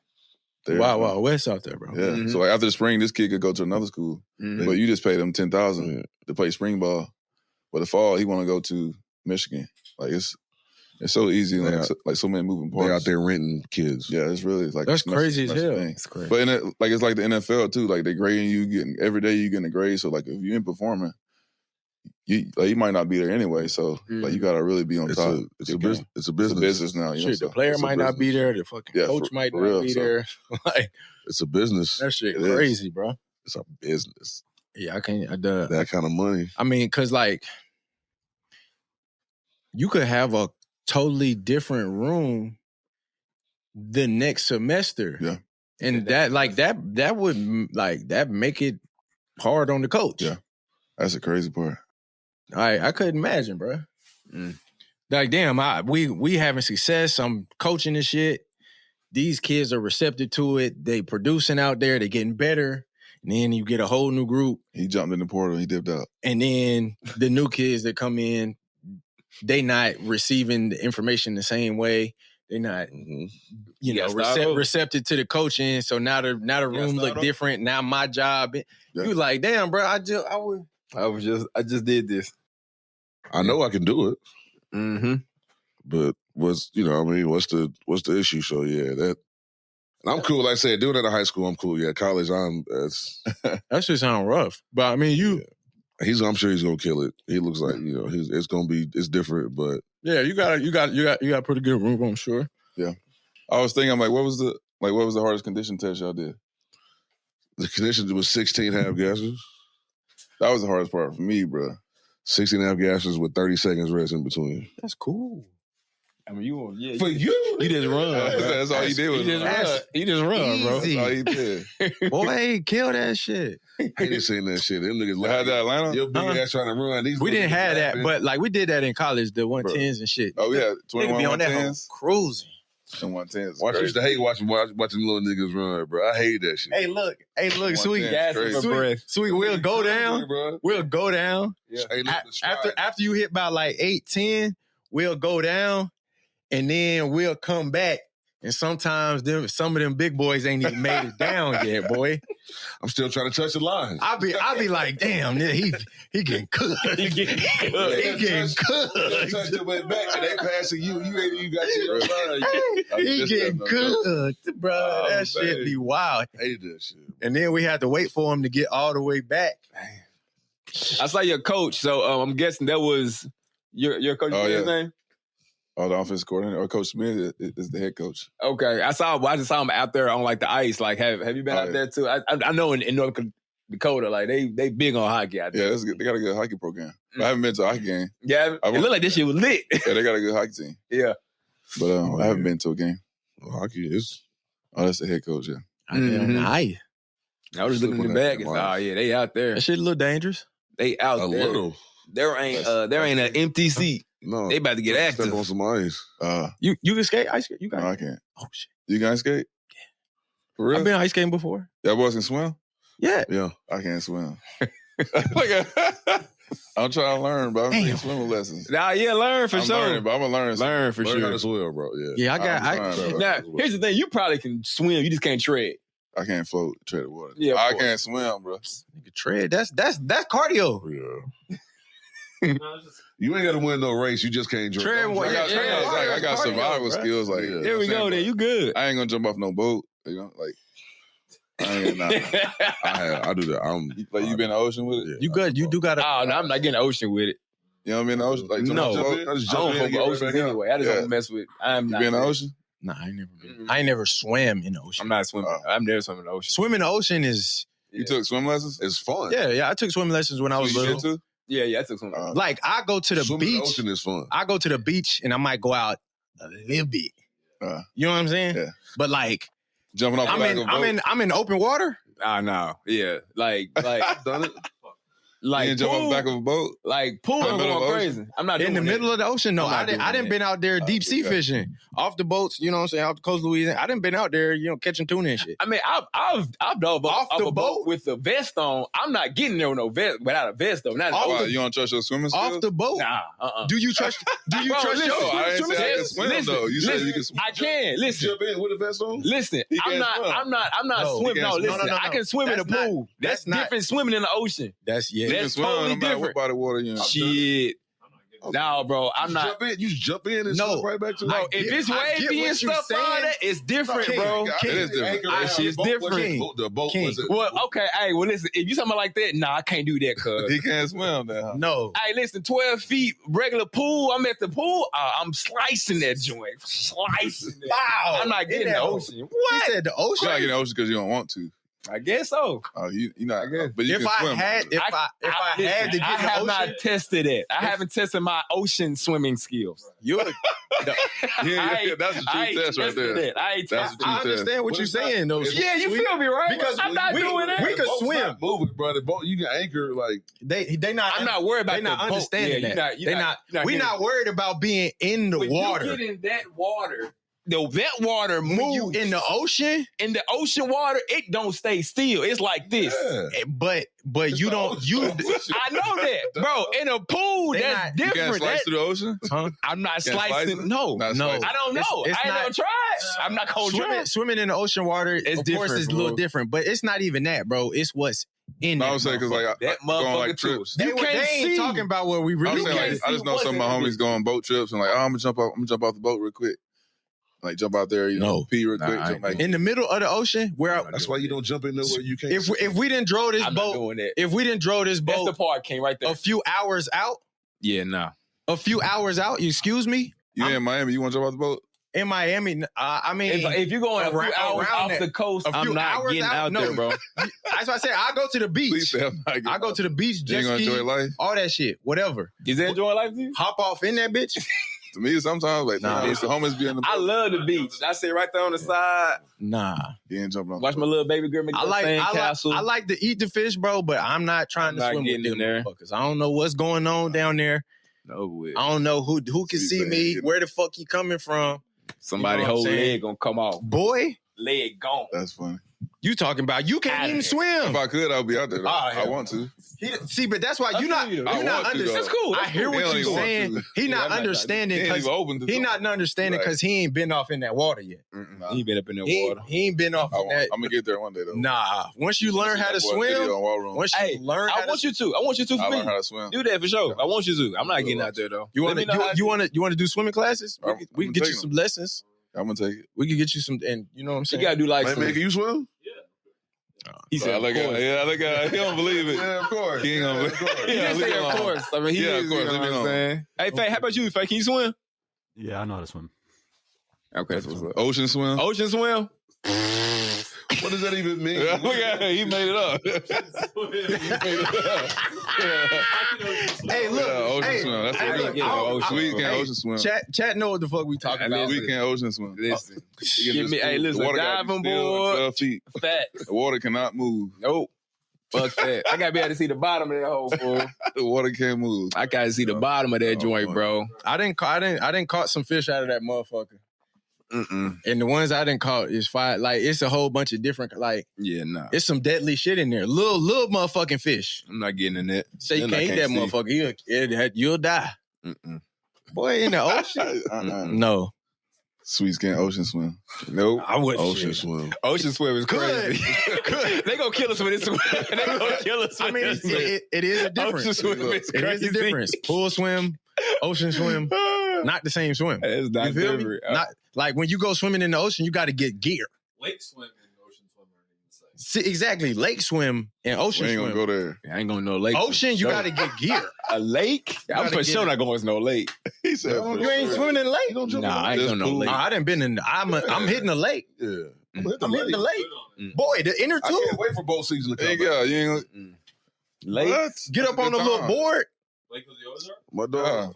Wow, West out there, bro. Yeah. So like after the spring, this kid could go to another school, but you just paid him $10,000 to play spring ball. But the fall, he want to go to Michigan. Like it's so easy, like so many moving parts. They out there renting kids. Yeah, it's really like that's crazy as hell. It's crazy. But it's like the NFL too. Like they grading you, every day you getting a grade. So like if you ain't performing, you might not be there anyway. So like you gotta really be on top. It's a business. It's a business now. You know, the player might not be there. The fucking coach might not be there. Like it's a business. That shit crazy, bro. It's a business. Yeah, I can't. That kind of money. I mean, because like you could have a totally different room the next semester. Yeah, and that would like that make it hard on the coach. Yeah, that's the crazy part. I couldn't imagine, bro. Like, damn, we having success. I'm coaching this shit. These kids are receptive to it. They producing out there. They getting better. And then you get a whole new group. He jumped in the portal. He dipped out. And then the new kids that come in, they not receiving the information the same way. They're not, receptive to the coaching. So now the room look different. Now my job, you like, damn, bro. I just did this. I know I can do it. But what's the issue? So yeah, that I'm cool. Like I said, doing it at high school, I'm cool. Yeah, college, that shit sound rough. But I mean, I'm sure he's gonna kill it. He looks like it's different, but yeah, you got pretty good room, I'm sure. Yeah, I was thinking, I'm like, what was the hardest condition test y'all did? The condition was 16 half gases. That was the hardest part for me, bro. 16 half gases with 30 seconds rest in between. That's cool. I mean, you just run. That's all he did was he just run, bro. That's all he did. Boy, kill that shit. I ain't seen that shit. Them niggas had that Atlanta. Your big ass trying to run. We didn't have that, but like we did that in college, the 110s and shit. Oh yeah, 21 be on that 110s. Cruising. And 110s. I used to hate watching little niggas run, bro. I hate that shit. Hey, look, sweet. Sweet, we'll go down. We'll go down. Yeah. After you hit about like 8-10, we'll go down. And then we'll come back, and sometimes some of them big boys ain't even made it down yet, boy. I'm still trying to touch the line. I'll be like, damn, he getting cooked. He getting cooked. Touch the way back, and they passing you. You ain't even got your line. He getting cooked, bro. That shit be wild. I hate that shit. And then we had to wait for him to get all the way back. I saw your coach, so I'm guessing that was your coach. His name? Oh, the offensive coordinator, or Coach Smith is the head coach. Okay, I just saw him out there on like the ice. Like, have you been out there too? I know in North Dakota, like they big on hockey out there. Yeah, they got a good hockey program. I haven't been to a hockey game. Yeah, it looked like this shit was lit. Yeah, they got a good hockey team. Yeah, but I haven't been to a game. Well, hockey is. Oh, that's the head coach. Yeah. I was just looking in the back. They out there. That shit a little dangerous. They out a there. Little. There ain't an empty seat. No, they about to get active. Step on some ice. You can skate? Ice skate? You got? No, I can't. Oh shit! You guys skate? Yeah. For real? I've been ice skating before. Y'all boys can swim? Yeah. Yeah. I can't swim. I'm trying to learn, bro. I'm taking swimming lessons. Nah, yeah, learn for sure. Learning, but I'm gonna learn. Learn for learn sure. How to swim, bro. Yeah. Yeah, I got. Now, here's the thing: you probably can swim. You just can't tread. I can't float, tread the water. Yeah, I can't swim, bro. Nigga, tread. That's cardio. Yeah. You ain't got to win no race. You just can't jump. I got survival skills. Like, there we go. Then you good. I ain't gonna jump off no boat. You know, like I ain't. I do that. Like you been in the ocean with it. Yeah, you good? You do got to. Oh no, I'm not getting in the ocean with it. You know what I mean? The ocean. Like no, I just don't fuck with oceans anyway. I just Yeah. don't mess with. I'm You not. been in the ocean? Nah, I ain't never been. I ain't never swam in the ocean. I'm not swimming. I'm never swimming in the ocean. Swimming in the ocean is. You took swim lessons? It's fun. Yeah. I took swimming lessons when I was little. Too? Yeah, I took swimming. Like I go to the Swimming in beach. the ocean is fun. I go to the beach and I might go out a little bit. You know what I'm saying? Yeah. But like jumping off the back of a boat. I'm in open water. No. Yeah. Like done it. Like you didn't jump off the back of a boat. Like pool, I'm going crazy. I'm not in the middle of the ocean. No, I didn't been out there deep sea fishing off the boats. You know what I'm saying? Off the coast of Louisiana. I didn't been out there. You know, catching tuna and shit. I mean, I've dove off the boat with the vest on. I'm not getting there with no vest without a vest though. You don't trust your swimming skills? Off the boat? Nah. Do you trust? Do you trust your I swimming didn't say I can skills? swim though. You said you can swim. I can. Listen. Jump in with a vest on? Listen. I'm not swimming. No, listen. I can swim in the pool. That's different swimming in the ocean. That's totally different. Body water, you know. Shit. No, bro, I'm not. You just jump in and swim right back to bro, if it's wavy and stuff like that, it's different, bro. It is different. That shit's different. The boat was it? Well, okay, hey, well, listen, if you talking about like that, nah, I can't do that, cuz. He can't swim now. No. Hey, listen, 12 feet, regular pool, I'm at the pool, I'm slicing that joint. Slicing it. Wow. I'm not getting the ocean. What? You said the ocean? You're not getting the ocean because you don't want to. I guess so. Oh, you not. But you if can I swim. had, if I had to get I in the have ocean, not tested it. I haven't tested my ocean swimming skills. You're that's a true test right there. I understand what you're saying, though. Yeah, you feel me, right? Because I'm not doing that. We could swim. Moving, bro. The boat, you can anchor like they not. I'm not worried about. They not understanding that. They not. We not worried about being in the water. You get in that water. That water moves. You in the ocean? In the ocean water, it don't stay still. It's like this. Yeah. But you don't. I know that, bro. In a pool, that's different. You can't slice through the ocean? Huh? I'm not slicing. No. I don't know. I ain't never tried. I'm not gonna try. Swimming in the ocean water, of course, is a little different. But it's not even that, bro. It's what's in there. I was saying because like that going like trips. They ain't talking about what we really. I just know some of my homies go on boat trips and like, I'm gonna jump off the boat real quick. Like jump out there, pee real quick. Jump back in the middle of the ocean. That's why you don't jump in there where you can't. If we didn't draw this boat, that's the part came right there. A few hours out. Yeah, nah. A few hours out. You excuse me. You in Miami? You want to jump out the boat? In Miami, I mean, if you're going a few hours off the coast, I'm not getting out there, bro. That's why I said I go to the beach. I go to the beach, jet ski, enjoy life? All that shit, whatever. Is that enjoying life to you? Hop off in that bitch. To me, sometimes like it's the homies be in the boat. I love the beach. I sit right there on the side. Nah, you ain't jumping on. Watch my little baby girl make castle. I like to eat the fish, bro, but I'm not trying to swim with them motherfuckers. I don't know what's going on down there. No way. I don't know who can see me. Where the fuck you coming from? Somebody whole leg gonna come off. Boy. Leg gone. That's funny. You talking about you can't even swim. If I could, I'll be out there. I want to. See, but that's why you're not understanding. That's cool. I hear what you're saying. He not understanding because he ain't been off in that water yet. He ain't been up in that water. He ain't been off in that. I'm gonna get there one day though. Nah. Once you learn how to swim, I want you to. I learn how to swim. Do that for sure. I want you to. I'm not getting out there though. You want to do swimming classes? We can get you some lessons. I'm gonna take it. We can get you some, and you know what I'm saying. You gotta do like. Can you swim? He said, "Look at he don't believe it." Yeah, of course. He ain't gonna believe it. He didn't say of course. I mean, of course. You know what I'm saying? Hey, Faye, how about you? Faye, can you swim? Yeah, I know how to swim. Okay, that's what's up. Ocean swim. Ocean swim. What does that even mean? Look at him. He made it up. Hey, look. Ocean swim. That's what we get. We can't ocean swim. Chat know what the fuck we talking about. We can't ocean swim. Listen. Give me, listen, diving board. 12 feet. Facts. The water cannot move. Nope. Fuck that. I gotta be able to see the bottom of that hole, fool. The water can't move. I gotta see the bottom of that joint, bro. I didn't caught some fish out of that motherfucker. And the ones I didn't caught is fine. Like it's a whole bunch of different it's some deadly shit in there. Little motherfucking fish. I'm not getting in that. So you can't eat that motherfucker. You'll die. Boy, in the ocean? No. Sweets can't ocean swim. Nope. I wouldn't ocean swim. Ocean swim is crazy. Good. They gonna kill us with this swim. They gonna kill us with I mean, it is a difference. Ocean swim is crazy. It is a difference. Pool swim, ocean swim, not the same swim. It's not you feel different. Me? Not like when you go swimming in the ocean, you got to get gear. Lake swim and ocean swim are the See, same. exactly. Lake swim and ocean swim. We ain't gonna go there. I ain't gonna know lake. Ocean, you got to get gear. A lake? I'm for sure not going to no lake. He said, you ain't swimming in the lake? Nah, I ain't going to no lake. I done been in. I'm hitting the lake. Yeah. I'm hitting the lake. Boy, the inner I tube. can't wait for boat season to come. Yeah, you ain't lake. What? Get up on the little board. Lake of the Ozark? My dog.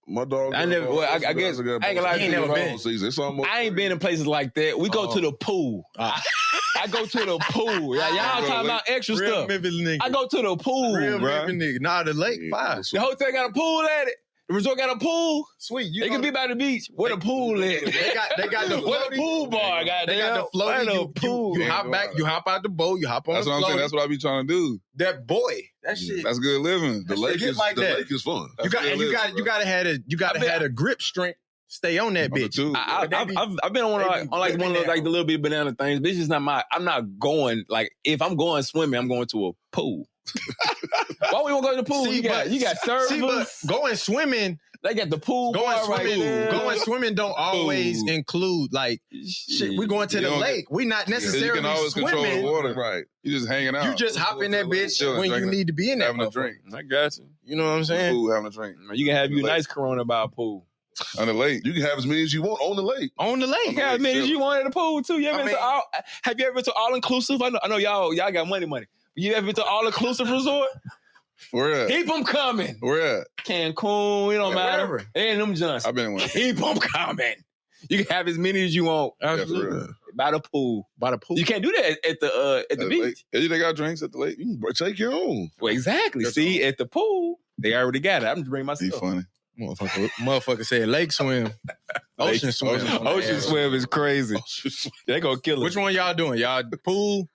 My dog. I never. Well, I guess I ain't gonna lie. Ain't never been. It's almost. I ain't been in places like that. We go to the pool. I go to the pool. Y'all talking about extra stuff. I go to the pool, bro. Nah, the lake fine. The hotel got a pool at it. The resort got a pool. Sweet. They can be by the beach. Where the pool at? They got the where the pool bar. They got the floaty. You hop back. You hop out the boat. You hop on. That's what I'm saying. That's what I be trying to do. That boy. That shit. That's good living. The lake is like that. Lake is fun. You gotta have a grip strength. Stay on that bitch. I've been on one of the little bit banana things. This is not my. I'm not going like if I'm going swimming, I'm going to a pool. Why we won't go to the pool? You got servers. See, but going swimming, they got the pool. Going swimming don't always include like shit. We going to the lake. We not necessarily you can always swimming. Control the water, right? You just hanging out. You just hop in that bitch when you need to be in that. Having a drink. I got you. You know what I'm saying? Pool, having a drink. You can have you a nice Corona by a pool. On the lake. You can have as many as you want on the lake. On the lake. You can have as many as you want at the pool too. Have you ever been to all inclusive? I know y'all got money. You ever been to all inclusive resort? Where at? Keep them coming. Where at? Cancun, it don't matter. Wherever. And them Johnson. I've been in one. Keep them coming. You can have as many as you want. Absolutely. By the pool. You can't do that at the beach. Lake. They got drinks at the lake. You can take your own. Well, exactly. See, at the pool, they already got it. I'm just bringing myself. Be funny. Motherfucker said lake swim. Ocean swim. Ocean swim is crazy. They gonna kill us. Which one y'all doing? Y'all pool,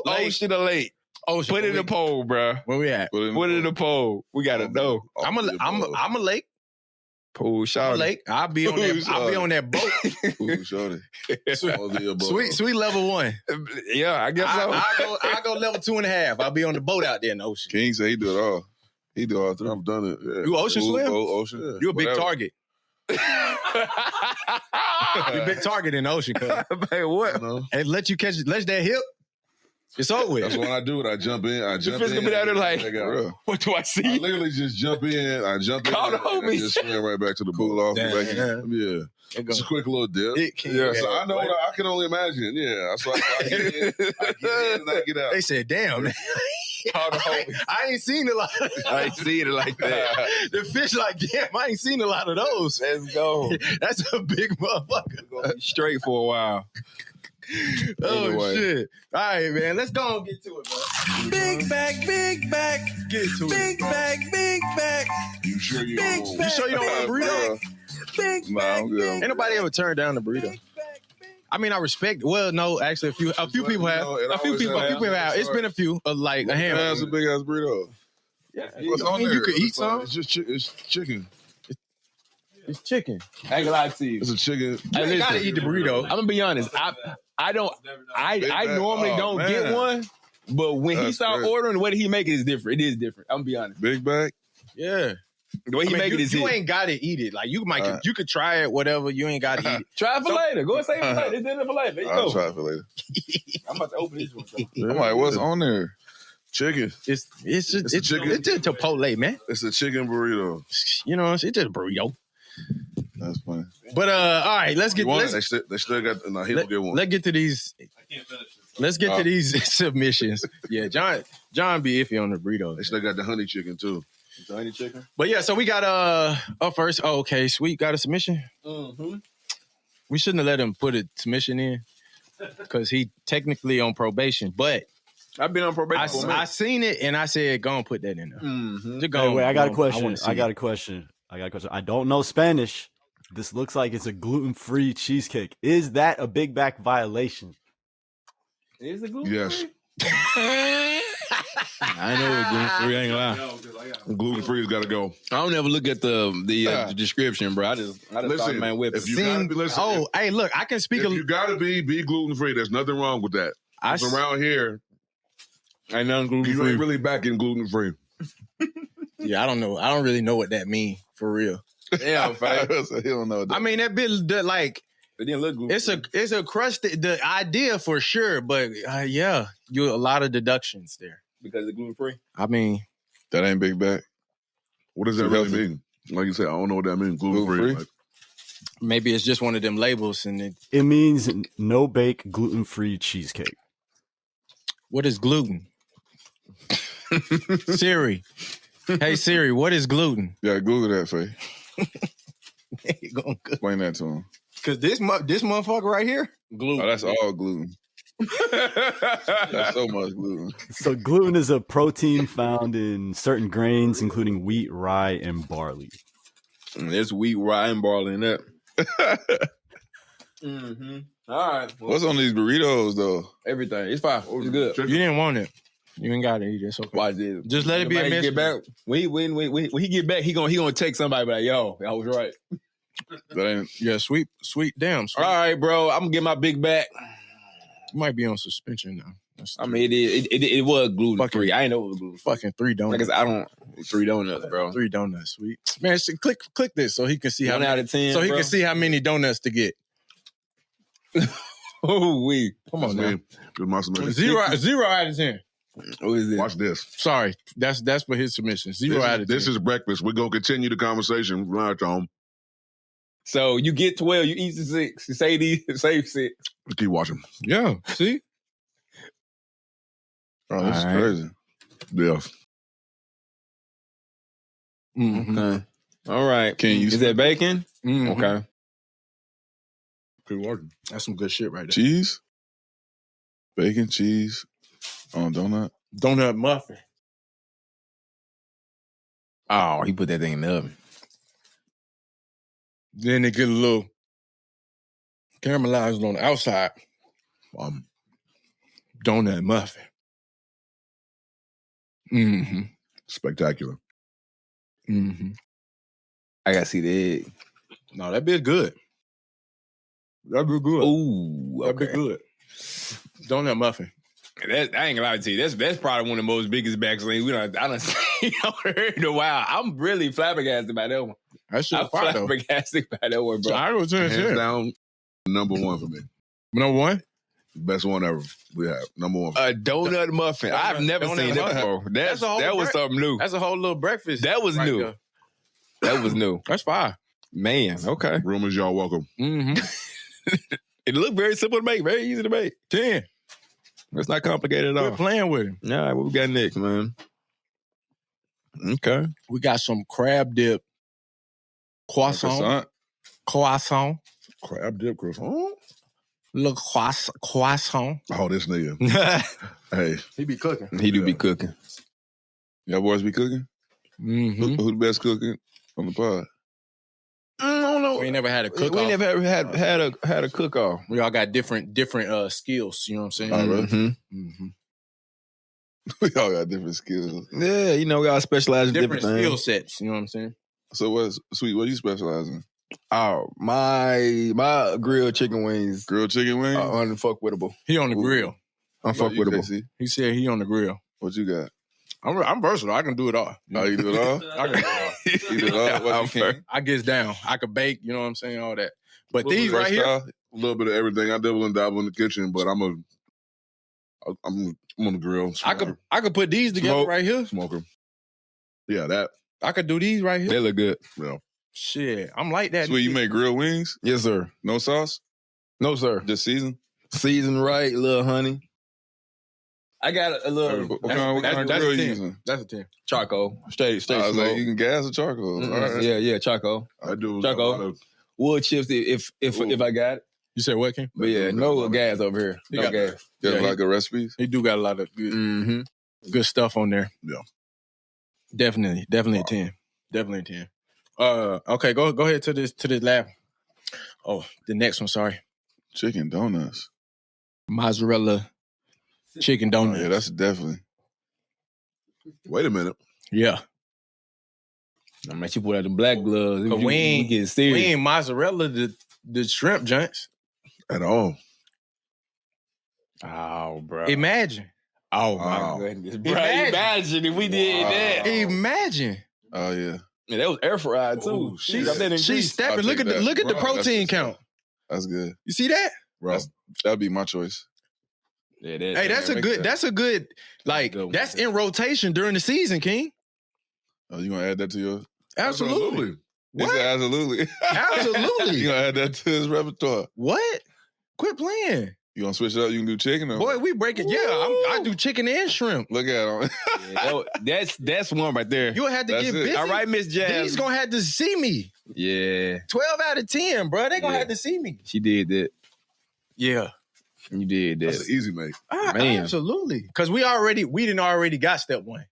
lake. Ocean or lake? Ocean. Put it in the poll, bro. Where we at? Put it in the poll. We gotta know. I'm a lake. Pool shorty. Lake. I'll be on that. I'll be on that boat. Pool shorty. Sweet level 1. Yeah, I guess so. I go level 2.5. I'll be on the boat out there in the ocean. King said he do it all. He do all 3. I've done it. Yeah. You ocean swim? Ocean. Yeah. You a big target. You're a big target in the ocean, cuz. Hey, what? And let that hip. It's over with. That's what I do. I jump in. I jump Fish in. gonna be out there like, what do I I see? literally just jump in. I jump in. Call the and I homies. just swim right back to the Cool boat. off. Yeah. It's a quick little dip. Yeah. So I know what I can only imagine. Yeah. So I get in and I get out. They said, damn. Call the homies. I ain't seen a lot. I ain't seen it like that. The fish like, damn, I ain't seen a lot of those. Let's go. That's a big motherfucker. Straight for a while. Oh, Anyway. shit. All right, man. Let's go and get to it, bro. Big back, big back. Get to Big back, big back. You sure you Big don't? You sure you don't want a burrito? Big Nah, I'm good. Ain't nobody ever turned down a burrito. I mean, I respect. Well, no, actually, a few people have. A few people have. It's been a few, like a handful. That's a big ass burrito. Yeah, What's on you there? could eat It's some. It's just it's chicken. It's chicken. I ain't gonna lie to you. It's a chicken. Hey, You gotta listen, eat the burrito. I'm gonna be honest. I normally Oh, don't man. get one, but when he That's start crazy. ordering, the way that he make it is different. It is different. I'm gonna be honest. Big bag. Yeah. The way he make it is you it. ain't got to eat it. Like you might, you could try it, whatever. You ain't got to eat it. Try it for later. Go and save it for later. It's dinner for later. There you I'll go. try it for later. I'm about to open this one. I'm like, what's on there? Chicken. It's just chicken. It's just Chipotle, man. It's a chicken burrito. You know, it's just a burrito. That's funny. But all right, let's get They still got. No, he don't get one. let's get to these. I can't finish this. Let's get to these submissions. Yeah, John be iffy on the burrito. They still got the honey chicken too. The honey chicken. But yeah, so we got up first. Oh, okay, Sweet got a submission. Mm-hmm. We shouldn't have let him put a submission in because he technically on probation. But I've been on probation for a minute. I seen it and I said, go and put that in there. Mm-hmm. Just go Hey, on, wait, I got a go on. question. wanna see I got it. a question. I don't know Spanish. This looks like it's a gluten-free cheesecake. Is that a big back violation? Is it gluten? Yes. I know it's gluten free. I ain't gonna lie. Gluten free's got to go. I don't ever look at the description, bro. I just Listen, man whip. if you gotta be, listen, Oh, hey, look, I can speak. if you gotta be gluten free. There's nothing wrong with that. I It's around here, ain't nothing gluten you free. ain't really backing gluten free. Yeah, I don't know. I don't really know what that means for real. Yeah, He fact. don't know that. I mean, that bit like It didn't look gluten. it's a crusted the idea for sure, but yeah, you a lot of deductions there. because it's gluten free. I mean, That ain't big back. What does that Too really healthy. mean? Like you said, I don't know what that means. Gluten free. Gluten-free? maybe it's just one of them labels. And It means no bake gluten-free cheesecake. what is gluten? Siri, hey Siri, what is gluten? Yeah, Google that, Faye. Because Explain that to him. this motherfucker right here, gluten. Oh, that's all gluten. That's so much gluten. So gluten is a protein found in certain grains, including wheat, rye, and barley. There's wheat, rye, and barley in that. Mm-hmm. All right. Well, What's on these burritos, though? everything? It's fine. It's good. You didn't want it. You ain't got to eat it. It's okay. Watch this. Just let it be a When he mystery. get back. When he get back, he gonna text somebody like, "Yo, I was right." That ain't. Yeah, sweet, damn. Sweet. All right, bro. I'm gonna get my big back. You might be on suspension now. That's I mean, it was gluten free. I ain't know it was gluten free. fucking 3 donuts. Like I said, I don't 3 donuts, bro. 3 donuts, Sweet. Man, click this so he can see how 1 out of 10. so he bro. can see how many donuts to get. Oh, we. Come on, man. Good my submission. 0 out of 10. What is it? Watch this. Sorry, that's for his submission. 0 out of 10. This is breakfast. We're gonna continue the conversation right home. So you get 12, you eat the 6. You say these, save 6. Keep watching. Yeah. See. Oh, this is All right. crazy. Yeah. Mm-hmm. Okay. All right. Can you Is that bacon? Mm-hmm. Okay. Keep watching. That's some good shit right there. cheese? Bacon, cheese, on donut? Donut muffin. Oh, he put that thing in the oven. Then they get a little caramelized on the outside. Donut muffin. Mm-hmm. Spectacular. Mm-hmm. I gotta see the egg. No, that bit good. That bit good. Ooh, That bit okay. good. Donut muffin. I ain't gonna lie to you. That's probably one of the most biggest backslings I done seen in a while. I'm really flabbergasted by that one. That shit I'm was fire, though. flabbergasted by that one, bro. I was Hands down, number one for me. Number one? Best one ever we have. Number one. A donut muffin. I've never seen that before. That was something new. That's a whole little breakfast. That was new. there. That was new. That's fire. Man, okay. Rumors, y'all welcome. Mm-hmm. It looked very simple to make, very easy to make. 10. It's not complicated at all. We're playing with him. All right, what we got next, man? Okay. We got some crab dip croissant. Crab dip croissant. Little croissant. Oh, this nigga. Hey. He be cooking. He do be cooking. Y'all boys be cooking? Mm-hmm. Who the best cooking on the pod? I don't know. We ain't never had a cook-off. We never had a cook-off. We all got different skills, you know what I'm saying? Oh, really? Mm-hmm. We all got different skills. Yeah, you know, we all specialize in different skill things. sets, you know what I'm saying? So what's Sweet? What do you specialize in? Oh, my grilled chicken wings. Grilled chicken wings? Unfuckwittable. He on the grill. Unfuckwittable. He said he on the grill. What you got? I'm versatile. I can do it all. Oh, you do it all? I can do it all. You do it all? What you can? I gets down. I can bake, you know what I'm saying? All that. But these right here. Versatile? A little bit of everything. I dabble and dabble in the kitchen, but I'm on the grill. I could put these together right here. Smoker. Yeah, that. I could do these right here. They look good. Yeah. Shit, I'm like that. Sweet, you make grilled wings? Yes, sir. No sauce? No, sir. Just season? Season right, a little honey. I got a little. What kind of grill you using? That's a 10. Charcoal. Straight I was smoke. like, you can gas or charcoal. Mm-hmm. All right. Yeah, charcoal. I do. Charcoal. Wood chips if I got it. You said what, King? But yeah, no gas over here. No gas. You got a lot of good recipes? He do got a lot of good stuff on there. Yeah. Definitely a 10. Definitely a 10. Okay, go ahead to this lab. Oh, the next one, sorry. Chicken donuts. Mozzarella chicken donuts. Yeah, that's definitely. Wait a minute. Yeah. I mean, she put out the black gloves. We get serious. We ain't mozzarella the shrimp joints. At all. Oh, bro. Imagine. Oh, my goodness. Bro, imagine if we did that. Imagine. Oh, yeah. Yeah, that was air fried, too. She's stepping. Look at the protein count. That's good. You see that? That'd be my choice. Yeah, that's a good, like, that's in rotation during the season, King. Oh, you gonna add that to your? Absolutely. What? Absolutely. Absolutely. You gonna add that to his repertoire? What? Quit playing. You gonna switch it up? You can do chicken or boy? We break it. Yeah, I do chicken and shrimp. Look at him. That's one right there. You had to get busy. All right, Miss Jazz. He's gonna have to see me. Yeah. 12 out of 10, bro. They gonna have to see me. She did that. Yeah. You did that. That's an easy make. Man. Absolutely. Because we didn't already got step one.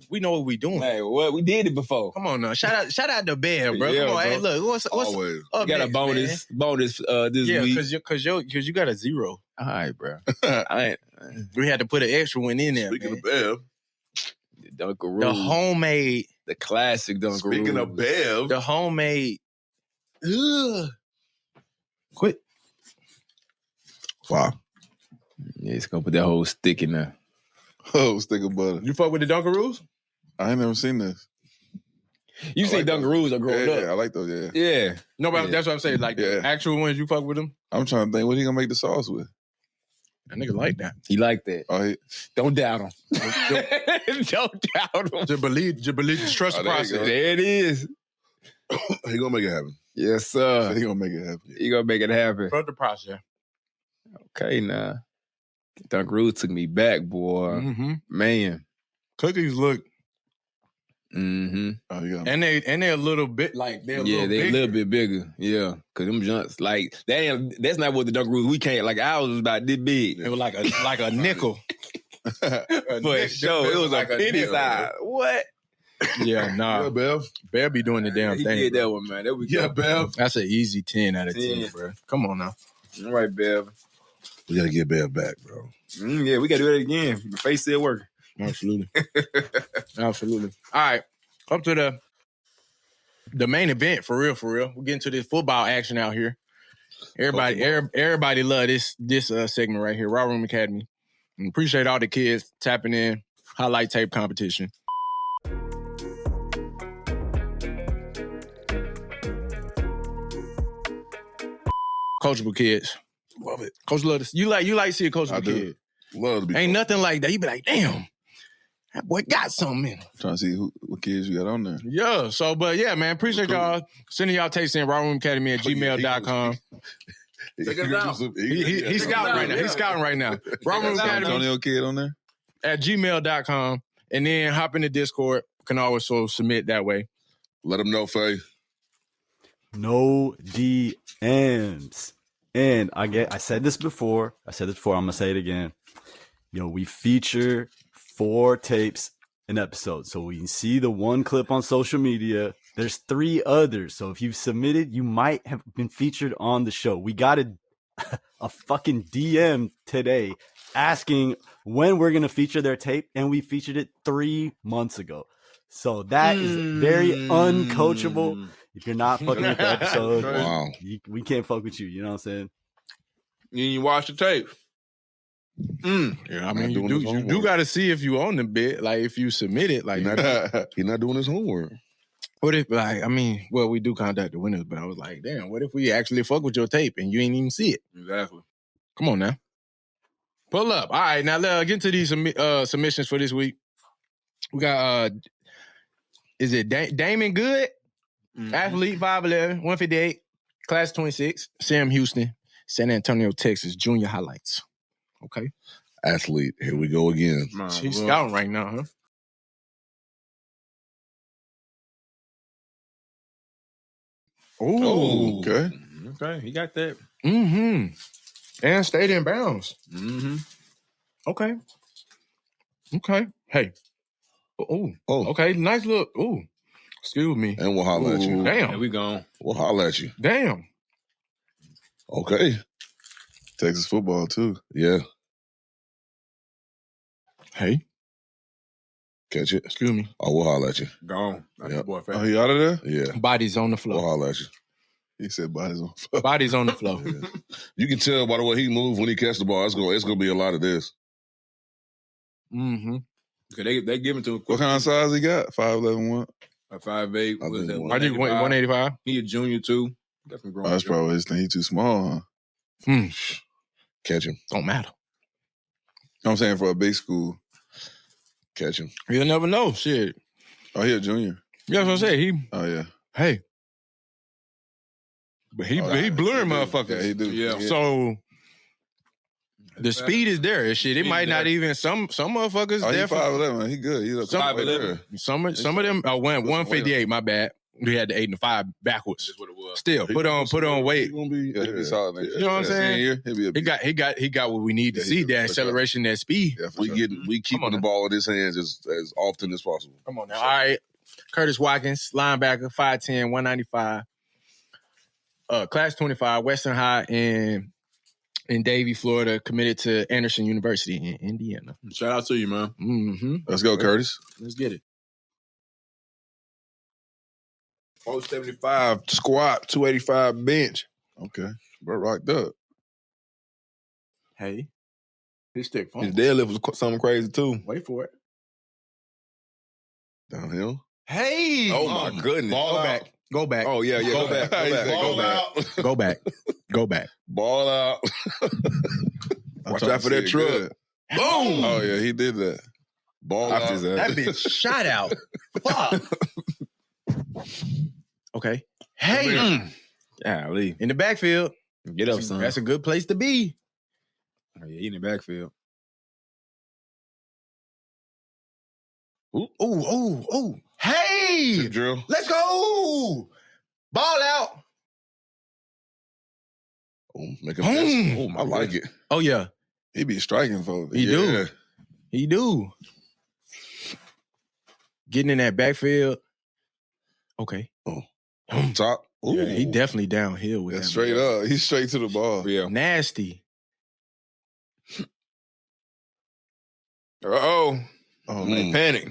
We know what we doing. Hey, what we did it before. Come on now. Shout out to Bear, bro. Yeah, Come on, bro. hey, look. What's Always. up? You got a next, bonus this yeah, week. because you got a 0. All right, bro. We had to put an extra one in there. Speaking man. of Bev. Dunkaroos. The homemade. The classic Dunkaroos. Speaking of Bev. The homemade. Ugh. Quit. Wow. Yeah, it's gonna put that whole stick in there. Oh, stick of butter. You fuck with the Dunkaroos? I ain't never seen this. You see Dunkaroos are growing up. Yeah, I like those. Yeah. Yeah. No, but that's what I'm saying. Like the actual ones, you fuck with them? I'm trying to think. What he gonna make the sauce with? That nigga like that. He like that. Oh, don't doubt him. Don't doubt him. Just believe, trust the process. There it is. He gonna make it happen. Yes, sir. He gonna make it happen. He gonna make it happen. Trust the process. Okay, now. Dunkaroos took me back, boy. Mm-hmm. Man. Cookies look. Mm-hmm. Oh, yeah. And they're a little bit like they're a little bit bigger. Yeah, cause them junks like that's not what the Dunkaroos we can't like. Ours was about this big. It was like a nickel. For sure, it was like a penny size. What? Yeah, nah. Yeah, Bev. Bev be doing the damn He thing. did bro. that one, man. There we Yeah, go. Bev. That's an easy 10 out of 10, bro. Come on now. All right, Bev. We gotta get Bev back, bro. Yeah, we gotta do it again. The face still working. Absolutely. Absolutely. All right. Up to the main event, for real. We're getting to this football action out here. Everybody love this segment right here, Raw Room Academy. And appreciate all the kids tapping in, highlight tape competition. Coachable kids. Love it. Coach love this. You like to see a coachable kid. Love to be. Ain't nothing like that. You be like, damn, that boy got something in him. Trying to see what kids you got on there. Yeah. So, but yeah, man, appreciate y'all sending y'all tapes in rawroomacademy@gmail.com. Check us out. He's scouting right now. He's scouting right now. Rawroom Academy Antonio kid on there @gmail.com, and then hop in the Discord. Can also submit that way. Let them know, Faye. No DMs. And I said this before. I'm gonna say it again. We feature 4 tapes an episode, so we can see the one clip on social media. There's 3 others, so if you've submitted, you might have been featured on the show. We got a fucking DM today asking when we're gonna feature their tape, and we featured it 3 months ago. So that is very uncoachable. If you're not fucking with the episode, wow. We can't fuck with you. You know what I'm saying? You watch the tape. Yeah, I mean, you do got to see if you own the bit. Like, if you submit it, like he's not doing his homework. What if, we do contact the winners, but I was like, damn, what if we actually fuck with your tape and you ain't even see it? Exactly. Come on now, pull up. All right, now let's get to these submissions for this week. We got is it Damon Good? Athlete, 5'11", 158, class 26, Sam Houston, San Antonio, Texas, junior highlights. Okay. Athlete, here we go again. She's scouting right now, huh? Oh, okay. Okay, he got that. And stayed in bounds. Okay. Hey. Oh. Okay, nice look. Oh. Excuse me. And we'll holler at you. Damn. Here we go. We'll holler at you. Damn. Okay. Texas football, too. Yeah. Hey. Catch it. Excuse me. Oh, we'll holler at you. Gone. That's Yep. boy, Oh, he out of there? Yeah. Bodies on the floor. We'll holler at you. He said bodies on the floor. Bodies on the floor. Yeah. You can tell by the way he moves when he catches the ball. It's gonna be a lot of this. They give it to him. What kind of size he got? 5'11", what? 5'8". I think 185. He a junior too. Oh, that's probably his thing. He too small, huh? Catch him. Don't matter. I'm saying for a big school. Catch him. You'll never know. Shit. Oh, he a junior. Yeah, that's what I say. Oh, yeah. Hey. But he blurring motherfuckers. Yeah, he do. Yeah. So the speed is there and shit. It might not even some motherfuckers. Oh, he definitely 5'11". He good. He's 5'11". Some of them. I went 158. My bad. We had the 8 and the 5 backwards. That's what it was. Still put on weight. He'll be solid next year. You know what I'm saying? Year, He got what we need to see. That acceleration, that speed. Yeah, we keeping the ball in his hands as often as possible. Come on now. All right. Curtis Watkins, linebacker, 5'10", 195. Class 25, Western High in Davie, Florida, committed to Anderson University in Indiana. Shout out to you, man. Let's go, Curtis. Let's get it. 475 squat, 285 bench. Okay. Bro rocked up. Hey. His stick phone. His deadlift was something crazy too. Wait for it. Downhill. Hey. Oh my goodness. Go back. Go back. Oh yeah. Go back. Ball out. Go back. Go back. Ball out. I'm Watch trying out to for see that it truck. good. Boom. Oh, yeah, he did that. Ball After out. his That ass. bitch shot out. Fuck. Okay. Hey. Golly. In the backfield. Get up, son. That's a good place to be. Oh, yeah, he in the backfield. Ooh. Hey. Tip drill. Let's go. Ball out. Oh, make him miss. Oh, I like it. Oh, yeah. He be striking folks. He do. He do. Getting in that backfield. Okay. Top. Ooh. Yeah, he definitely downhill with That's that. straight up. He's straight to the ball. Yeah. Nasty. Oh, man. Panic.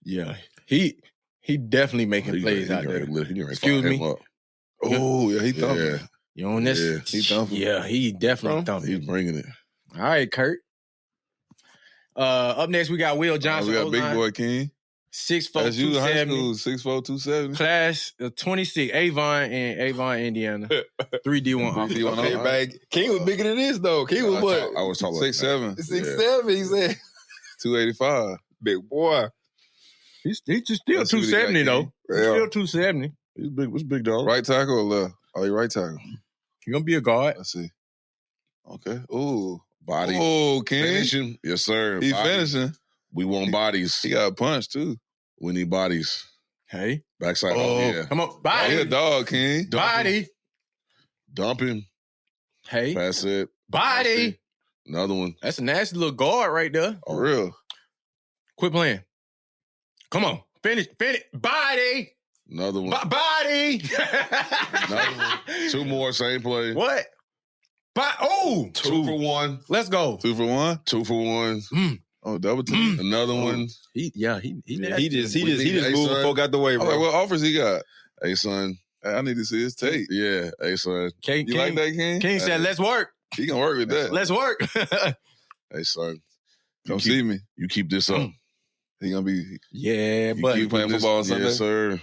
Yeah. He definitely making plays out there. Excuse me. Oh, yeah, he thumping. Yeah. You on this? Yeah, he thumping. Yeah, he definitely thumping. He's bringing it. All right, Kurt. Up next, we got Will Johnson. We got Big O-line. Boy King. 6'4", That's you in high 270. school, 6'4", 270. Class of 26, Avon, Indiana. 3D1 offense. Okay, man. King was bigger than this, though. King was what? I was talking 6'7". 6'7", he said. 285. Big boy. He's still 270, though. He's still 270. He's big. What's big dog? Right tackle or left? Oh, you right tackle. You're going to be a guard. Let's see. Okay. Ooh. Body. Oh, King. Finishing. Yes, sir. He Body. finishing. We want bodies. He got a punch, too. We need bodies. Hey. Backside. Oh, yeah. Come on. Body. He a dog, King. Body. Dumping. Hey. Pass it. Body. Another one. That's a nasty little guard right there. For real. Quit playing. Come on. Finish. Body. Another one. Body. Another one. 2 more, same play. What? Oh. 2 for 1. Let's go. 2 for 1? 2 for 1. Oh, double team. Another one. He just moved the folk out the way, bro. Like, what offers he got? Hey, son. I need to see his tape. Yeah. Hey, son. King, You like that, King? King said, let's work. He can work with that. Let's work. Hey, son. Come see me. You keep this up. He gonna be. Yeah, You but keep playing football on Sunday. Yes, sir.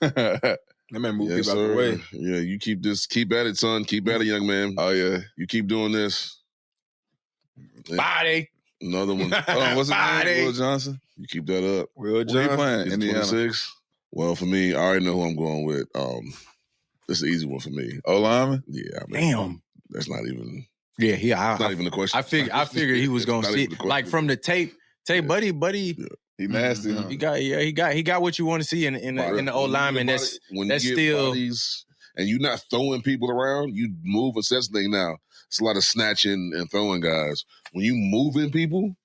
That man moved people out the way. Yeah, you keep this. Keep at it, son. Keep at it, young man. Oh yeah. You keep doing this. Body. Another one. What's his name? Will Johnson. You keep that up. Will Where he Johnson. playing? He's Indiana. 26. Well, for me, I already know who I'm going with. This is an easy one for me. O lineman. Yeah, I mean, Damn. that's not even. Yeah, It's not even a question. I figured he was gonna Not see even a question. like from the tape, buddy. He nasty, huh? He got what you want to see in the old lineman. That's still bodies and you're not throwing people around. You move a sense thing now. It's a lot of snatching and throwing guys. When you moving people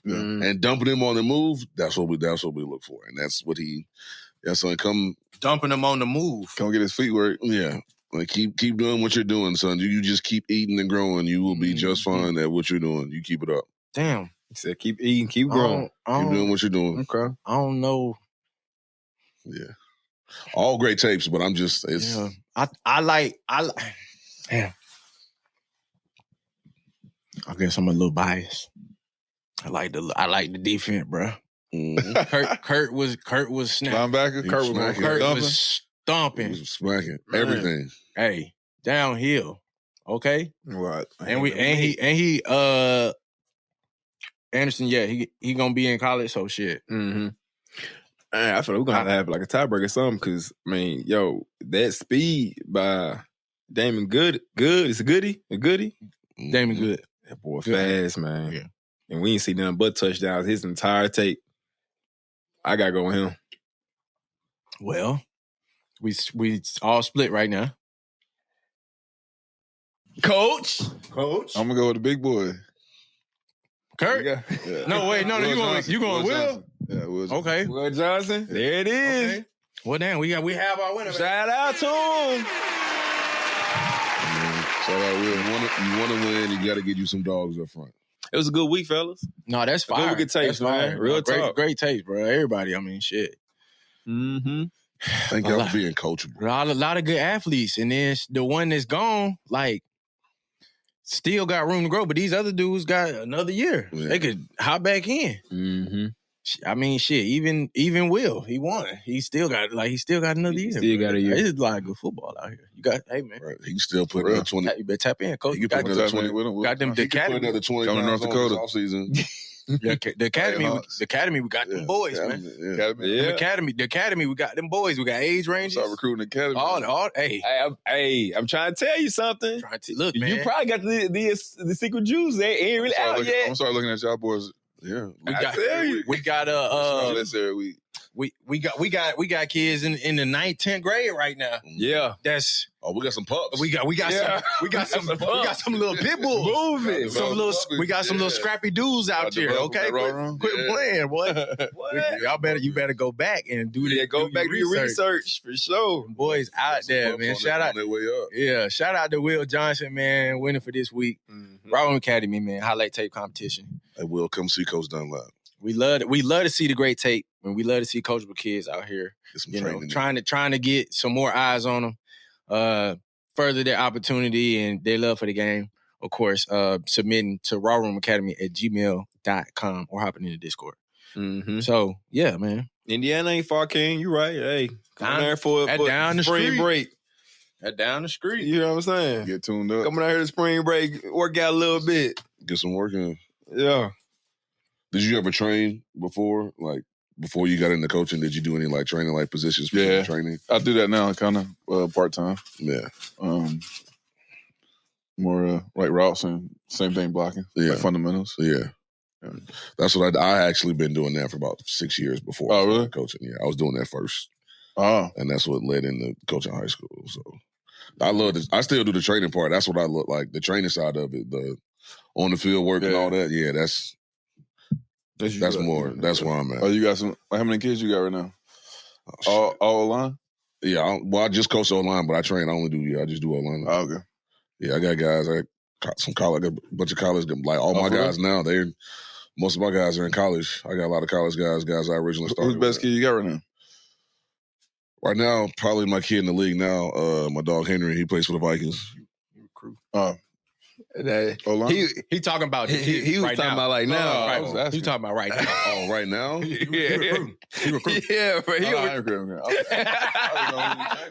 and dumping them on the move, that's what we look for, and that's what come dumping them on the move. Come get his feet work. Yeah. Like keep doing what you're doing, son. You just keep eating and growing. You will be just fine at what you're doing. You keep it up. Damn. He said, keep eating, keep growing. Keep doing what you're doing. Okay. I don't know. Yeah. All great tapes, but I'm just I like damn. I guess I'm a little biased. I like the defense, bro. Mm-hmm. Kurt was snapping. Linebacker. Kurt was stomping. He was smacking everything. Hey, downhill. Okay? Right. He Anderson, yeah, he gonna be in college, so shit. Mm-hmm. I feel like we're gonna have like a tiebreaker or something, because I mean, that speed by Damon Good is a goodie. Damon Good. That boy fast, man. Yeah. And we ain't seen nothing but touchdowns his entire tape. I gotta go with him. Well, we all split right now. Coach. I'm gonna go with the big boy. Kurt? Yeah. No, wait, no, you going Will? Johnson. Yeah, Will Johnson. Okay. Will Johnson. There it is. Okay. Well, damn, we have our winner. Shout out to him. Shout out, Will. You want to win, you got to get you some dogs up front. It was a good week, fellas. No, that's fire. Good taste, man. Real talk. Great taste, bro. Everybody, I mean, shit. Mm-hmm. Thank y'all for being coachable. A lot of good athletes, and then the one that's gone, like, still got room to grow, but these other dudes got another year. Yeah. They could hop back in. Mm-hmm. I mean, shit. Even Will, he won. He still got another year. Still got a year. It's a lot of good football out here. You got, hey man, Right. He can still put another 20. You better tap in, coach. He can put another 20 with him. Got them He can put another 20 Coming to North Dakota offseason. The academy, we got them boys, man. Yeah. The academy, we got them boys. We got age ranges. Start recruiting the academy. All, hey. I'm trying to tell you something. Look, man. You probably got the secret juice. They ain't really out yet. I'm gonna start looking at y'all boys. Yeah. We got every week. We got kids in the 9th, 10th grade right now. Yeah. That's we got some pups. we got some little pit bulls. Moving. We got some little scrappy dudes out there. Okay, quit playing, boy. What? You better go back and do that. Go back to your research for sure. Boys out there, man. Shout out. Their way up. Yeah, shout out to Will Johnson, man, winning for this week. Mm-hmm. Rowan Academy, man, highlight tape competition. Hey, Will, come see Coach Dunlap. We love to see the great tape, and we love to see coachable kids out here. Get some training. Trying to get some more eyes on them, further their opportunity and their love for the game. Of course, submitting to rawroomacademy@gmail.com or hopping in the Discord. Mm-hmm. So yeah, man, Indiana ain't far, King. You right. Hey, come there for down the spring street. break. That down the street. You know what I'm saying? Get tuned up. Coming out here to spring break, work out a little bit. Get some work in. Yeah. Did you ever train before? Like, before you got into coaching, did you do any, like, training, like, positions for training? I do that now, kind of part-time. Yeah. More like routes and same thing blocking. Yeah. Like fundamentals. Yeah. That's what I actually been doing that for about 6 years before. Oh, really? Coaching. Yeah, I was doing that first. Oh. And that's what led into coaching high school. So I love this. I still do the training part. That's what I look like, the training side of it, the on the field work and all that. Yeah, that's more. That's where I'm at. Oh, you got some? How many kids you got right now? All O-line? Yeah, I just coach O-line, but I train. I just do O-line. Oh, okay. Yeah, I got guys. I got some college, I got a bunch of college. Like all my guys now, most of my guys are in college. I got a lot of college guys I originally started. Who's the best kid you got right now? Right now, probably my kid in the league now, my dog Henry. He plays for the Vikings. He talking about he was right talking now. about like now. Right. He talking about right now. Oh, right now? He recruit. Yeah, but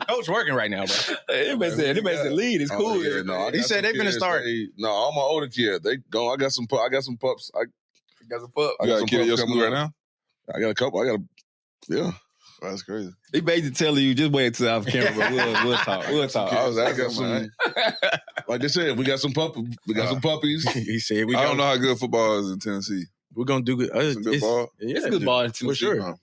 Coach working right now, bro. They said lead. It's cool. Yeah, no, He said they finna start. All my older kids, they go. I got some pups. I got some pups. You got a kid at your school right now? I got a couple. Yeah. That's crazy. He basically telling you just wait until off camera, but we'll talk. We'll talk. I got some. Like they said, we got some puppies. Some puppies. He said I don't know how good football is in Tennessee. We're gonna do good. It's good ball. It's good ball in Tennessee. For sure.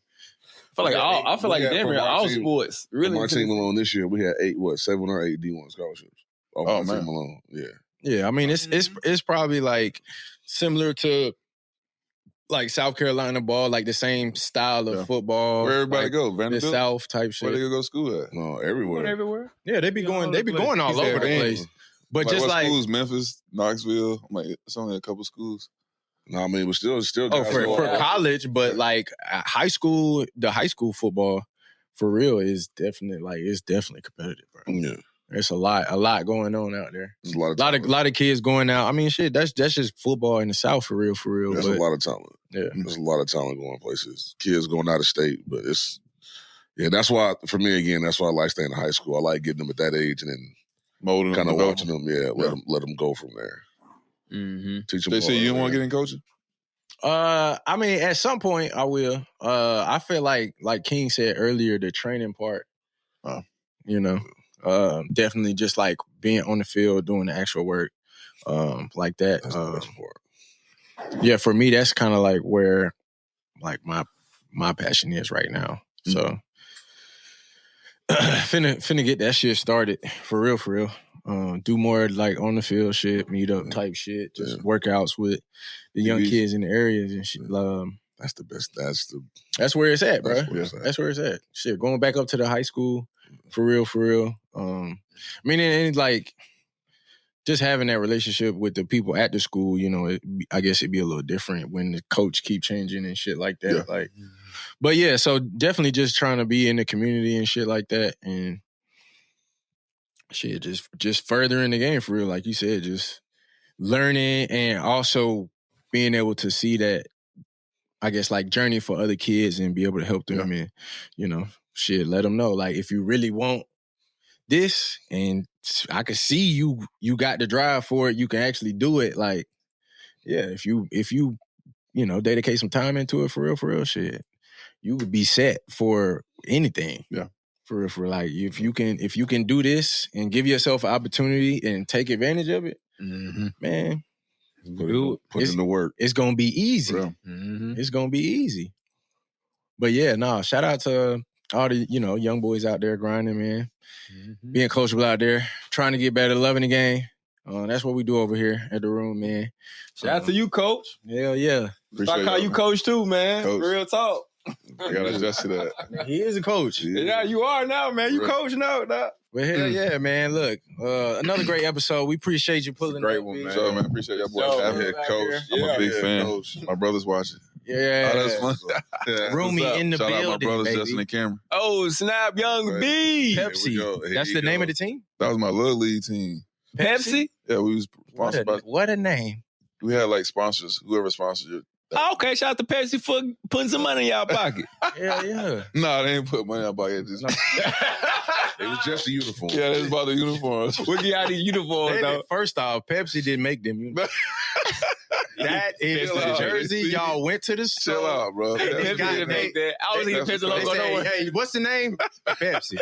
I feel like Denver, all sports. Really, my team alone this year, we had 7 or 8 D1 scholarships. My team alone. Yeah. Yeah, I mean it's probably like similar to like South Carolina ball, like the same style of football. Where everybody like go, the Vanderbilt? South type shit. Where they go to school at? No, everywhere. Yeah, they be going all over the place. But just what like schools, Memphis, Knoxville, it's only a couple schools. No, I mean, but still. For college, but like high school, the high school football for real is definitely competitive, bro. Yeah. There's a lot going on out there. There's a lot of kids going out. I mean, shit, that's just football in the South for real. There's a lot of talent. Yeah, there's a lot of talent going places. Kids going out of state, but that's why for me again. That's why I like staying in high school. I like getting them at that age and then molding kind them, of watching them. Yeah, let them go from there. Mm-hmm. Teach them. They say you don't want to get in coaching. I mean, at some point I will. I feel like King said earlier, the training part. Definitely just like being on the field, doing the actual work, like that. That's the best part. Yeah, for me, that's kind of like where, like my passion is right now. So, finna get that shit started for real. Do more like on the field shit, meet up type shit, just workouts with the young kids in the areas and shit. That's the best. That's where it's at, bro. That's where it's at. Shit, going back up to the high school, for real. I mean, and like just having that relationship with the people at the school, I guess it'd be a little different when the coach keep changing and shit like that. Yeah. Like, but yeah, so definitely just trying to be in the community and shit like that, and shit, just furthering the game for real, like you said, just learning and also being able to see that, I guess, like journey for other kids and be able to help them and, shit, let them know, like, if you really want this and I can see you got the drive for it, you can actually do it. Like, yeah, if you dedicate some time into it for real shit, you would be set for anything. Yeah. For like, if you can do this and give yourself an opportunity and take advantage of it, man, put in the work. It's gonna be easy. It's gonna be easy. But yeah, shout out to all the young boys out there grinding, man, being coachable out there, trying to get better, loving the game. That's what we do over here at the room, man. Shout out to you, Coach. Hell yeah. I call you Coach too, man. Coach. Real talk. I gotta adjust to that. He is a coach. Yeah, you are now, man. You coach now, dog. But hell yeah, man. Look, another great episode. We appreciate you pulling Great up, one, man. man. So, man, appreciate y'all boys having me, Coach. I'm a big fan. Coach. My brother's watching. Yeah. Oh, that's fun. Roomy in the Shout building, out my brothers baby. Justin and Cameron. Oh, snap, Young B. Pepsi. That's the name of the team? That was my little league team. Pepsi? Yeah, we was sponsored by. What a name. We had like sponsors. Whoever sponsored Oh, okay, shout out to Pepsi for putting some money in y'all pocket. Yeah. No, they ain't put money in our pocket. Just, It was just the uniform. yeah, they was about the uniforms. What get y'all these uniforms, though? First off, Pepsi didn't make them uniforms. That is Chill the out. jersey. Y'all went to the store. Chill out, bro. Pepsi didn't make that. I was eating Pepsi logo. They No say, hey, what's the name? Pepsi.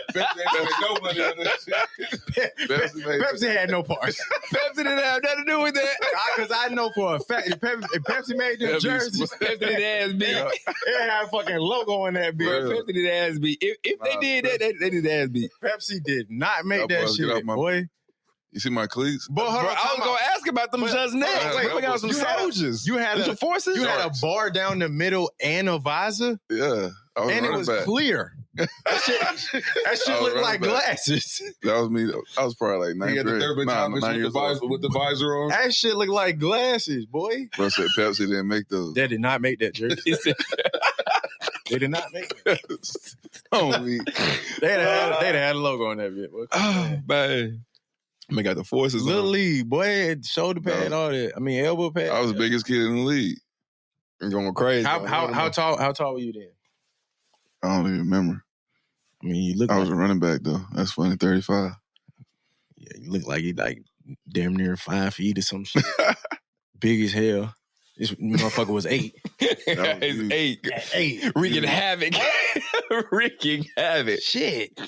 Pepsi had no parts. Pepsi didn't have nothing to do with that. Because I know for a fact, if Pepsi made them jerseys, Pepsi didn't ask me. it had a fucking logo on that bitch. Pepsi didn't ask me. If they did that, they didn't ask me. Pepsi did not make that boys, get shit, off my- boy. You see my cleats? But hold on, I was going to ask about them just now. wait, We got some soldiers. You had some forces. You had a bar down the middle and a visor, Yeah. I was and it running was back. clear. That shit looked like glasses. That was me. I was probably like 9th He had the grade. third Thomas with the visor on. That shit looked like glasses, boy. Bro said Pepsi didn't make those. They did not make that jersey. They did not make it. Holy. They'd have had a logo on that bit. Oh, man. I got the forces Little on. league, boy, shoulder pad, all that. I mean, elbow pad. I was the biggest kid in the league. I'm going crazy. How tall were you then? I don't even remember. I mean, you look. I was a running back though. That's funny. 35. Yeah, you look like you like damn near 5 feet or some shit. Big as hell. This motherfucker was 8. It's 8. 8. Wreaking havoc. Wreaking havoc. Shit.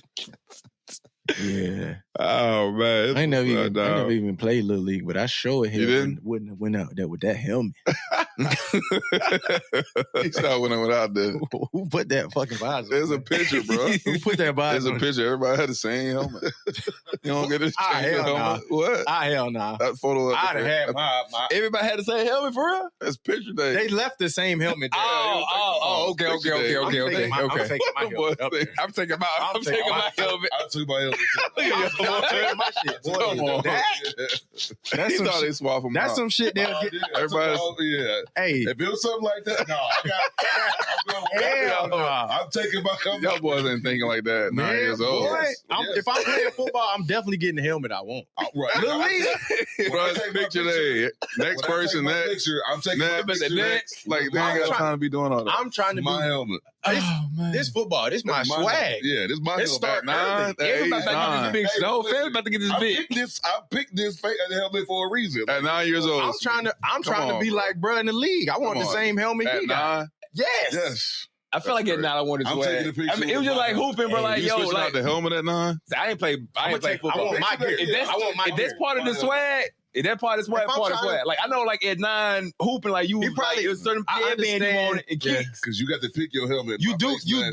Yeah. Oh, man. I ain't never even played Little League, but I sure as hell You didn't? wouldn't have went out there with that helmet. He started when I went out there. Who put that fucking visor? There's a picture, bro. Who put that visor? There's a picture. Everybody had the same helmet. You don't get this hell helmet? nah. What? Hell nah. That photo. I'd have had my. Everybody had the same helmet for real? That's picture day. They left the same helmet there. Okay. I'm taking my helmet. I'm taking my helmet. I took my helmet. I'm taking my shit. Boy, Come on. That's He some thought they shit. swapped them That's out. some shit they'll get. Everybody's- Yeah. Hey, If it was something like that, no, hell no. I'm taking my helmet. Y'all boys ain't thinking like that. 9 years old. Boy, Yes. if I'm playing football, I'm definitely getting the helmet I want. Right. Little League. Bro, it's picture day. Next person, that next. picture. I'm taking my picture next. Like, they ain't got time to be doing all that. I'm trying to My be. helmet. This football. This my swag. Yeah, this my It helmet. start Nine, early. Everybody about to get this big. Hey, The whole listen, family about to get this big. I picked this fake helmet for a reason. At 9 years old. I'm trying to on, be bro. like bro in the league. I want Come the on. same helmet At he got. 9. Yes. Yes. I feel like at 9 I wanted I'm swag. taking a picture I mean, it was with just like my- hooping, bro. Hey, Like, You yo, switching out like the helmet at 9? I ain't play football. I want my gear. If that's, I want my if that's gear. part of the swag, if that part of swag, If I'm part of trying to- swag. Like I know, like at 9 hooping, like you He was probably- like, it was certain I headband you understand. wanted and Yeah. kicks. Because you got to pick your helmet. You My do face last year.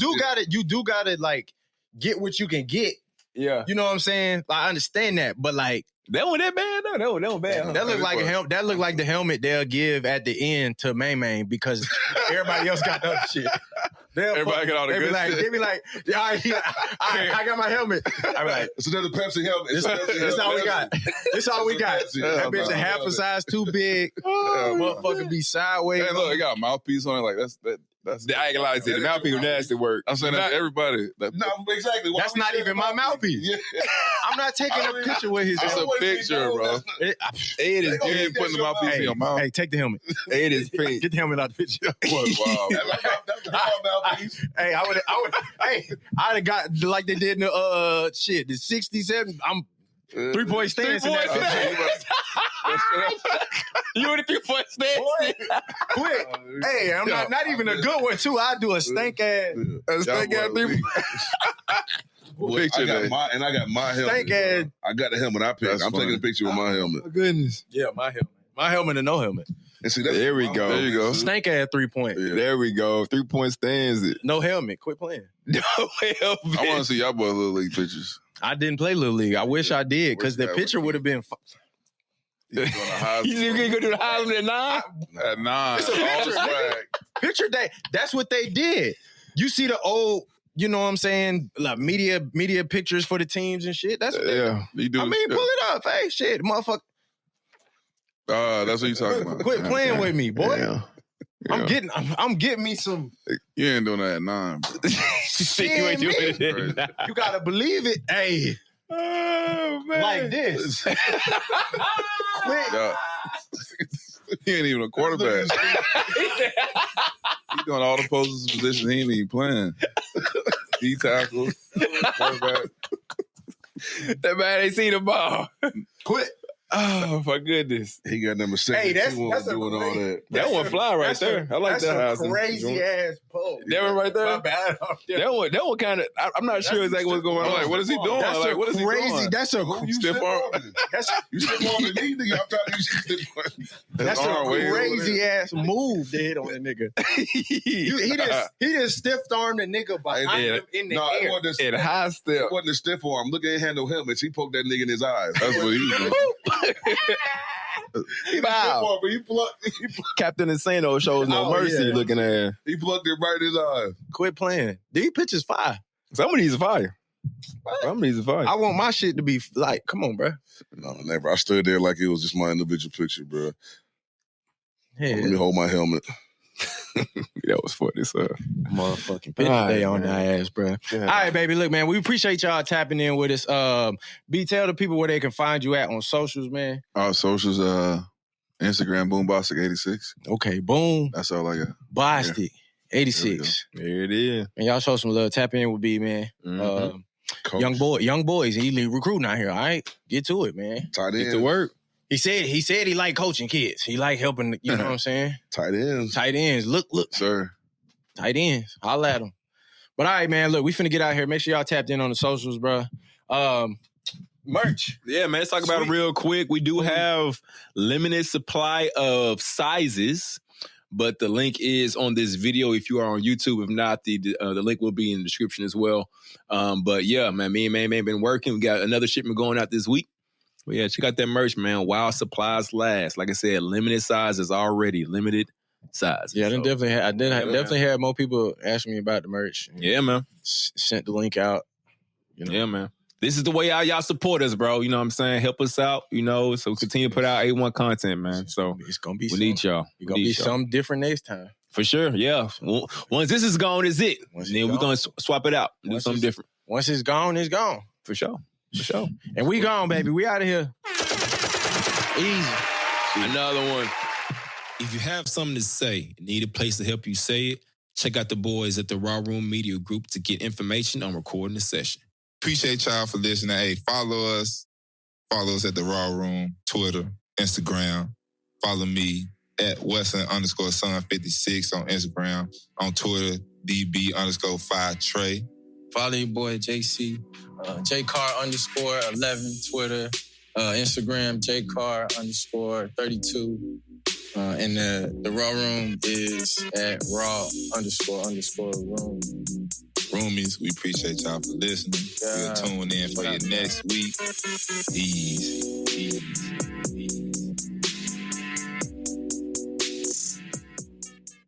you do gotta like get what you can get. Yeah, You know what I'm saying? I understand that, but like that wasn't that bad though. That was bad. Huh? that looked like a helmet. That looked like the helmet they'll give at the end to Main because everybody else got the other shit. Everybody got all the good shit. They be like, yeah, I got my helmet. I be like, It's another Pepsi helmet. this all we got. This all we got. That bitch a half a size too big. Motherfucker be sideways. Hey, look, it got a mouthpiece on it. Like, that's I ain't gonna lie to you. The mouthpiece was nasty work. I'm saying that's everybody. No, exactly. Why That's we not saying even my mouthpiece. Yeah. I'm not taking a picture with his It's helmet. a picture, bro. It You ain't putting the mouthpiece in your mouth. Hey, take the helmet. It is pink. Get the helmet out the picture. Wow. That's my mouthpiece. Hey, I'd have got like they did in the the 67. I'm 3-point stance in that picture. You in the 3-point stance? Boy, quick. Hey, I'm not even a good one too. I do a stank ass. A stank ass 3-point. Picture I day. got my helmet. Stank ass. I got the helmet I picked. That's I'm funny. taking a picture with my helmet. My goodness. Yeah, my helmet. My helmet and no helmet. And see, that's There we go. There you go. Stank ass 3-point. There we go. 3-point stands it. No helmet. Quit playing. No help. I want to see y'all boys Little League pictures. I didn't play Little League. I wish I did because the Wish that picture would would have been. You doing a high You think you gonna do the Heisman at 9? at 9. It's a All picture, the swag. Picture day. That's what they did. You see the old, you know what I'm saying, like media pictures for the teams and shit. That's what they Yeah. You do. I mean, pull it up. Hey, shit, motherfucker. That's what you talking about. Quit playing with me, boy. Yeah. I'm getting me some. You ain't doing that at 9. Bro. Shit, you gotta believe it. Hey, Oh man. like this. Quick. Yeah. He ain't even a quarterback. He doing all the positions he ain't even playing. D tackle, quarterback. That man ain't seen the ball. Quit. Oh, my goodness. He got number 7. Hey, that's doing all that. That one fly right there. I like that. That's a crazy ass pull. That one right there? My bad. That one kind of, I'm not sure exactly what's going on. I'm like, what is he doing? That's like, what is he doing? That's a stiff arm. You stiff arm the knee, nigga. I'm trying to use stiff arm. That's a crazy ass move they hit on the nigga. he just stiff armed the nigga behind him in the air. In high step. It wasn't a stiff arm. Look at handle helmets. He poked that nigga in his eyes. That's what he did. Wow. He plucked Captain Insano shows no mercy looking at. He plucked it right in his eyes. Quit playing. These pitches fire. Some of these are fire. Some of these are fire. I want my shit to be like, come on, bro. No, never. I stood there like it was just my individual picture, bro. Hey, let me hold my helmet. That was funny, sir. Motherfucking pitch day on that ass, bro. Yeah. All right, baby. Look, man, we appreciate y'all tapping in with us. Tell the people where they can find you at on socials, man. Our socials, Instagram, Boom Bostic 86. Okay, boom. That's all I got. Bostic 86. There it is. And y'all show some love. Tap in with B, man. Young boys. He recruiting out here. All right, get to it, man. Tight end. Get to work. He said he like coaching kids. He like helping. You know what I'm saying? Tight ends. Look, sir. Tight ends. Holla at them. But all right, man. Look, we finna get out here. Make sure y'all tapped in on the socials, bro. Merch. Yeah, man. Let's talk about it real quick. We do have limited supply of sizes, but the link is on this video if you are on YouTube. If not, the link will be in the description as well. But yeah, man, me and man been working. We got another shipment going out this week. But yeah, check out that merch, man. While supplies last. Like I said, limited sizes already. Limited sizes. Yeah, I definitely had more people asking me about the merch. Yeah, man. Sent the link out. You know? Yeah, man. This is the way y'all support us, bro. You know what I'm saying? Help us out, you know, so continue to put out A1 content, man. So it's gonna be need y'all. It's gonna be something different next time. For sure, yeah. Once this is gone, is it. Then we're gonna swap it out. Do something different. Once it's gone, it's gone. For sure. And we gone, baby. We out of here. Easy. Another one. If you have something to say and need a place to help you say it, check out the boys at the Raw Room Media Group to get information on recording the session. Appreciate y'all for listening. Hey, follow us. Follow us at the Raw Room, Twitter, Instagram. Follow me at Wesson_Son56 on Instagram. On Twitter, DB_5Trey. Follow your boy JC, JCar_11, Twitter, Instagram, JCar_32. And the Raw Room is at raw__room. Roomies, we appreciate y'all for listening. We'll tune in for your next week. Ease.